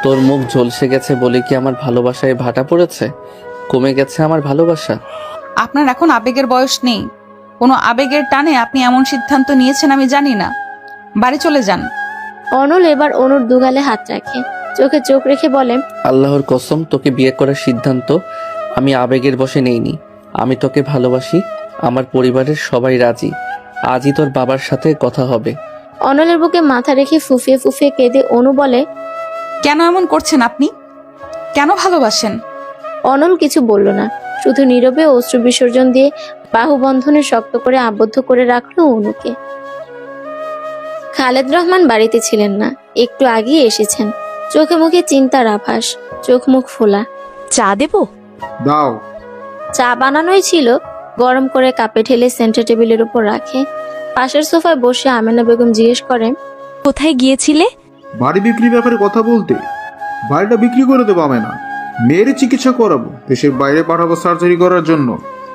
তোর মুখ ঝলসে গেছে বলে কি আমার ভালোবাসায় ভাটা পড়েছে? কমে গেছে আমার ভালোবাসা? আপনার এখন আবেগের বয়স নেই। কোনো আবেগের টানে আপনি এমন সিদ্ধান্ত নিয়েছেন আমি জানি না। বাড়ি চলে যান। অনল এবার অনুর দুগালে হাত রাখে, চোখে চোখ রেখে বলে, আল্লাহর কসম, তোকে বিয়ে করার সিদ্ধান্ত আমি আবেগের বশে নেইনি। আমি তোকে ভালোবাসি, আমার পরিবারের সবাই রাজি। আজই তোর বাবার সাথে কথা হবে। অনলের বুকে মাথা রেখে ফুফিয়ে ফুফিয়ে কেঁদে অনু বলে, কেন এমন করছেন আপনি? কেন ভালোবাসেন? অনল কিছু বলল না, শুধু নীরবে অশ্রু বিসর্জন দিয়ে বাহুবন্ধনে শক্ত করে আবদ্ধ করে রাখলো অনুকে। খালেদ রহমান বাড়িতে ছিলেন না, একটু আগেই এসেছেন। চোখে মুখে চিন্তার আভাস, চোখ মুখ ফোলা। চা দেবো? দাও। চা বানানোই ছিল, গরম করে কাপে ঢেলে সেন্টার টেবিলের উপর রাখে। পাশের সোফায় বসে আমেনা বেগম জিজ্ঞেস করে, কোথায় গিয়েছিলে? বাড়ি বিক্রির ব্যাপারে কথা বলতে। বাড়িটা বিক্রি করে দেবো আমি না, মেয়ের চিকিৎসা করাবো, দেশের বাইরে পাঠাবো সার্জারি করার জন্য।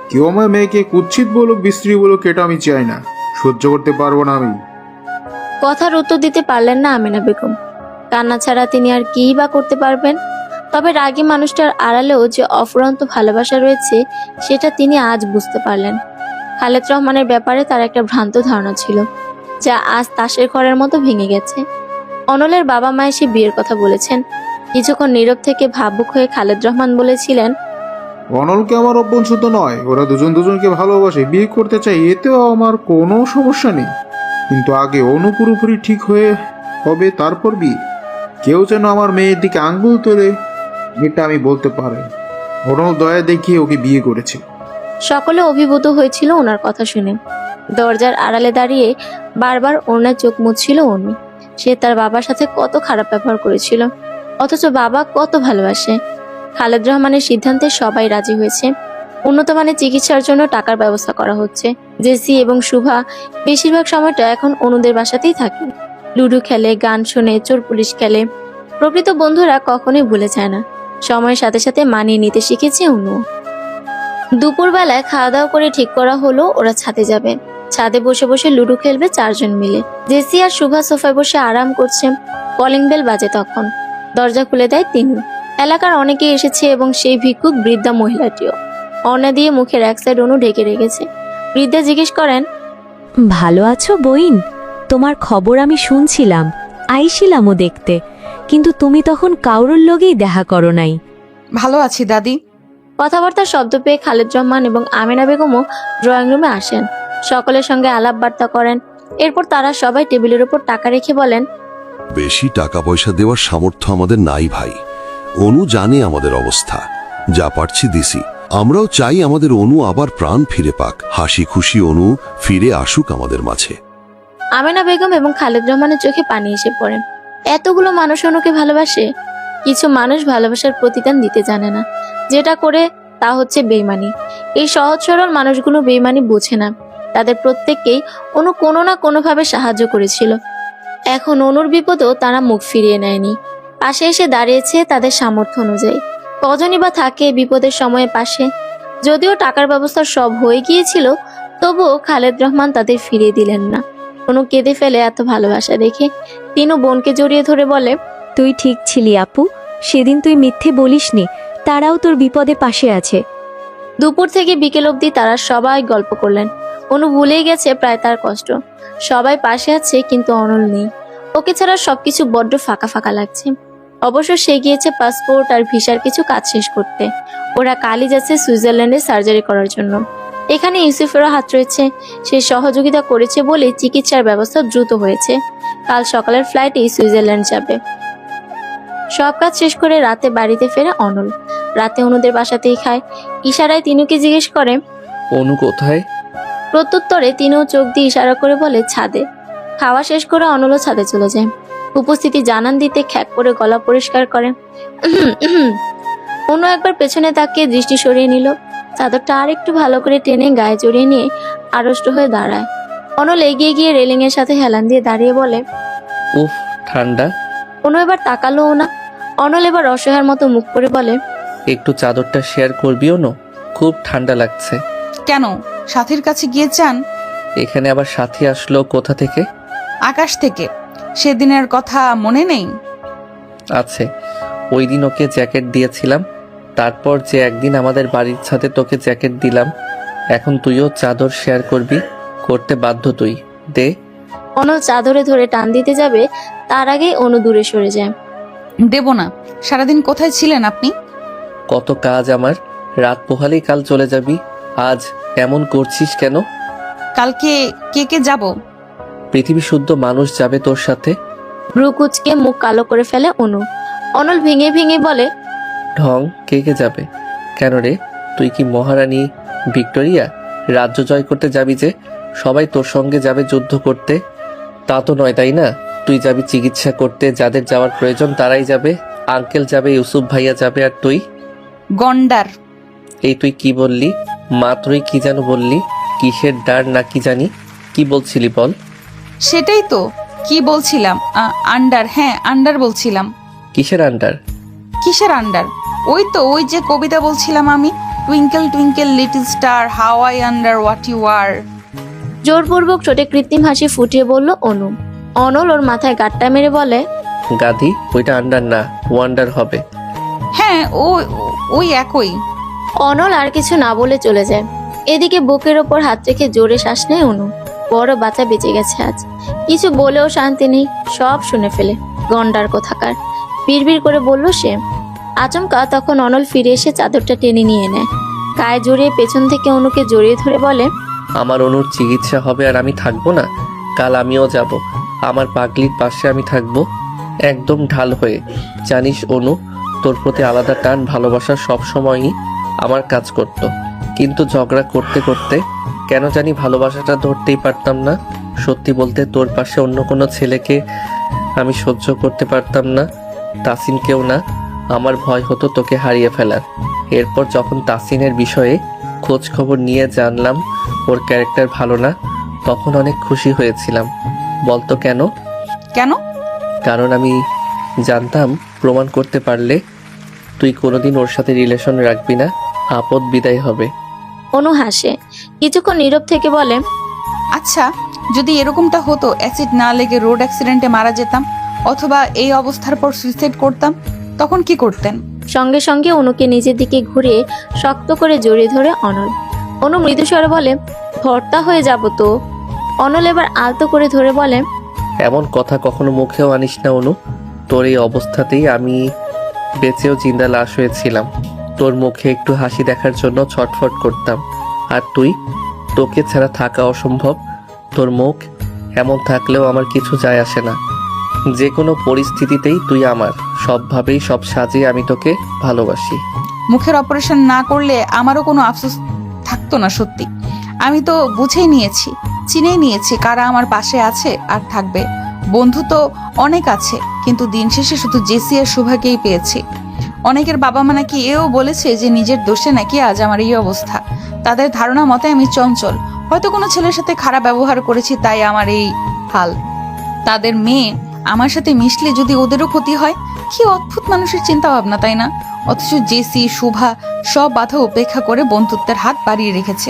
কেউ আমার মেয়েকে কুৎসিত বলুক, বিশ্রী বলুক, এটা আমি চাই না, সহ্য করতে পারবো না আমি। কথার উত্তর দিতে পারলেন না আমেনা বেগম। কান্না ছাড়া তিনি আর কিই বা করতে পারবেন? তবে রাগী মানুষটার আড়ালেও যে অফুরন্ত ভালোবাসা রয়েছে সেটা তিনি আজ বুঝতে পারলেন। খালেদ রহমানের ব্যাপারে তার একটা ভ্রান্ত ধারণা ছিল, যা আজ তাসের ঘরের মতো ভেঙে গেছে। অনলের বাবা মা এসে বিয়ের কথা বলেছেন। কিছুক্ষণ নীরব থেকে ভাবুক হয়ে খালেদ রহমান বলেছিলেন, অনলকে আমার অভ্যন্তর নয়, ওরা দুজন দুজনকে ভালোবাসে, বিয়ে করতে চাই, এতেও আমার কোনো সমস্যা নেই। কিন্তু আগে অনু পুরোপুরি ঠিক হয়ে হবে, তারপর বিয়ে। কেউ যেন আমার মেয়ের দিকে আঙ্গুল তোলে, এটা আমি বলতে পারি। অনল দয়া দেখিয়ে ওকে বিয়ে করেছে। সকলে অভিভূত হয়েছিল ওনার কথা শুনে। দরজার আড়ালে দাঁড়িয়ে বারবার ওনার চোখ মুছছিল অনু। সে তার বাবার সাথে কত খারাপ ব্যবহার করেছিল, অথচ বাবা কত ভালোবাসে। খালেদ রহমানের সিদ্ধান্তে সবাই রাজি হয়েছে। উন্নত মানের চিকিৎসার জন্য টাকার ব্যবস্থা করা হচ্ছে। জেসি এবং শুভা বেশিরভাগ সময়টা এখন অনুদের বাসাতেই থাকে। লুডো খেলে, গান শোনে, চোর পুলিশ খেলে। প্রকৃত বন্ধুরা কখনোই ভুলে যায় না। সময়ের সাথে সাথে মানিয়ে নিতে শিখেছে অনু। দুপুরবেলায় খাওয়া দাওয়া করে ঠিক করা হলো ওরা ছাদে যাবে। ছাদে বসে বসে লুডো খেলবে চারজন মিলে। জেসি আর শুভা সোফায় বসে আরাম করছে। কলিং বেল বাজে তখন। দরজা খুলে দেয় তিনি। এলাকার অনেকে এসেছে এবং সেই ভিক্ষুক বৃদ্ধা মহিলাটিও। অর্ণা দিয়ে মুখের এক সাইড অনু ঢেকে রেখেছে। বৃদ্ধা জিজ্ঞেস করেন, ভালো আছো বইন? তোমার খবর আমি শুনছিলাম, আইছিলামও দেখতে, কিন্তু তুমি তখন কাউরুর লগেই দেখা করো নাই। ভালো আছি দাদি। কথাবার্তার শব্দ পেয়ে খালেদ রহমান এবং আমেনা বেগমও ড্রয়িং রুমে আসেন। সকলের সঙ্গে আলাপ বার্তা করেন। এরপর তারা সবাই টেবিলের উপর টাকা রেখে বলেন, বেশি টাকা পয়সা দেওয়ার সামর্থ্য আমাদের নাই ভাই। অনু জানে আমাদের অবস্থা, যা পারছি দিছি। আমরাও চাই আমাদের অনু আবার প্রাণ ফিরে পাক, হাসি খুশি অনু ফিরে আসুক আমাদের মাঝে। আমেনা বেগম এবং খালেদ রহমানের চোখে পানি এসে পড়ে। এতগুলো মানুষ অনুকে ভালোবাসে। কিছু মানুষ ভালোবাসার প্রতিদান দিতে জানে না, যেটা করে তা হচ্ছে বেইমানি। এই সহজ সরল মানুষগুলো বেইমানি বোঝে না। তাদের প্রত্যেককেই অনু কোনো না কোনোভাবে সাহায্য করেছিল। এখন অনুর বিপদেও তারা মুখ ফিরিয়ে নেয়নি, পাশে এসে দাঁড়িয়েছে তাদের সামর্থ্য অনুযায়ী। কজনই বা থাকে বিপদের সময়ে পাশে। যদিও টাকার ব্যবস্থা সব হয়ে গিয়েছিল, তবুও খালেদ রহমান তাদের ফিরিয়ে দিলেন না। অনু কেঁদে ফেলে এত ভালোবাসা দেখে। তিনু বোনকে জড়িয়ে ধরে বলে, তুই ঠিক ছিলি আপু, সেদিন তুই মিথ্যে বলিসনি, তারাও তোর বিপদে পাশে আছে। দুপুর থেকে বিকেল অবধি তারা সবাই গল্প করলেন। অনু ভুলেই গেছে প্রায় তার কষ্ট। সবাই পাশে আছে, কিন্তু অনল নেই। ওকে ছাড়া সবকিছু বড্ড ফাঁকা ফাঁকা লাগছে। অবশ্য সে গিয়েছে পাসপোর্ট আর ভিসার কিছু কাজ শেষ করতে। ওরা কালই যাচ্ছে সুইজারল্যান্ডে সার্জারি করার জন্য। এখানে ইউসুফেরও হাত রয়েছে, সে সহযোগিতা করেছে বলে চিকিৎসার ব্যবস্থা দ্রুত হয়েছে। কাল সকালের ফ্লাইটেই সুইজারল্যান্ড যাবে। সব কাজ শেষ করে রাতে বাড়িতে ফেরে অনল। রাতে অনুদের বাসাতেই খায়। ইশারায় তিনুকে জিজ্ঞেস করে, অনু কোথায়? প্রত্যুত্তরে তিনু চোখ দিয়ে ইশারা করে বলে, ছাদে। খাওয়া শেষ করে অনলও ছাদে চলে যায়। উপস্থিতি জানান দিতে খ্যাক করে গলা পরিষ্কার করে। অনু একবার পেছনে তাকিয়ে দৃষ্টি সরিয়ে নিল। চাদরটা আর একটু ভালো করে টেনে গায়ে জড়িয়ে নিয়ে আড়ষ্ট হয়ে দাঁড়ায়। অনল এগিয়ে গিয়ে রেলিং এর সাথে হেলান দিয়ে দাঁড়িয়ে বলে, উফ, ঠান্ডা। অনু এবার তাকালোও না। অনল এবার অসহায়ের মতো মুখ করে বলে, একটু চাদরটা শেয়ার করবি অনু? খুব ঠান্ডা লাগছে। কেন, সাথীর কাছে গিয়ে চান? এখানে আবার সাথী আসলো কোথা থেকে? আকাশ থেকে। সেদিনের কথা মনে নেই? আছে, ওই দিন ওকে জ্যাকেট দিয়েছিলাম, তারপর যে একদিন আমাদের বাড়ির ছাদে তোকে জ্যাকেট দিলাম। এখন তুইও চাদর শেয়ার করবি, করতে বাধ্য তুই। দে। অনল চাদরে ধরে টান দিতে যাবে, তার আগেই অনু দূরে সরে যায়। দেব না। সারাদিন কোথায় ছিলেন আপনি? কত কাজ আমার, রাত পোহালেই কাল চলে যাবি। আজ এমন করছিস কেন? কালকে কে কে যাব? পৃথিবী শুদ্ধ মানুষ যাবে তোর সাথে। ব্রুকুচকে মুখ কালো করে ফেলে অনু। অনল ভেঙে ভেঙে বলে, ঢং, কে কে যাবে? কেন রে, তুই কি মহারানী ভিক্টোরিয়া? রাজ্য জয় করতে যাবি যে, সবাই তোর সঙ্গে যাবে যুদ্ধ করতে? তা তো নয়, তাই না? তুই যাবি চিকিৎসা করতে, যাদের যাওয়ার প্রয়োজন তারাই যাবে। আঙ্কেল যাবে, ইউসুফ ভাইয়া যাবে, আর তুই? গন্ডার। এই তুই কি বললি? মাত্রই কি যেন বললি, কিসের ডার না কি জানি, কি বলছিলি বল? সেটাই তো, কি বলছিলাম? আন্ডার। হ্যাঁ, আন্ডার বলছিলাম। কিসের আন্ডার? কিসের আন্ডার? ওই তো, ওই যে কবিতা বলছিলাম আমি, twinkle twinkle little star how I under what you are. জোরপূর্বক ঠোঁটে কৃত্রিম হাসি ফুটিয়ে বলল অনু। অনল ওর মাথায় গাট্টা মেরে বলে, গাধি, ওইটা আন্ডার না, ওয়ান্ডার হবে। হ্যাঁ, ওই একই। অনল আর কিছু না বলে চলে যায়। এদিকে বুকের ওপর হাত রেখে জোরে শ্বাস নেয় অনু। বড় বাচ্চা বেঁচে গেছে আজ। কিছু বলেও শান্তি নেই, সব শুনে ফেলে। গন্ডার কোথাকার, বিড়বিড় করে বলল সে। আচমকা তখন অনল ফিরে এসে চাদরটা টেনে নিয়ে নেয়। গায়ে জড়িয়ে পেছন থেকে অনুকে জড়িয়ে ধরে বলে, আমার অনুর চিকিৎসা হবে আর আমি থাকবো না? কাল আমিও যাব, আমার পাগলির পাশে আমি থাকবো, একদম ঢাল হয়ে। জানিস অনু, তোর প্রতি আলাদা টান, ভালোবাসা সব সময়ই আমার কাজ করত। কিন্তু ঝগড়া করতে করতে কেন জানি ভালোবাসাটা ধরতেই পারতাম না। সত্যি বলতে তোর পাশে অন্য কোনো ছেলেকে আমি সহ্য করতে পারতাম না, তাসিনকেও না। আমার ভয় হতো তোকে হারিয়ে ফেলার। এরপর যখন তাসিনের বিষয়ে খোঁজ খবর নিয়ে জানলাম ওর ক্যারেক্টার ভালো না, তখন অনেক খুশি হয়েছিলাম। বলতো কেন? কেন? কারণ আমি জানতাম প্রমাণ করতে পারলে তুই কোনোদিন ওর সাথে রিলেশন রাখবি না, আপদ বিদায় হবে। অনু হাসে, কিছুক্ষণ নীরব থেকে বলে, আচ্ছা, যদি এরকমটা হতো, অ্যাসিড না লেগে রোড অ্যাক্সিডেন্টে মারা যেতাম, অথবা এই অবস্থার পর সুইসাইড করতাম, তখন কি করতেন? সঙ্গে সঙ্গে অনুকে নিজের দিকে ঘুরিয়ে শক্ত করে জড়িয়ে ধরে অনল। অনু মৃদুস্বরে বলে, ভর্তা হয়ে যাব তো। অনল এবার আলতো করে ধরে বলে, এমন কথা কখনো মুখেও আনিস না অনু। তোর এই অবস্থাতেই আমি বেঁচেও জিন্দা লাশ হয়েছিলাম। তোর মুখে একটু হাসি দেখার জন্য ছটফট করতাম। আর তুই, তোকে ছাড়া থাকা অসম্ভব। তোর মুখ এমন থাকলেও আমার কিছু যায় আসে না। যে কোনো পরিস্থিতিতেই তুই আমার, সবভাবেই সব সাজে আমি তোকে ভালোবাসি। মুখের অপারেশন না করলে আমারও কোনো আফসোস থাকতো না। সত্যি, আমি তো বুঝেই নিয়েছি, চিনেই নিয়েছি কারা আমার পাশে আছে আর থাকবে। বন্ধু তো অনেক আছে, কিন্তু দিন শেষে শুধু জেসি আর শুভাকেই পেয়েছি। অনেকের বাবা মা নাকি এও বলেছে যে নিজের দোষে নাকি আজ আমার এই অবস্থা। তাদের ধারণা মতে আমি চঞ্চল, হয়তো কোনো ছেলের সাথে খারাপ ব্যবহার করেছি, তাই আমার এই হাল। তাদের মেয়ে আমার সাথে মিশলে যদি ওদেরও ক্ষতি হয়, কি অদ্ভুত মানুষের চিন্তা ভাবনা, তাই না? অথচ জেসি, শুভা সব বাধা উপেক্ষা করে বন্ধুত্বের হাত বাড়িয়ে রেখেছে।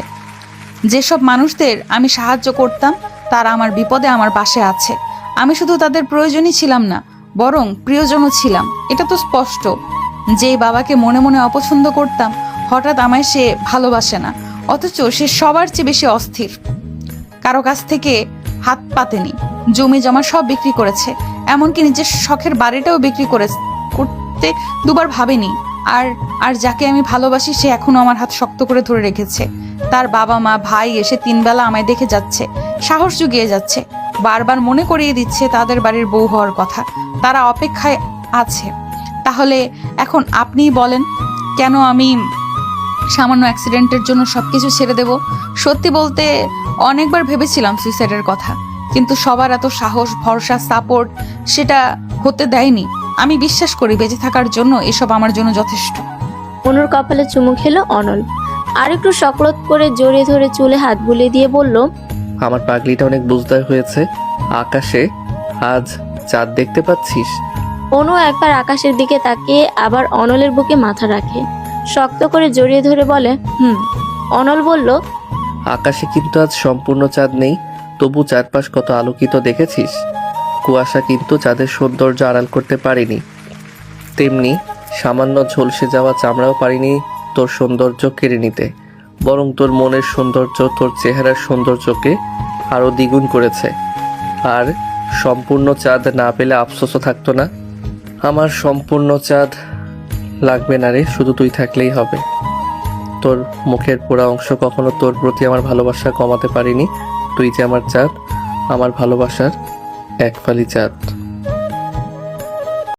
যেসব মানুষদের আমি সাহায্য করতাম তারা আমার বিপদে আমার পাশে আছে। আমি শুধু তাদের প্রয়োজনই ছিলাম না, বরং প্রিয়জনও ছিলাম। এটা তো স্পষ্ট। যেই বাবাকে মনে মনে অপছন্দ করতাম, হঠাৎ আমায় সে ভালোবাসে না, অথচ সে সবার চেয়ে বেশি অস্থির। কারো কাছ থেকে হাত পাতেনি, জমি জমা সব বিক্রি করেছে, এমনকি নিজের শখের বাড়িটাও বিক্রি করতে দুবার ভাবেনি। আর আর যাকে আমি ভালোবাসি সে এখনো আমার হাত শক্ত করে ধরে রেখেছে। তার বাবা মা ভাই এসে 3 বেলা আমায় দেখে যাচ্ছে, সাহস জুগিয়ে যাচ্ছে, বারবার মনে করিয়ে দিচ্ছে তাদের বাড়ির বউ হওয়ার কথা। তারা অপেক্ষায় আছে। তাহলে এখন আপনিই বলেন, কেন আমি সামান্য অ্যাক্সিডেন্টের জন্য সবকিছু ছেড়ে দেব? সত্যি বলতে অনেকবার ভেবেছিলাম সুইসাইডের কথা, কিন্তু সবার এত সাহস, ভরসা, সাপোর্ট সেটা হতে দেয়নি। আমি বিশ্বাস করি বেঁচে থাকার জন্য এসব আমার জন্য যথেষ্ট। অনুর কপালে চুমু খেলো অনল, আর একটু সকলত করে জড়িয়ে ধরে চুলে হাত বুলিয়ে দিয়ে বলল, আমার পাগলিটা অনেক বুঝদার হয়েছে। আকাশে আজ চাঁদ দেখতে পাচ্ছিস? অনু একবার আকাশের দিকে তাকিয়ে আবার অনলের বুকে মাথা রাখে, শক্ত করে জড়িয়ে ধরে বলে, অনল বলল, আকাশে কিন্তু আজ সম্পূর্ণ চাঁদ নেই, তবু চারপাশ কত আলোকিত দেখেছিস? কুয়াশা কিন্তু চাঁদের সৌন্দর্য আড়াল করতে পারেনি, তেমনি সামান্য ঝলসে যাওয়া চামড়াও পারিনি তোর সৌন্দর্য কেড়ে নিতে। বরং তোর মনের সৌন্দর্য তোর চেহারার সৌন্দর্যকে আরও দ্বিগুণ করেছে। আর সম্পূর্ণ চাঁদ না পেলে আফসোসও থাকতো না। আমার সম্পূর্ণ চাঁদ লাগবে না রে, শুধু তুই থাকলেই হবে। তোর মুখের পোড়া অংশ কখনো তোর প্রতি আমার ভালোবাসা কমাতে পারিনি। তুই যে আমার চাঁদ, আমার ভালোবাসার এক ফালি চাঁদ।